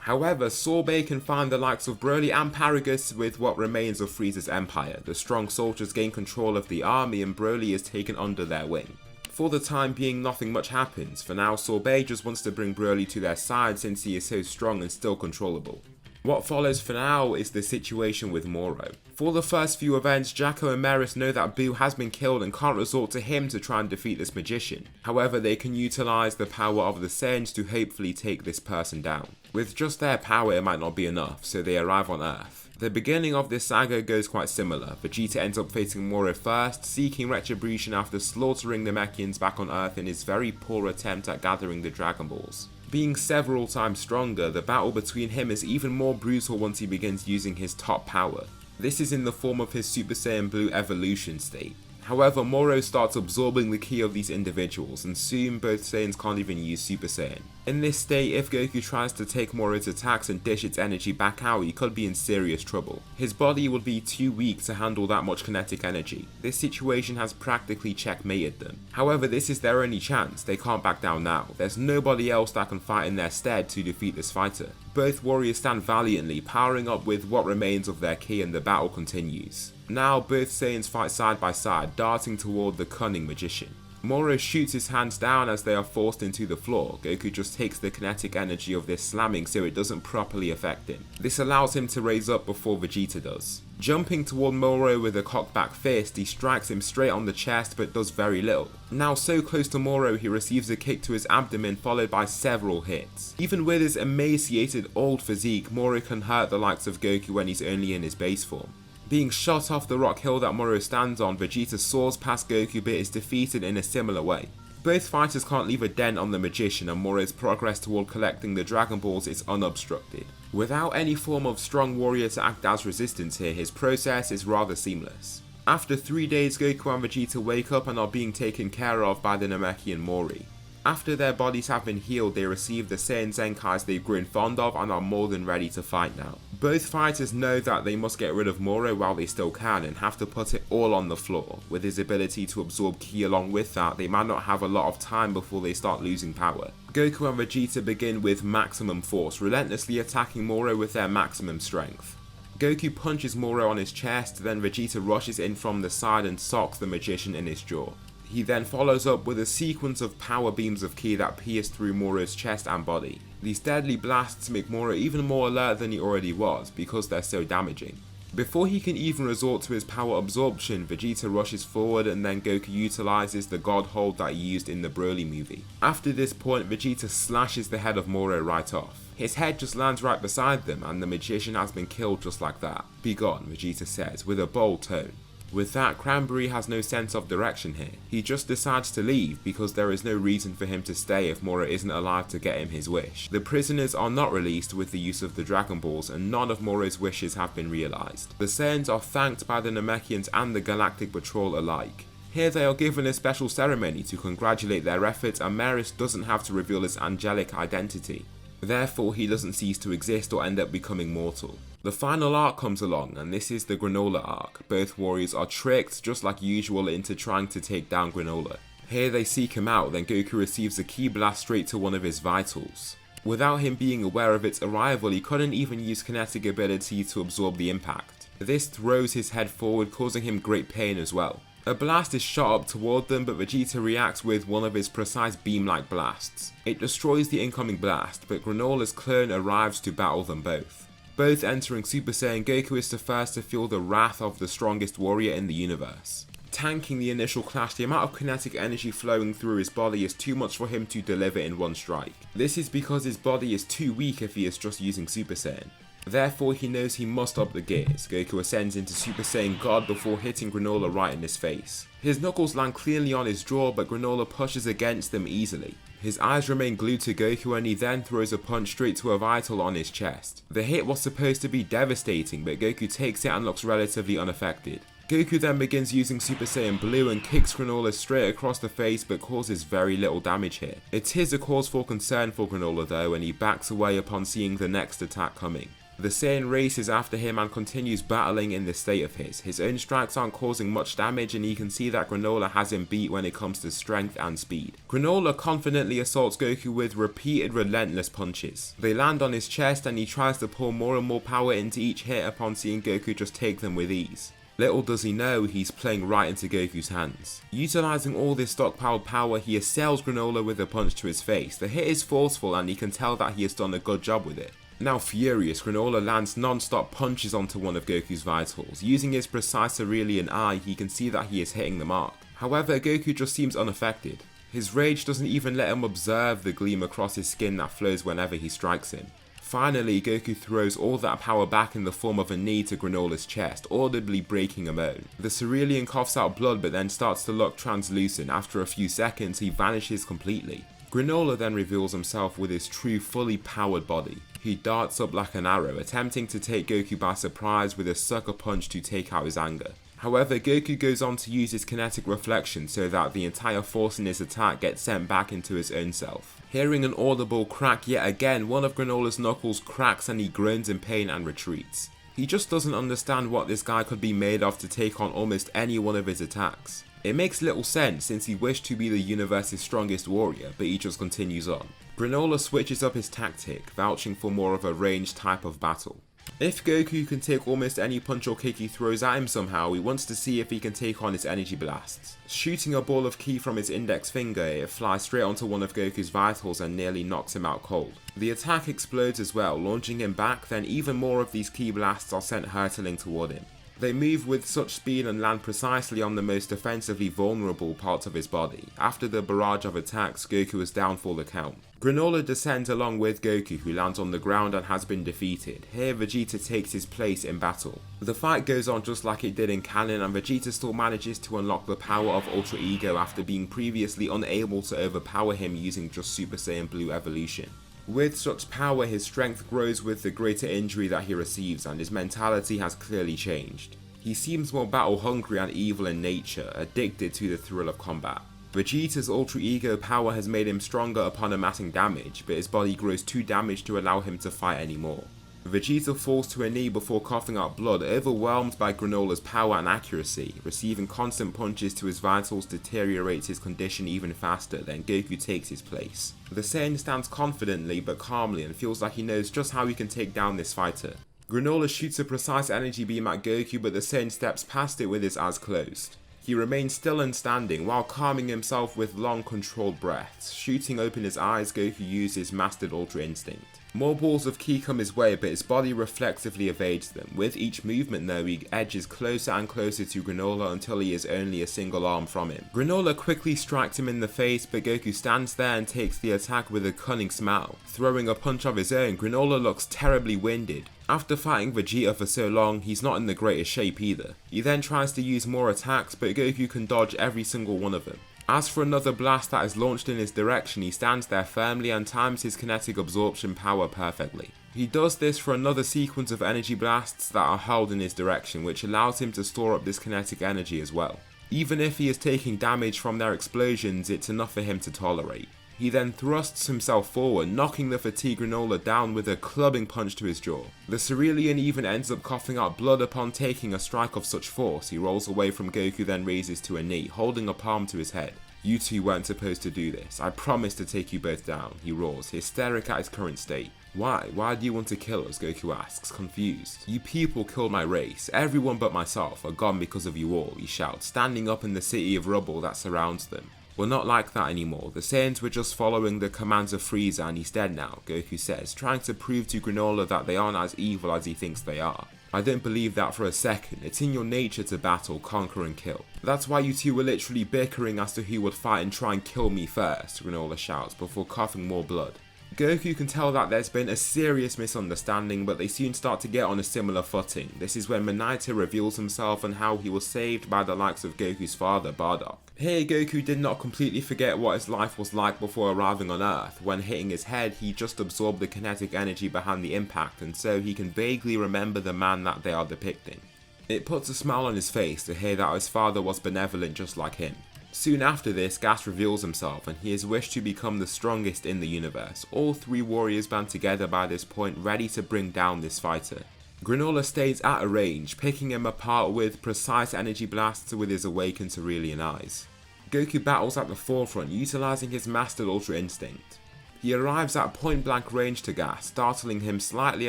Speaker 1: However, Sorbet can find the likes of Broly and Paragus with what remains of Frieza's empire. The strong soldiers gain control of the army and Broly is taken under their wing. For the time being, nothing much happens. For now, Sorbet just wants to bring Broly to their side since he is so strong and still controllable. What follows for now is the situation with Moro. For the first few events, Jacko and Meris know that Buu has been killed and can't resort to him to try and defeat this magician. However, they can utilize the power of the Saiyans to hopefully take this person down. With just their power, it might not be enough, so they arrive on Earth. The beginning of this saga goes quite similar. Vegeta ends up facing Moro first, seeking retribution after slaughtering the Namekians back on Earth in his very poor attempt at gathering the Dragon Balls. Being several times stronger, the battle between him is even more brutal once he begins using his top power. This is in the form of his Super Saiyan Blue evolution state. However, Moro starts absorbing the ki of these individuals, and soon both Saiyans can't even use Super Saiyan. In this state, if Goku tries to take Moro's attacks and dish its energy back out, he could be in serious trouble. His body would be too weak to handle that much kinetic energy. This situation has practically checkmated them. However, this is their only chance, they can't back down now. There's nobody else that can fight in their stead to defeat this fighter. Both warriors stand valiantly, powering up with what remains of their ki, and the battle continues. Now both Saiyans fight side by side, darting toward the cunning magician. Moro shoots his hands down as they are forced into the floor. Goku just takes the kinetic energy of this slamming so it doesn't properly affect him. This allows him to raise up before Vegeta does. Jumping toward Moro with a cocked back fist, he strikes him straight on the chest but does very little. Now so close to Moro, he receives a kick to his abdomen followed by several hits. Even with his emaciated old physique, Moro can hurt the likes of Goku when he's only in his base form. Being shot off the rock hill that Moro stands on, Vegeta soars past Goku but is defeated in a similar way. Both fighters can't leave a dent on the magician, and Moro's progress toward collecting the Dragon Balls is unobstructed. Without any form of strong warrior to act as resistance here, his process is rather seamless. After 3 days, Goku and Vegeta wake up and are being taken care of by the Namekian Mori. After their bodies have been healed, they receive the Saiyan Zenkais they've grown fond of and are more than ready to fight now. Both fighters know that they must get rid of Moro while they still can and have to put it all on the floor. With his ability to absorb ki along with that, they might not have a lot of time before they start losing power. Goku and Vegeta begin with maximum force, relentlessly attacking Moro with their maximum strength. Goku punches Moro on his chest, then Vegeta rushes in from the side and socks the magician in his jaw. He then follows up with a sequence of power beams of ki that pierce through Moro's chest and body. These deadly blasts make Moro even more alert than he already was because they're so damaging. Before he can even resort to his power absorption, Vegeta rushes forward and then Goku utilizes the God Hold that he used in the Broly movie. After this point, Vegeta slashes the head of Moro right off. His head just lands right beside them and the magician has been killed just like that. "Be gone," Vegeta says with a bold tone. With that, Cranberry has no sense of direction here. He just decides to leave because there is no reason for him to stay if Moro isn't alive to get him his wish. The prisoners are not released with the use of the Dragon Balls and none of Moro's wishes have been realized. The Saiyans are thanked by the Namekians and the Galactic Patrol alike. Here they are given a special ceremony to congratulate their efforts and Meris doesn't have to reveal his angelic identity. Therefore, he doesn't cease to exist or end up becoming mortal. The final arc comes along, and this is the Granolah arc. Both warriors are tricked, just like usual, into trying to take down Granolah. Here they seek him out, then Goku receives a ki blast straight to one of his vitals. Without him being aware of its arrival, he couldn't even use kinetic ability to absorb the impact. This throws his head forward, causing him great pain as well. A blast is shot up toward them, but Vegeta reacts with one of his precise beam-like blasts. It destroys the incoming blast, but Granolah's clone arrives to battle them both. Both entering Super Saiyan, Goku is the first to feel the wrath of the strongest warrior in the universe. Tanking the initial clash, the amount of kinetic energy flowing through his body is too much for him to deliver in one strike. This is because his body is too weak if he is just using Super Saiyan. Therefore, he knows he must up the gears. Goku ascends into Super Saiyan God before hitting Granolah right in his face. His knuckles land cleanly on his jaw, but Granolah pushes against them easily. His eyes remain glued to Goku and he then throws a punch straight to a vital on his chest. The hit was supposed to be devastating, but Goku takes it and looks relatively unaffected. Goku then begins using Super Saiyan Blue and kicks Granolah straight across the face but causes very little damage here. It is a cause for concern for Granolah though, and he backs away upon seeing the next attack coming. The Saiyan races after him and continues battling in this state of his. His own strikes aren't causing much damage and you can see that Granolah has him beat when it comes to strength and speed. Granolah confidently assaults Goku with repeated relentless punches. They land on his chest and he tries to pour more and more power into each hit upon seeing Goku just take them with ease. Little does he know, he's playing right into Goku's hands. Utilizing all this stockpiled power, he assails Granolah with a punch to his face. The hit is forceful and he can tell that he has done a good job with it. Now furious, Granolah lands non-stop punches onto one of Goku's vitals. Using his precise Aurelian eye, he can see that he is hitting the mark. However, Goku just seems unaffected. His rage doesn't even let him observe the gleam across his skin that flows whenever he strikes him. Finally, Goku throws all that power back in the form of a knee to Granolah's chest, audibly breaking a moan. The Cerulean coughs out blood but then starts to look translucent. After a few seconds, he vanishes completely. Granolah then reveals himself with his true fully powered body. He darts up like an arrow, attempting to take Goku by surprise with a sucker punch to take out his anger. However, Goku goes on to use his kinetic reflection so that the entire force in his attack gets sent back into his own self. Hearing an audible crack yet again, one of Granolah's knuckles cracks and he groans in pain and retreats. He just doesn't understand what this guy could be made of to take on almost any one of his attacks. It makes little sense since he wished to be the universe's strongest warrior, but he just continues on. Granolah switches up his tactic, vouching for more of a ranged type of battle. If Goku can take almost any punch or kick he throws at him somehow, he wants to see if he can take on his energy blasts. Shooting a ball of ki from his index finger, it flies straight onto one of Goku's vitals and nearly knocks him out cold. The attack explodes as well, launching him back, then even more of these ki blasts are sent hurtling toward him. They move with such speed and land precisely on the most defensively vulnerable parts of his body. After the barrage of attacks, Goku is down for the count. Granolah descends along with Goku, who lands on the ground and has been defeated. Here Vegeta takes his place in battle. The fight goes on just like it did in canon, and Vegeta still manages to unlock the power of Ultra Ego after being previously unable to overpower him using just Super Saiyan Blue evolution. With such power, his strength grows with the greater injury that he receives, and his mentality has clearly changed. He seems more battle hungry and evil in nature, addicted to the thrill of combat. Vegeta's Ultra Ego power has made him stronger upon amassing damage, but his body grows too damaged to allow him to fight anymore. Vegeta falls to a knee before coughing out blood, overwhelmed by Granolah's power and accuracy. Receiving constant punches to his vitals deteriorates his condition even faster, then Goku takes his place. The Saiyan stands confidently but calmly and feels like he knows just how he can take down this fighter. Granolah shoots a precise energy beam at Goku, but the Saiyan steps past it with his eyes closed. He remains still and standing while calming himself with long controlled breaths. Shooting open his eyes, Goku uses mastered Ultra Instinct. More balls of ki come his way, but his body reflexively evades them. With each movement though, he edges closer and closer to Granolah until he is only a single arm from him. Granolah quickly strikes him in the face, but Goku stands there and takes the attack with a cunning smile. Throwing a punch of his own, Granolah looks terribly winded. After fighting Vegeta for so long, he's not in the greatest shape either. He then tries to use more attacks, but Goku can dodge every single one of them. As for another blast that is launched in his direction, he stands there firmly and times his kinetic absorption power perfectly. He does this for another sequence of energy blasts that are hurled in his direction, which allows him to store up this kinetic energy as well. Even if he is taking damage from their explosions, it's enough for him to tolerate. He then thrusts himself forward, knocking the fatigued Granolah down with a clubbing punch to his jaw. The Cerulean even ends up coughing out blood upon taking a strike of such force. He rolls away from Goku, then raises to a knee, holding a palm to his head. "You two weren't supposed to do this. I promised to take you both down," he roars, hysteric at his current state. "Why? Why do you want to kill us?" Goku asks, confused. "You people killed my race. Everyone but myself are gone because of you all," he shouts, standing up in the city of rubble that surrounds them. "We're not like that anymore. The Saiyans were just following the commands of Frieza and he's dead now," Goku says, trying to prove to Granolah that they aren't as evil as he thinks they are. I don't believe that for a second. It's in your nature to battle, conquer and kill. That's why you two were literally bickering as to who would fight and try and kill me first, Granolah shouts before coughing more blood. Goku can tell that there's been a serious misunderstanding, but they soon start to get on a similar footing. This is when Minato reveals himself and how he was saved by the likes of Goku's father, Bardock. Here, Goku did not completely forget what his life was like before arriving on Earth. When hitting his head, he just absorbed the kinetic energy behind the impact, and so he can vaguely remember the man that they are depicting. It puts a smile on his face to hear that his father was benevolent just like him. Soon after this, Gas reveals himself and he is wished to become the strongest in the universe. All three warriors band together by this point, ready to bring down this fighter. Granolah stays at a range, picking him apart with precise energy blasts with his awakened cerulean eyes. Goku battles at the forefront, utilizing his mastered Ultra Instinct. He arrives at point blank range to Gas, startling him slightly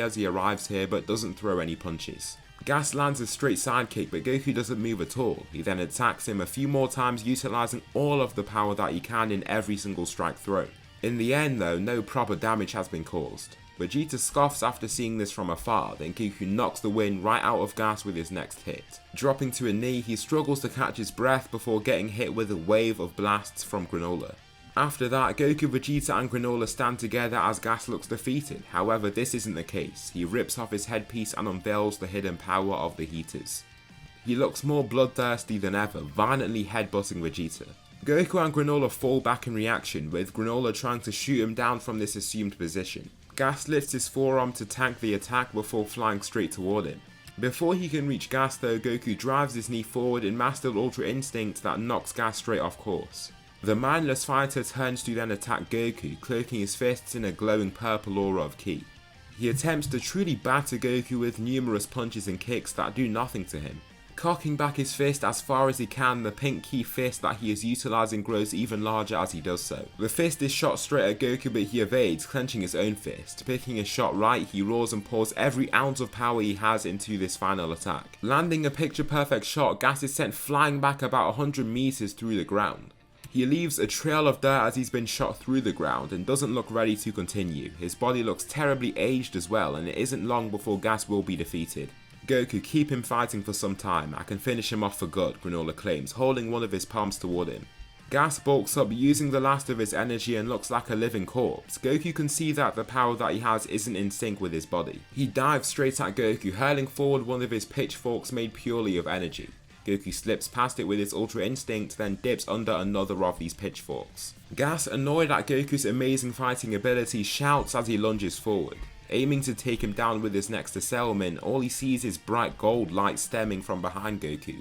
Speaker 1: as he arrives here but doesn't throw any punches. Gas lands a straight sidekick, but Goku doesn't move at all. He then attacks him a few more times, utilizing all of the power that he can in every single strike throw. In the end though, no proper damage has been caused. Vegeta scoffs after seeing this from afar, then Goku knocks the wind right out of Gas with his next hit. Dropping to a knee, he struggles to catch his breath before getting hit with a wave of blasts from Granolah. After that, Goku, Vegeta and Granolah stand together as Gas looks defeated. However, this isn't the case. He rips off his headpiece and unveils the hidden power of the heaters. He looks more bloodthirsty than ever, violently headbutting Vegeta. Goku and Granolah fall back in reaction, with Granolah trying to shoot him down from this assumed position. Gas lifts his forearm to tank the attack before flying straight toward him. Before he can reach Gas though, Goku drives his knee forward in mastered Ultra Instinct that knocks Gas straight off course. The mindless fighter turns to then attack Goku, cloaking his fists in a glowing purple aura of ki. He attempts to truly batter Goku with numerous punches and kicks that do nothing to him. Cocking back his fist as far as he can, the pink ki fist that he is utilizing grows even larger as he does so. The fist is shot straight at Goku, but he evades, clenching his own fist. Picking his shot right, he roars and pours every ounce of power he has into this final attack. Landing a picture perfect shot, Gas is sent flying back about 100 meters through the ground. He leaves a trail of dirt as he's been shot through the ground and doesn't look ready to continue. His body looks terribly aged as well, and it isn't long before Gas will be defeated. Goku, keep him fighting for some time. I can finish him off for good, Granolah claims, holding one of his palms toward him. Gas bulks up, using the last of his energy, and looks like a living corpse. Goku can see that the power that he has isn't in sync with his body. He dives straight at Goku, hurling forward one of his pitchforks made purely of energy. Goku slips past it with his Ultra Instinct, then dips under another of these pitchforks. Gas, annoyed at Goku's amazing fighting ability, shouts as he lunges forward. Aiming to take him down with his next assailant, all he sees is bright gold light stemming from behind Goku.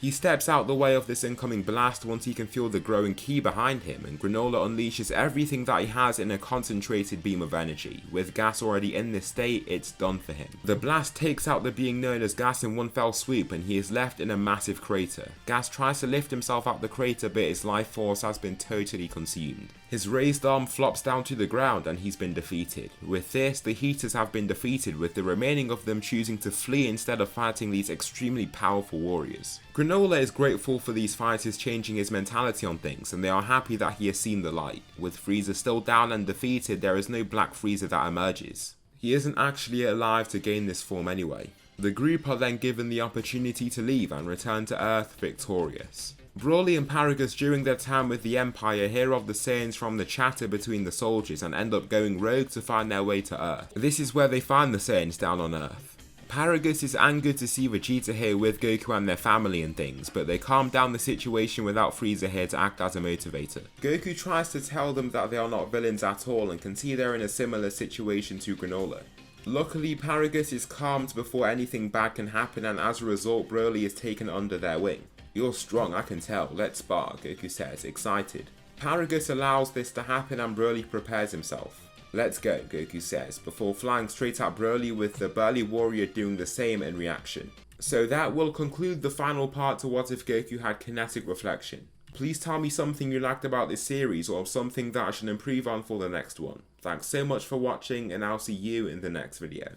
Speaker 1: He steps out the way of this incoming blast once he can feel the growing ki behind him, and Granolah unleashes everything that he has in a concentrated beam of energy. With Gas already in this state, it's done for him. The blast takes out the being known as Gas in one fell swoop, and he is left in a massive crater. Gas tries to lift himself out the crater, but his life force has been totally consumed. His raised arm flops down to the ground and he's been defeated. With this, the heaters have been defeated, with the remaining of them choosing to flee instead of fighting these extremely powerful warriors. Granolah is grateful for these fighters changing his mentality on things, and they are happy that he has seen the light. With Frieza still down and defeated, there is no Black Frieza that emerges. He isn't actually alive to gain this form anyway. The group are then given the opportunity to leave and return to Earth victorious. Broly and Paragus, during their time with the Empire, hear of the Saiyans from the chatter between the soldiers and end up going rogue to find their way to Earth. This is where they find the Saiyans down on Earth. Paragus is angered to see Vegeta here with Goku and their family and things, but they calm down the situation without Frieza here to act as a motivator. Goku tries to tell them that they are not villains at all and can see they're in a similar situation to Granolah. Luckily, Paragus is calmed before anything bad can happen, and as a result, Broly is taken under their wing. "You're strong, I can tell. Let's spar," Goku says, excited. Paragus allows this to happen and Broly prepares himself. "Let's go," Goku says, before flying straight at Broly, with the burly warrior doing the same in reaction. So that will conclude the final part to What If Goku Had Kinetic Reflection. Please tell me something you liked about this series or something that I should improve on for the next one. Thanks so much for watching, and I'll see you in the next video.